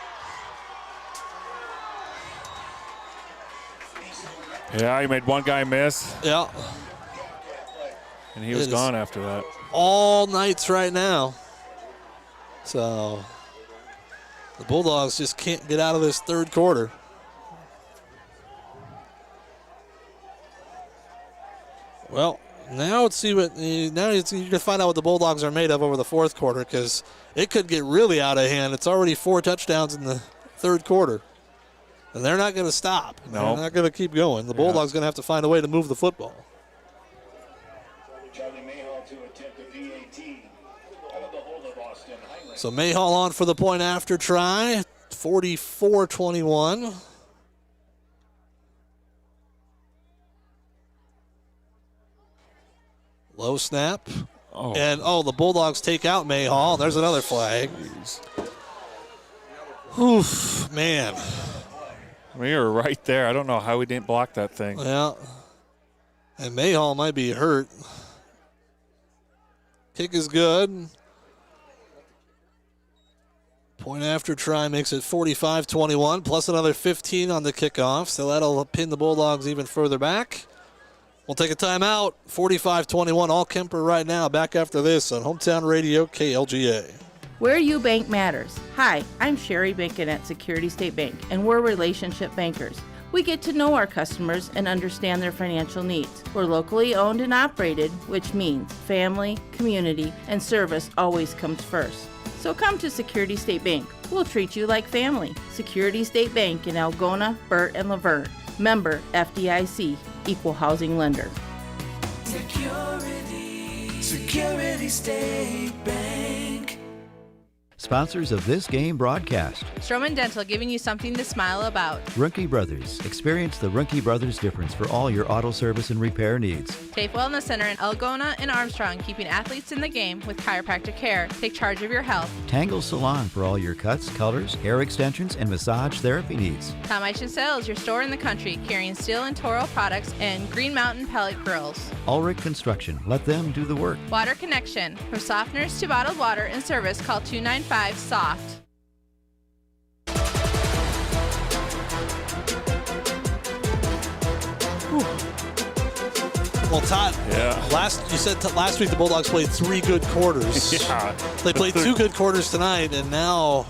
Yeah, he made one guy miss. Yeah. And he was gone after that. All nights right now. So the Bulldogs just can't get out of this third quarter. Well, now let's see what. Now you can find out what the Bulldogs are made of over the fourth quarter, because it could get really out of hand. It's already 4 touchdowns in the third quarter, and they're not going to stop. No. They're not going to keep going. The Bulldogs going to have to find a way to move the football. So Mayhall on for the point after try, 44-21. Low snap. And, the Bulldogs take out Mayhall. There's another flag. Oof, man. We were right there. I don't know how we didn't block that thing. Yeah. And Mayhall might be hurt. Kick is good. Point after try makes it 45-21, plus another 15 on the kickoff, so that'll pin the Bulldogs even further back. We'll take a timeout. 45-21, all Kuemper right now. Back after this on Hometown Radio KLGA. Where you bank matters. Hi, I'm Sherry Bankin at Security State Bank, and we're relationship bankers. We get to know our customers and understand their financial needs. We're locally owned and operated, which means family, community, and service always comes first. So come to Security State Bank. We'll treat you like family. Security State Bank in Algona, Burt, and Laverne. Member FDIC, Equal Housing Lender. Security State Bank. Sponsors of this game broadcast. Stroman Dental, giving you something to smile about. Ruhnke Brothers. Experience the Ruhnke Brothers difference for all your auto service and repair needs. TAFE Wellness Center in Algona and Armstrong, keeping athletes in the game with chiropractic care. Take charge of your health. Tangle Salon for all your cuts, colors, hair extensions, and massage therapy needs. Tom Eichen Sales, your store in the country, carrying steel and Toro products and Green Mountain pellet grills. Ulrich Construction. Let them do the work. Water Connection. From softeners to bottled water and service, call 295-SOFT. Well, Todd, you said last week the Bulldogs played 3 good quarters. Yeah. They played 2 good quarters tonight, and now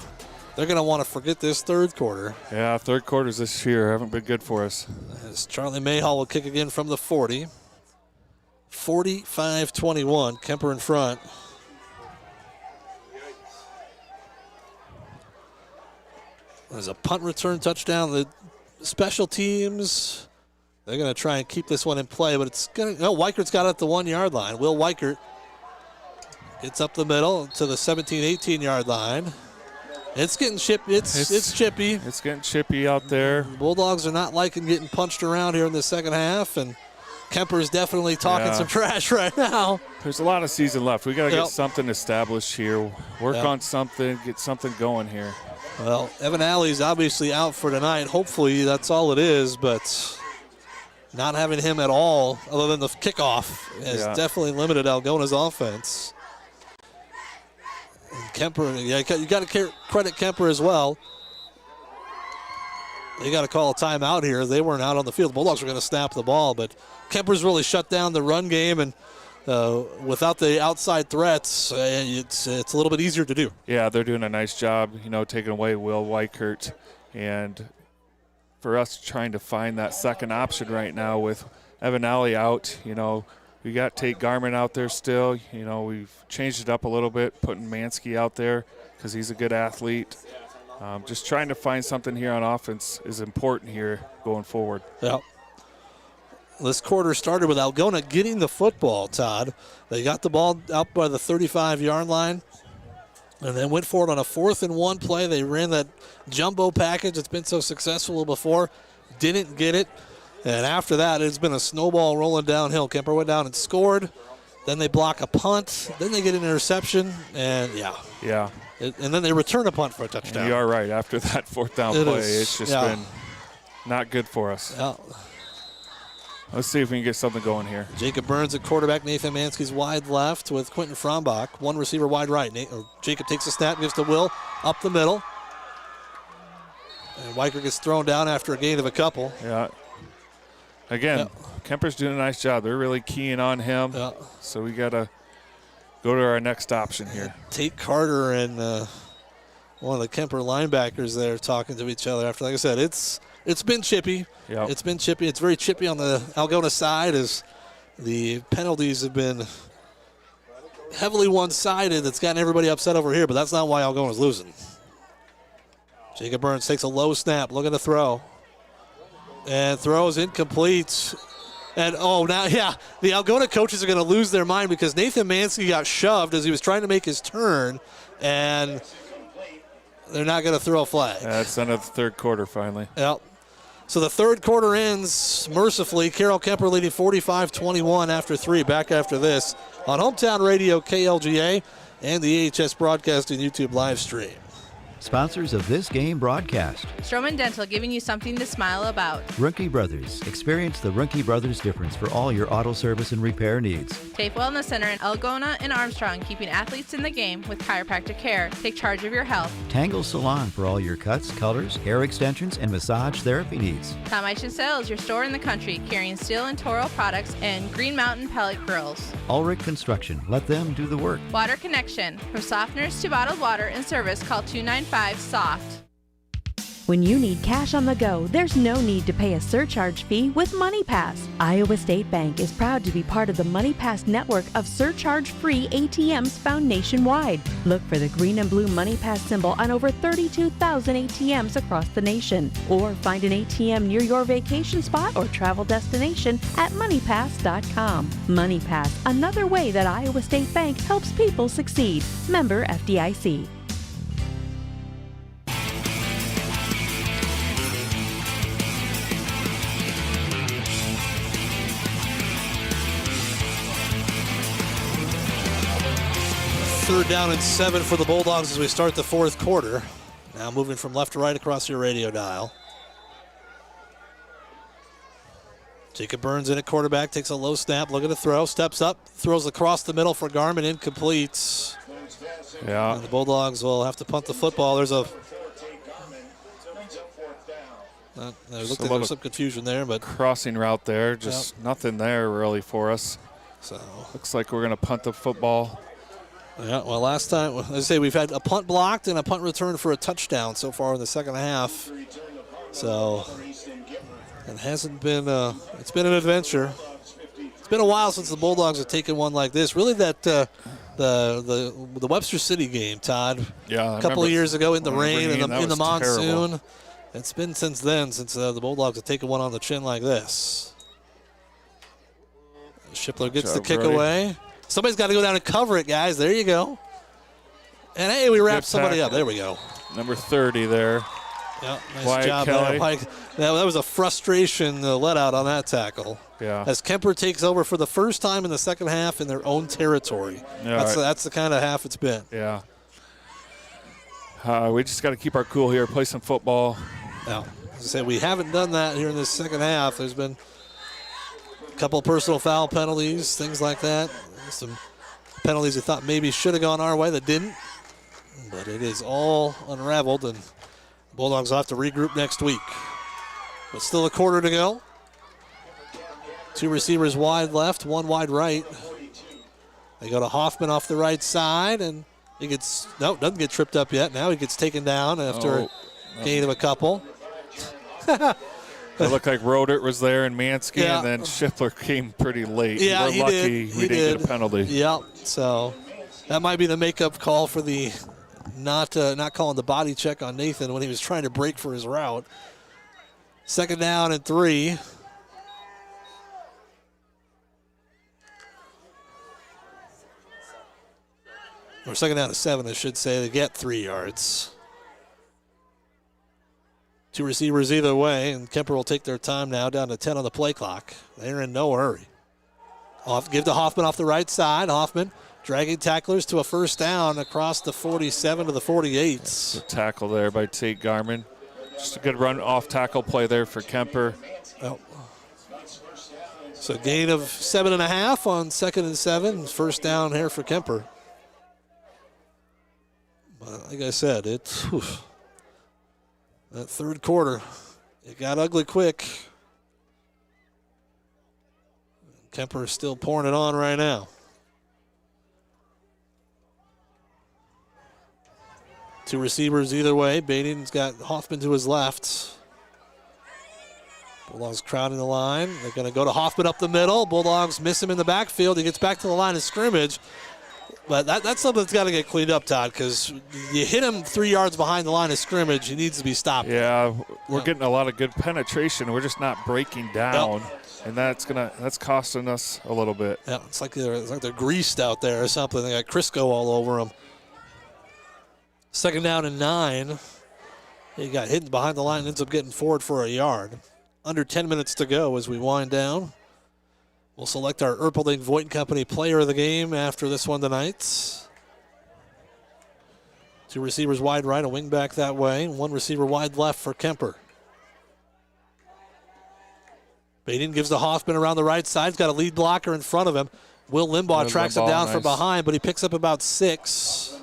they're going to want to forget this third quarter. Yeah, third quarters this year haven't been good for us. As Charlie Mayhall will kick again from the 40. 45-21, Kuemper in front. There's a punt return touchdown. The special teams, they're going to try and keep this one in play, but it's going to, Weichert's got it at the 1-yard line. Will Weichert gets up the middle to the 17-18-yard line. It's getting chippy. It's chippy. It's getting chippy out there. The Bulldogs are not liking getting punched around here in the second half, and Kuemper's definitely talking some trash right now. There's a lot of season left. We got to get something established here. Work on something, get something going here. Well, Evan Alley's obviously out for tonight. Hopefully that's all it is, but not having him at all, other than the kickoff, has definitely limited Algona's offense. And Kuemper, you got to credit Kuemper as well. They got to call a timeout here. They weren't out on the field. The Bulldogs were going to snap the ball, but Kemper's really shut down the run game, and without the outside threats, it's a little bit easier to do. Yeah, they're doing a nice job, taking away Will Weichert. And for us trying to find that second option right now with Evan Alley out, we got Tate Garman out there still. We've changed it up a little bit, putting Mansky out there because he's a good athlete. Just trying to find something here on offense is important here going forward. Yeah. This quarter started with Algona getting the football, Todd. They got the ball out by the 35-yard line and then went for it on a 4th-and-1 play. They ran that jumbo package that's been so successful before, didn't get it. And after that, it's been a snowball rolling downhill. Kuemper went down and scored. Then they block a punt. Then they get an interception. And, Yeah. And then they return a punt for a touchdown. And you are right. After that 4th down play, it's just been not good for us. Yeah. Let's see if we can get something going here. Jacob Burns at quarterback. Nathan Mansky's wide left with Quentin Frombach. One receiver wide right. Jacob takes a snap, gives to Will up the middle. And Weicker gets thrown down after a gain of a couple. Yeah. Again, Kemper's doing a nice job. They're really keying on him. Yeah. So we got to go to our next option here. Tate Carter and one of the Kuemper linebackers there talking to each other after. Like I said, it's been chippy. Yep. It's been chippy. It's very chippy on the Algona side as the penalties have been heavily one-sided. That's gotten everybody upset over here, but that's not why Algona's losing. Jacob Burns takes a low snap, looking to throw. And throws incomplete. And, the Algona coaches are going to lose their mind because Nathan Mansky got shoved as he was trying to make his turn, and they're not going to throw a flag. It's the end of the third quarter finally. Yep. So the third quarter ends mercifully. Carroll Kuemper leading 45-21 after 3. Back after this on Hometown Radio KLGA and the AHS Broadcasting YouTube live stream. Sponsors of this game broadcast. Stroman Dental, giving you something to smile about. Ruhnke Brothers. Experience the Ruhnke Brothers difference for all your auto service and repair needs. TAFE Wellness Center in Algona and Armstrong, keeping athletes in the game with chiropractic care. Take charge of your health. Tangle Salon for all your cuts, colors, hair extensions, and massage therapy needs. Tom Eichin Sales, your store in the country, carrying steel and Toro products and Green Mountain pellet grills. Ulrich Construction. Let them do the work. Water Connection. From softeners to bottled water and service, call 295-SOFT. When you need cash on the go, there's no need to pay a surcharge fee with MoneyPass. Iowa State Bank is proud to be part of the MoneyPass network of surcharge-free ATMs found nationwide. Look for the green and blue MoneyPass symbol on over 32,000 ATMs across the nation. Or find an ATM near your vacation spot or travel destination at MoneyPass.com. MoneyPass, another way that Iowa State Bank helps people succeed. Member FDIC. Third down and 7 for the Bulldogs as we start the fourth quarter. Now moving from left to right across your radio dial. Jacob Burns in at quarterback, takes a low snap, looking to throw, steps up, throws across the middle for Garmin, incomplete. Yeah. And the Bulldogs will have to punt the football. There's a there looked like there was some confusion there, but crossing route there, just nothing there really for us. So looks like we're going to punt the football. Yeah, well, last time, as I say, we've had a punt blocked and a punt return for a touchdown so far in the second half. So it hasn't been, it's been an adventure. It's been a while since the Bulldogs have taken one like this. Really that the Webster City game, Todd. Yeah, a couple of years ago in the rain and in the monsoon. Terrible. It's been since then, since the Bulldogs have taken one on the chin like this. Shipler gets the kick away. Somebody's got to go down and cover it, guys. There you go. And, hey, we wrapped somebody up. There we go. Number 30 there. Yeah, nice job there, Mike. That was a frustration let out on that tackle. Yeah. As Kuemper takes over for the first time in the second half in their own territory. Yeah, that's the kind of half it's been. Yeah. We just got to keep our cool here, play some football. Now, as I said, we haven't done that here in this second half. There's been a couple personal foul penalties, things like that. Some penalties we thought maybe should have gone our way that didn't. But it is all unraveled, and Bulldogs will have to regroup next week. But still a quarter to go. 2 receivers wide left, 1 wide right. They go to Hoffman off the right side, and he gets, no, doesn't get tripped up yet. Now he gets taken down after a gain of a couple. It looked like Rodert was there and Mansky, and then Schiffler came pretty late. Yeah, We're lucky we didn't get a penalty. Yep, so that might be the makeup call for the not calling the body check on Nathan when he was trying to break for his route. 2nd down and 3. Or 2nd down and 7, I should say. They get 3 yards. 2 receivers either way, and Kuemper will take their time now, down to 10 on the play clock. They're in no hurry. Give to Hoffman off the right side. Hoffman dragging tacklers to a 1st down across the 47 to the 48. That's a tackle there by Tate Garman. Just a good run off tackle play there for Kuemper. Oh. So gain of 7.5 on 2nd and 7. 1st down here for Kuemper. But like I said, that 3rd quarter, it got ugly quick. Kuemper is still pouring it on right now. 2 receivers either way. Baden's got Hoffman to his left. Bulldogs crowding the line. They're going to go to Hoffman up the middle. Bulldogs miss him in the backfield. He gets back to the line of scrimmage. But that's something that's got to get cleaned up, Todd, because you hit him 3 yards behind the line of scrimmage. He needs to be stopped. Yeah, we're getting a lot of good penetration. We're just not breaking down, and that's costing us a little bit. Yeah, it's like they're greased out there or something. They got Crisco all over them. 2nd down and 9. He got hidden behind the line and ends up getting forward for a yard. Under 10 minutes to go as we wind down. We'll select our Erpelding Voigt & Company player of the game after this one tonight. 2 receivers wide right, a wing back that way, 1 receiver wide left for Kuemper. Baden gives to Hoffman around the right side. He's got a lead blocker in front of him. Will Limbaugh tracks him down from behind, but he picks up about 6.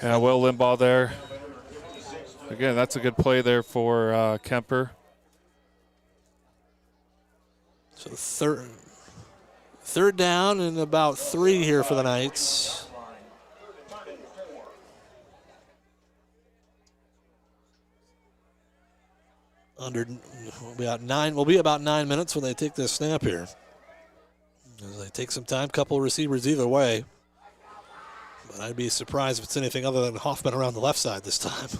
Yeah, Will Limbaugh there. Again, that's a good play there for Kuemper. So third down and about 3 here for the Knights. Will be about 9 minutes when they take this snap here. As they take some time, couple receivers either way. But I'd be surprised if it's anything other than Hoffman around the left side this time.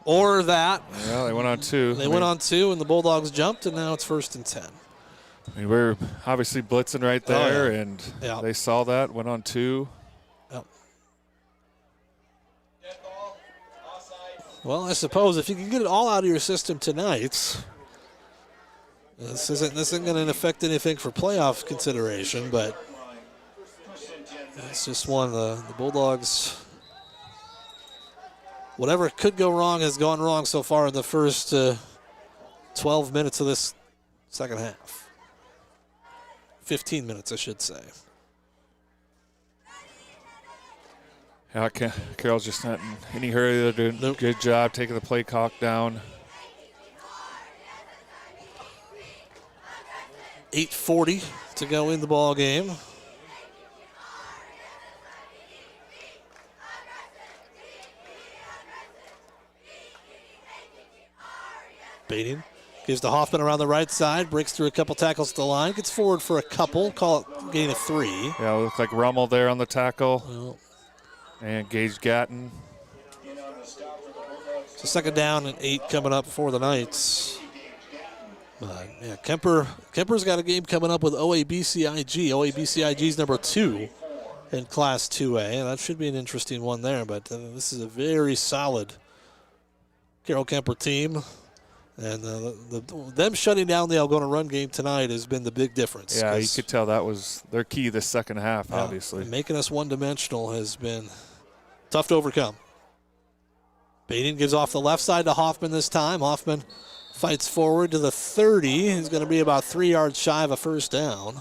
Or that. Yeah, they went on 2. They went on 2, and the Bulldogs jumped, and now it's 1st and 10. I mean, we're obviously blitzing right there, and they saw that, went on 2. Yep. Well, I suppose if you can get it all out of your system tonight, this isn't going to affect anything for playoff consideration, but it's just one of the Bulldogs. Whatever could go wrong has gone wrong so far in the first 12 minutes of this second half. 15 minutes, I should say. Yeah, Carroll's just not in any hurry. They're doing a good job taking the play clock down. 8:40 to go in the ball game. Baden gives to Hoffman around the right side, breaks through a couple tackles to the line, gets forward for a couple, call it gain of 3. Yeah, it looked like Rummel there on the tackle. And Gage Gatton. So 2nd down and 8 coming up for the Knights. Yeah, Kemper's got a game coming up with OABCIG. OABCIG's number 2 in Class 2A, and that should be an interesting one there. But this is a very solid Carroll Kuemper team. And them shutting down the Algona run game tonight has been the big difference. Yeah, you could tell that was their key this second half, obviously. Making us one-dimensional has been tough to overcome. Baden gives off the left side to Hoffman this time. Hoffman fights forward to the 30. He's going to be about 3 yards shy of a first down.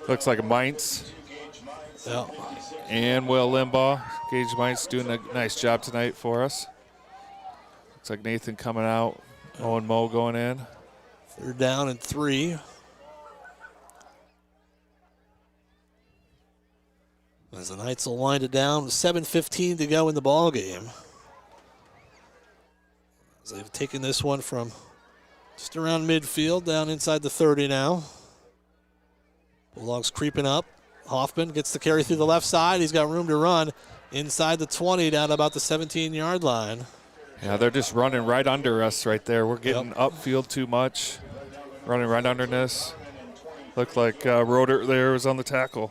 Looks like a Mainz. Yeah. And Will Limbaugh. Gage Mainz doing a nice job tonight for us. Looks like Nathan coming out. Owen Moe going in. 3rd down and 3. As the Knights will wind it down, 7:15 to go in the ball game. As they've taken this one from just around midfield down inside the 30 now. Bulldogs creeping up. Hoffman gets the carry through the left side. He's got room to run inside the 20 down about the 17-yard line. Yeah, they're just running right under us right there. We're getting upfield too much. Running right under this. Looked like Roeder there was on the tackle.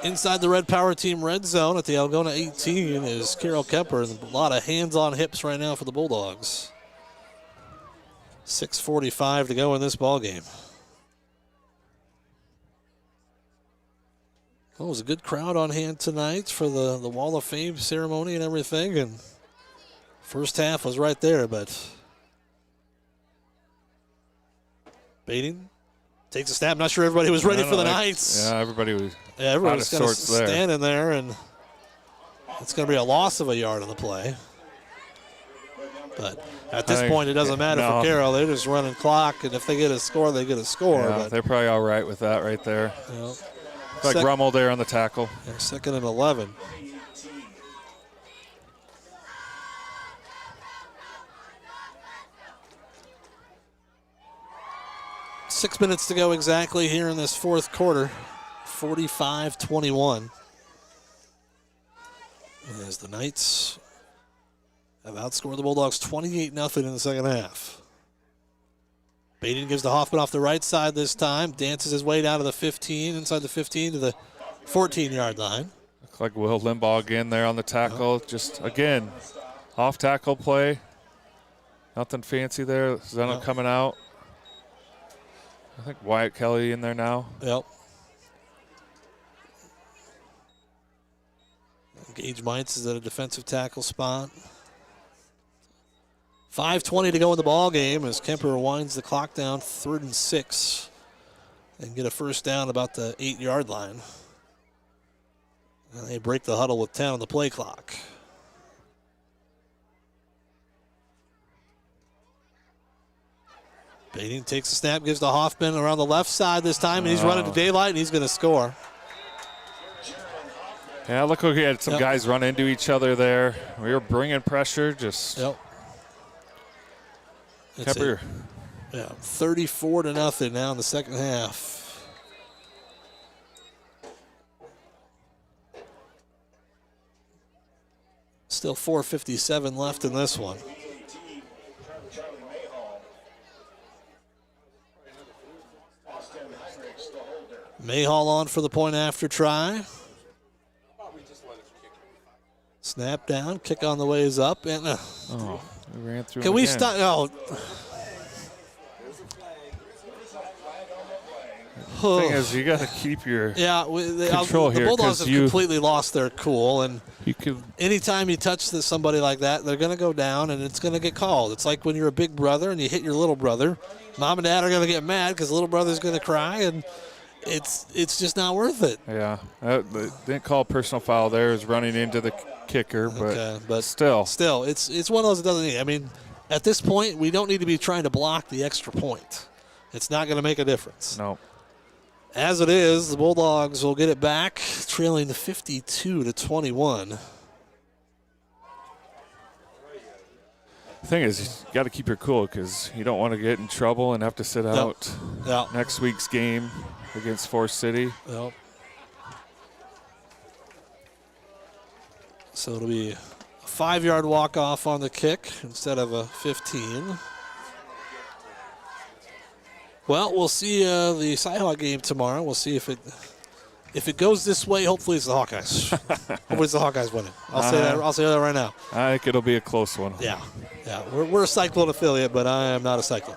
Inside the Red Power Team red zone at the Algona 18 is Carol Kuemper. A lot of hands on hips right now for the Bulldogs. 6:45 to go in this ball game. Well, it was a good crowd on hand tonight for the Wall of Fame ceremony and everything. And first half was right there, but Baden takes a snap. Not sure everybody was ready for the Knights. Yeah, everybody was. Yeah, everybody was kind of standing there, and it's going to be a loss of a yard on the play. But at this point, it doesn't matter for Carroll. They're just running clock, and if they get a score, they get a score. Yeah, but they're probably all right with that right there. Yeah. Like Rummel there on the tackle. Yeah, 2nd and 11. Six minutes to go exactly here in this fourth quarter. 45-21. As the Knights have outscored the Bulldogs 28-0 in the second half. Baden gives to Hoffman off the right side this time. Dances his way down to the 15, inside the 15 to the 14-yard line. Looks like Will Limbaugh again there on the tackle. Just, again, off-tackle play. Nothing fancy there. Zeno coming out. I think Wyatt Kelly in there now. Yep. Gage Mainz is at a defensive tackle spot. 5:20 to go in the ball game as Kuemper winds the clock down, 3rd and 6, and get a first down about the 8-yard line. And they break the huddle with 10 on the play clock. Baden takes the snap, gives to Hoffman around the left side this time, and he's running to daylight, and he's going to score. Yeah, look, we had some guys run into each other there. We were bringing pressure, just. Yep. Kuemper. 34-0 now in the second half. Still 4:57 left in this one. Mayhall on for the point after try. Snap down, kick on the ways up, and we ran through. Can we stop? No. The thing is, you got to keep your control here. The Bulldogs have completely lost their cool, and you anytime you touch somebody like that, they're going to go down, and it's going to get called. It's like when you're a big brother and you hit your little brother. Mom and dad are going to get mad because little brother's going to cry, and it's just not worth it. Yeah, they didn't call a personal foul there. It was running into the kicker, but still, it's one of those that doesn't need. I mean, at this point, we don't need to be trying to block the extra point. It's not going to make a difference. No. As it is, the Bulldogs will get it back, trailing 52-21. The thing is, you got to keep your cool because you don't want to get in trouble and have to sit out next week's game against Forest City. Yep. So it'll be a 5-yard walk-off on the kick instead of a 15. Well, we'll see the Cyhawk game tomorrow. We'll see if it if it goes this way, hopefully it's the Hawkeyes. Hopefully it's the Hawkeyes winning. I'll say that right now. I think it'll be a close one. Yeah. We're a Cyclone affiliate, but I am not a Cyclone.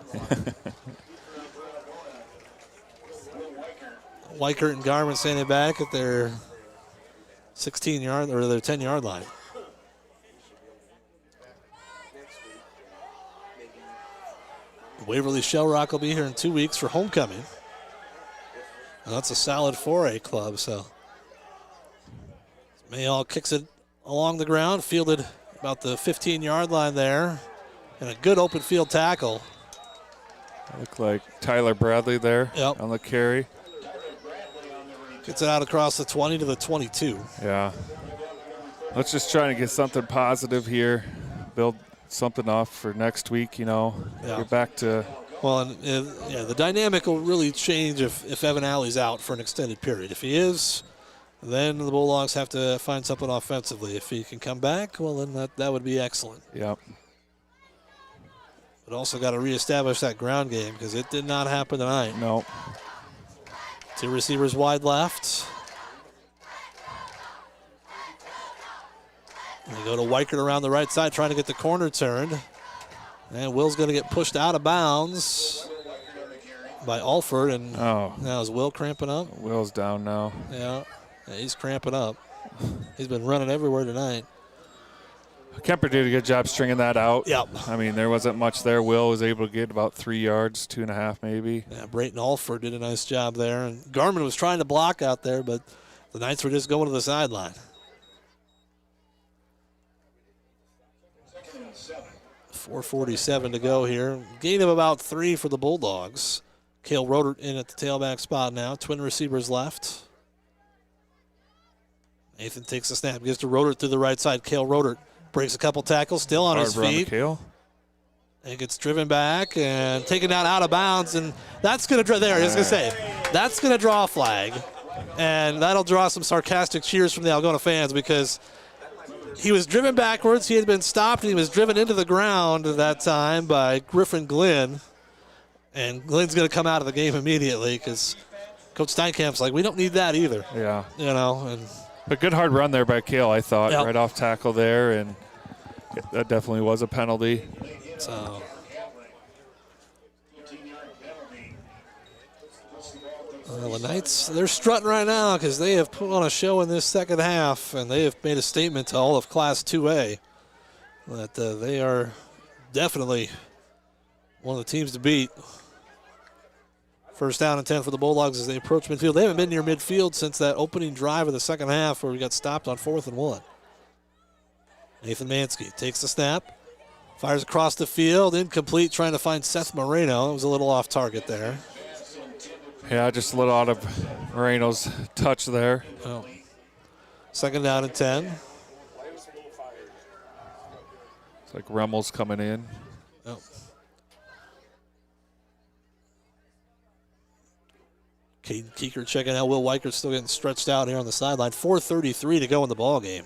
Weichert and Garmin standing back at their 16-yard or their 10-yard line. Waverly Shell Rock will be here in 2 weeks for homecoming. And that's a solid 4A club, so Mayall kicks it along the ground, fielded about the 15-yard line there, and a good open field tackle. Look like Tyler Bradley there on the carry. Gets it out across the 20 to the 22. Yeah. Let's just try to get something positive here, build something off for next week, Get back to. Well, and the dynamic will really change if Evan Alley's out for an extended period. If he is, then the Bulldogs have to find something offensively. If he can come back, well, then that would be excellent. Yep. But also got to reestablish that ground game because it did not happen tonight. No. 2 receivers wide left. And they go to Weichert around the right side trying to get the corner turned. And Will's going to get pushed out of bounds by Alford. And now is Will cramping up? Will's down now. Yeah, he's cramping up. He's been running everywhere tonight. Kemper did a good job stringing that out. Yep. I mean, there wasn't much there. Will was able to get about 3 yards, 2.5 maybe. Yeah, Brayton Alford did a nice job there. And Garmin was trying to block out there, but the Knights were just going to the sideline. 4:47 to go here. Gain of about 3 for the Bulldogs. Cale Rodert in at the tailback spot now. Twin receivers left. Nathan takes the snap, gives to Rodert through the right side. Cale Rodert breaks a couple tackles, still on his feet. And gets driven back and taken down out of bounds. And that's going to draw, that's going to draw a flag. And that'll draw some sarcastic cheers from the Algona fans because he was driven backwards. He had been stopped, and he was driven into the ground at that time by Griffin Glenn. And Glenn's going to come out of the game immediately because Coach Steinkamp's like, we don't need that either. Yeah. And a good hard run there by Cale, I thought, right off tackle there, and that definitely was a penalty. So the Knights, they're strutting right now because they have put on a show in this second half, and they have made a statement to all of Class 2A that they are definitely one of the teams to beat. First down and 10 for the Bulldogs as they approach midfield. They haven't been near midfield since that opening drive of the second half where we got stopped on 4th and 1. Nathan Mansky takes the snap, fires across the field, incomplete, trying to find Seth Moreno. It was a little off target there. Yeah, just a little out of Moreno's touch there. Oh. Second down and 10. It's like Rummel's coming in. Oh. Caden Keeker checking out. Will Weichert still getting stretched out here on the sideline. 4:33 to go in the ball game.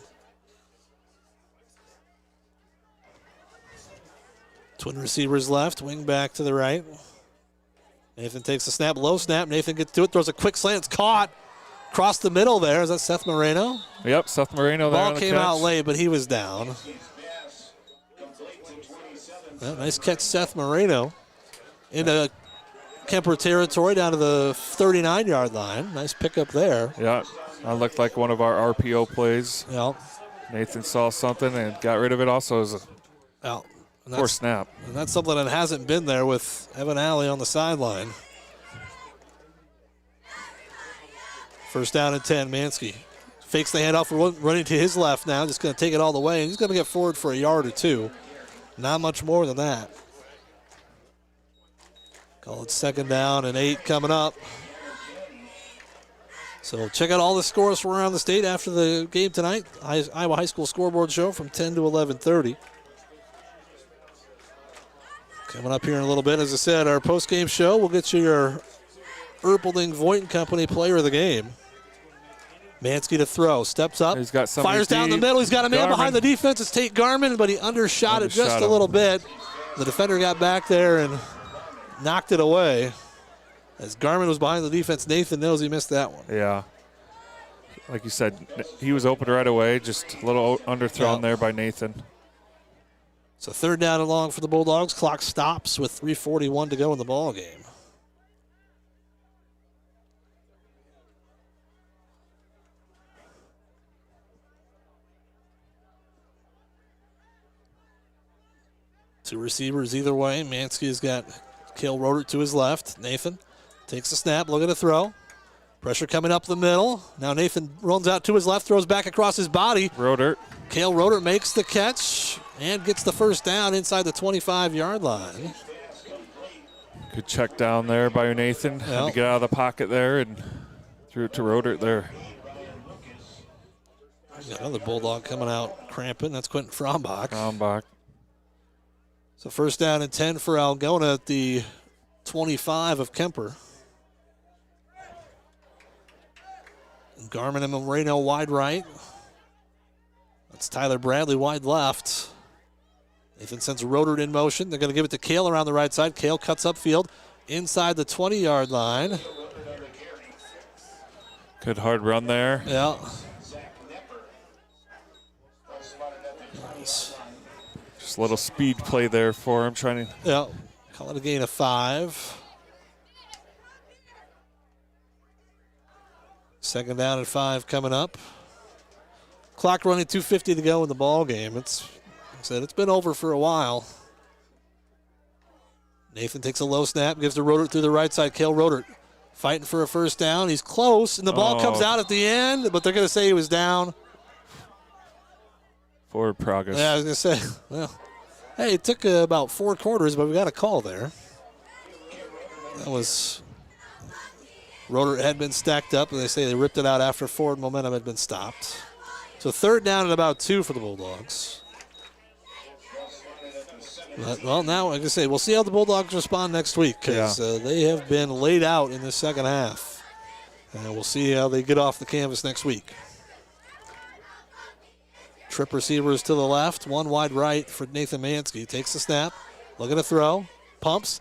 Twin receivers left, wing back to the right. Nathan takes the snap, low snap. Nathan gets to it, throws a quick slant. It's caught across the middle there. Is that Seth Moreno? Yep, Seth Moreno there. Ball came out late, but he was down. Well, nice catch, Seth Moreno. Into Kuemper territory down to the 39-yard line. Nice pickup there. Yeah, that looked like one of our RPO plays. Yep. Nathan saw something and got rid of it also as a poor snap. And that's something that hasn't been there with Evan Alley on the sideline. First down and 10, Mansky. Fakes the handoff, running to his left now. Just going to take it all the way. And he's going to get forward for a yard or two. Not much more than that. Call it second down and 8 coming up. So check out all the scores from around the state after the game tonight. Iowa High School scoreboard show from 10 to 11:30. Coming up here in a little bit, as I said, our post-game show. We'll get you your Erpelding Voigt & Company player of the game. Mansky to throw, steps up, he's got fires down the middle. He's got a man behind the defense. It's Tate Garmin, but he undershot it just a little bit. The defender got back there and knocked it away. As Garmin was behind the defense, Nathan knows he missed that one. Yeah. like you said, he was open right away. Just a little underthrown there by Nathan. So 3rd down and long for the Bulldogs. Clock stops with 3:41 to go in the ball game. Two receivers either way. Mansky's got Cale Roder to his left. Nathan takes the snap, looking to throw. Pressure coming up the middle. Now Nathan runs out to his left, throws back across his body. Roder. Cale Roder makes the catch and gets the first down inside the 25-yard line. Good check down there by Nathan. Had to get out of the pocket there and threw it to Roder there. Got another Bulldog coming out cramping. That's Quentin Frombach. So 1st down and 10 for Algona at the 25 of Kuemper. Garmin and Moreno wide right. That's Tyler Bradley wide left. Nathan sends Roder in motion. They're going to give it to Cale around the right side. Cale cuts upfield inside the 20-yard line. Good hard run there. Yeah. Nice. Just a little speed play there for him, trying to. Yeah. Call it a gain of 5. 2nd down and 5 coming up. Clock running, 2:50 to go in the ball game. Like I said, it's been over for a while. Nathan takes a low snap, gives to Roder through the right side. Cale Roder fighting for a 1st down. He's close, and the ball comes out at the end, but they're going to say he was down. Forward progress. Yeah, I was going to say, well, hey, it took about 4 quarters, but we got a call there. That was, Roder had been stacked up, and they say they ripped it out after forward momentum had been stopped. So 3rd down and about 2 for the Bulldogs. But, well, now, like I say, we'll see how the Bulldogs respond next week because they have been laid out in the 2nd half. And we'll see how they get off the canvas next week. Trip receivers to the left, one wide right for Nathan Mansky. Takes the snap, looking to throw, pumps,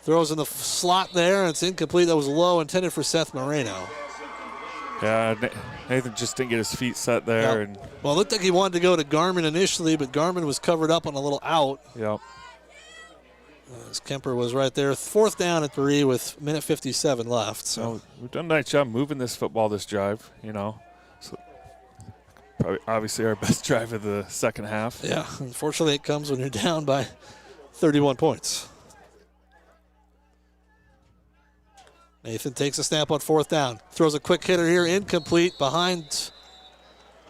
throws in the slot there, and it's incomplete. That was low, intended for Seth Moreno. Yeah, Nathan just didn't get his feet set there. Yep. And well, it looked like he wanted to go to Garmin initially, but Garmin was covered up on a little out. Yep. As Kuemper was right there. 4th down at 3 with minute 57 left. So we've done a nice job moving this football this drive, you know. So probably obviously our best drive of the 2nd half. Yeah, unfortunately it comes when you're down by 31 points. Nathan takes a snap on 4th down. Throws a quick hitter here, incomplete behind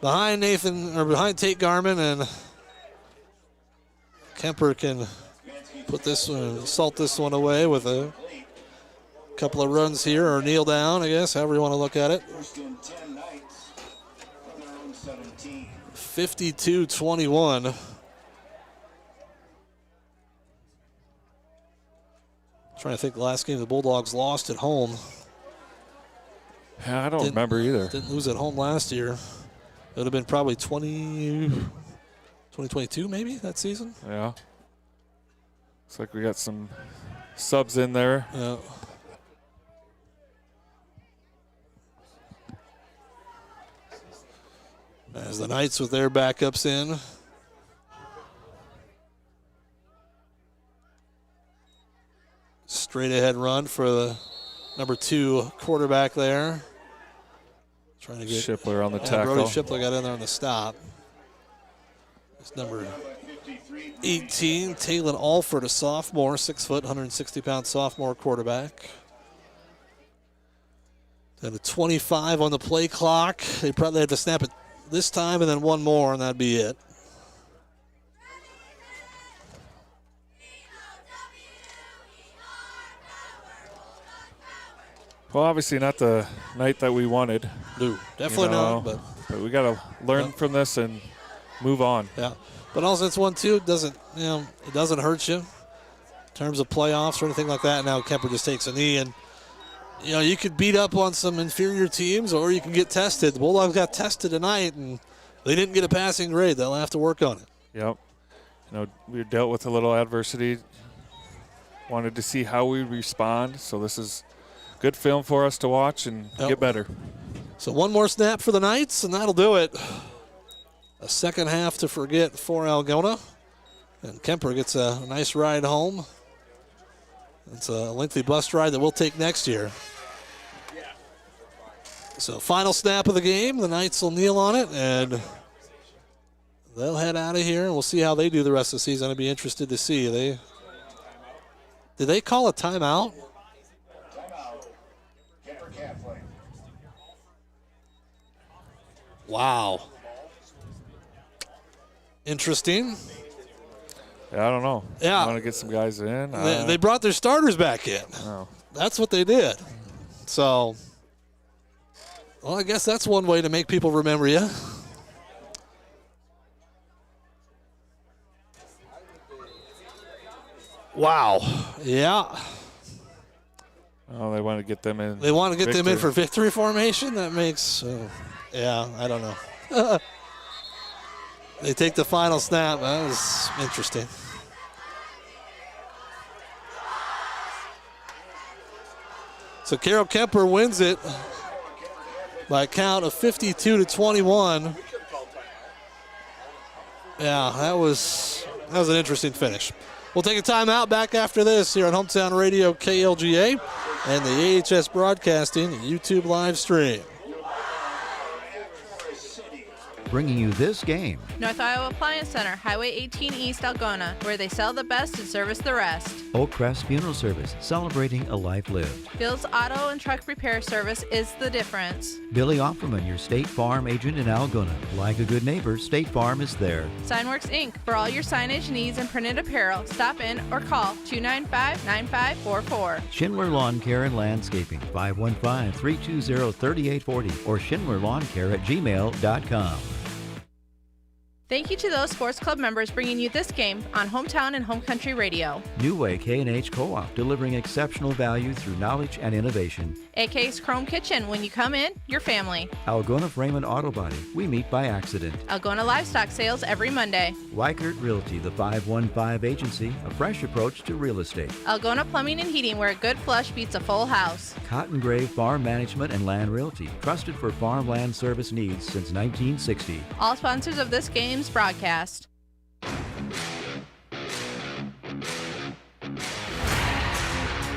Nathan, or behind Tate Garmin, and Kuemper can put this one, salt this one away with a couple of runs here, or kneel down, I guess, however you want to look at it. 52-21. Trying to think the last game the Bulldogs lost at home. Yeah, I don't remember either. Didn't lose at home last year. It would have been probably 2022 maybe that season. Yeah. Looks like we got some subs in there. Yeah. As the Knights with their backups in. Straight ahead run for the number 2 quarterback there. Trying to get Shipler on the tackle. Brody Shipler got in there on the stop. It's number 18, Taylon Alford, a sophomore, 6 foot, 160-pound sophomore quarterback. Then a 25 on the play clock. They probably have to snap it this time and then one more, and that'd be it. Well, obviously not the night that we wanted. No, definitely not. But we got to learn from this and move on. Yeah, but also it's 1-2. It doesn't hurt you in terms of playoffs or anything like that. Now Kuemper just takes a knee, and you could beat up on some inferior teams, or you can get tested. The Bulldogs got tested tonight, and they didn't get a passing grade. They'll have to work on it. Yep. We dealt with a little adversity. Wanted to see how we respond. So this is good film for us to watch and get better. So one more snap for the Knights, and that'll do it. A second half to forget for Algona. And Kuemper gets a nice ride home. It's a lengthy bus ride that we'll take next year. So final snap of the game. The Knights will kneel on it, and they'll head out of here, and we'll see how they do the rest of the season. I'd be interested to see. Did they call a timeout? Wow. Interesting. Yeah, I don't know. Yeah. Want to get some guys in? They brought their starters back in. Oh. That's what they did. So, well, I guess that's one way to make people remember you. Wow. Yeah. Oh, they want to get them in. They want to get them in for victory formation? That makes, yeah, I don't know. They take the final snap. That was interesting. So Carroll Kuemper wins it by a count of 52-21. Yeah, that was an interesting finish. We'll take a timeout. Back after this here on Hometown Radio KLGA and the AHS Broadcasting YouTube live stream. Bringing you this game. North Iowa Appliance Center, Highway 18 East, Algona, where they sell the best and service the rest. Oak Crest Funeral Service, celebrating a life lived. Bill's Auto and Truck Repair Service is the difference. Billy Offerman, your State Farm agent in Algona. Like a good neighbor, State Farm is there. Signworks Inc. For all your signage needs and printed apparel, stop in or call 295-9544. Schindler Lawn Care and Landscaping, 515-320-3840 or schindlerlawncare@gmail.com. Thank you to those sports club members bringing you this game on Hometown and Home Country Radio. New Way K&H Co-op, delivering exceptional value through knowledge and innovation. AK's Chrome Kitchen, when you come in, your family. Algona Freeman Auto Body, we meet by accident. Algona Livestock Sales every Monday. Weichert Realty, the 515 Agency, a fresh approach to real estate. Algona Plumbing and Heating, where a good flush beats a full house. Cotton Grave Farm Management and Land Realty, trusted for farmland service needs since 1960. All sponsors of this game's broadcast.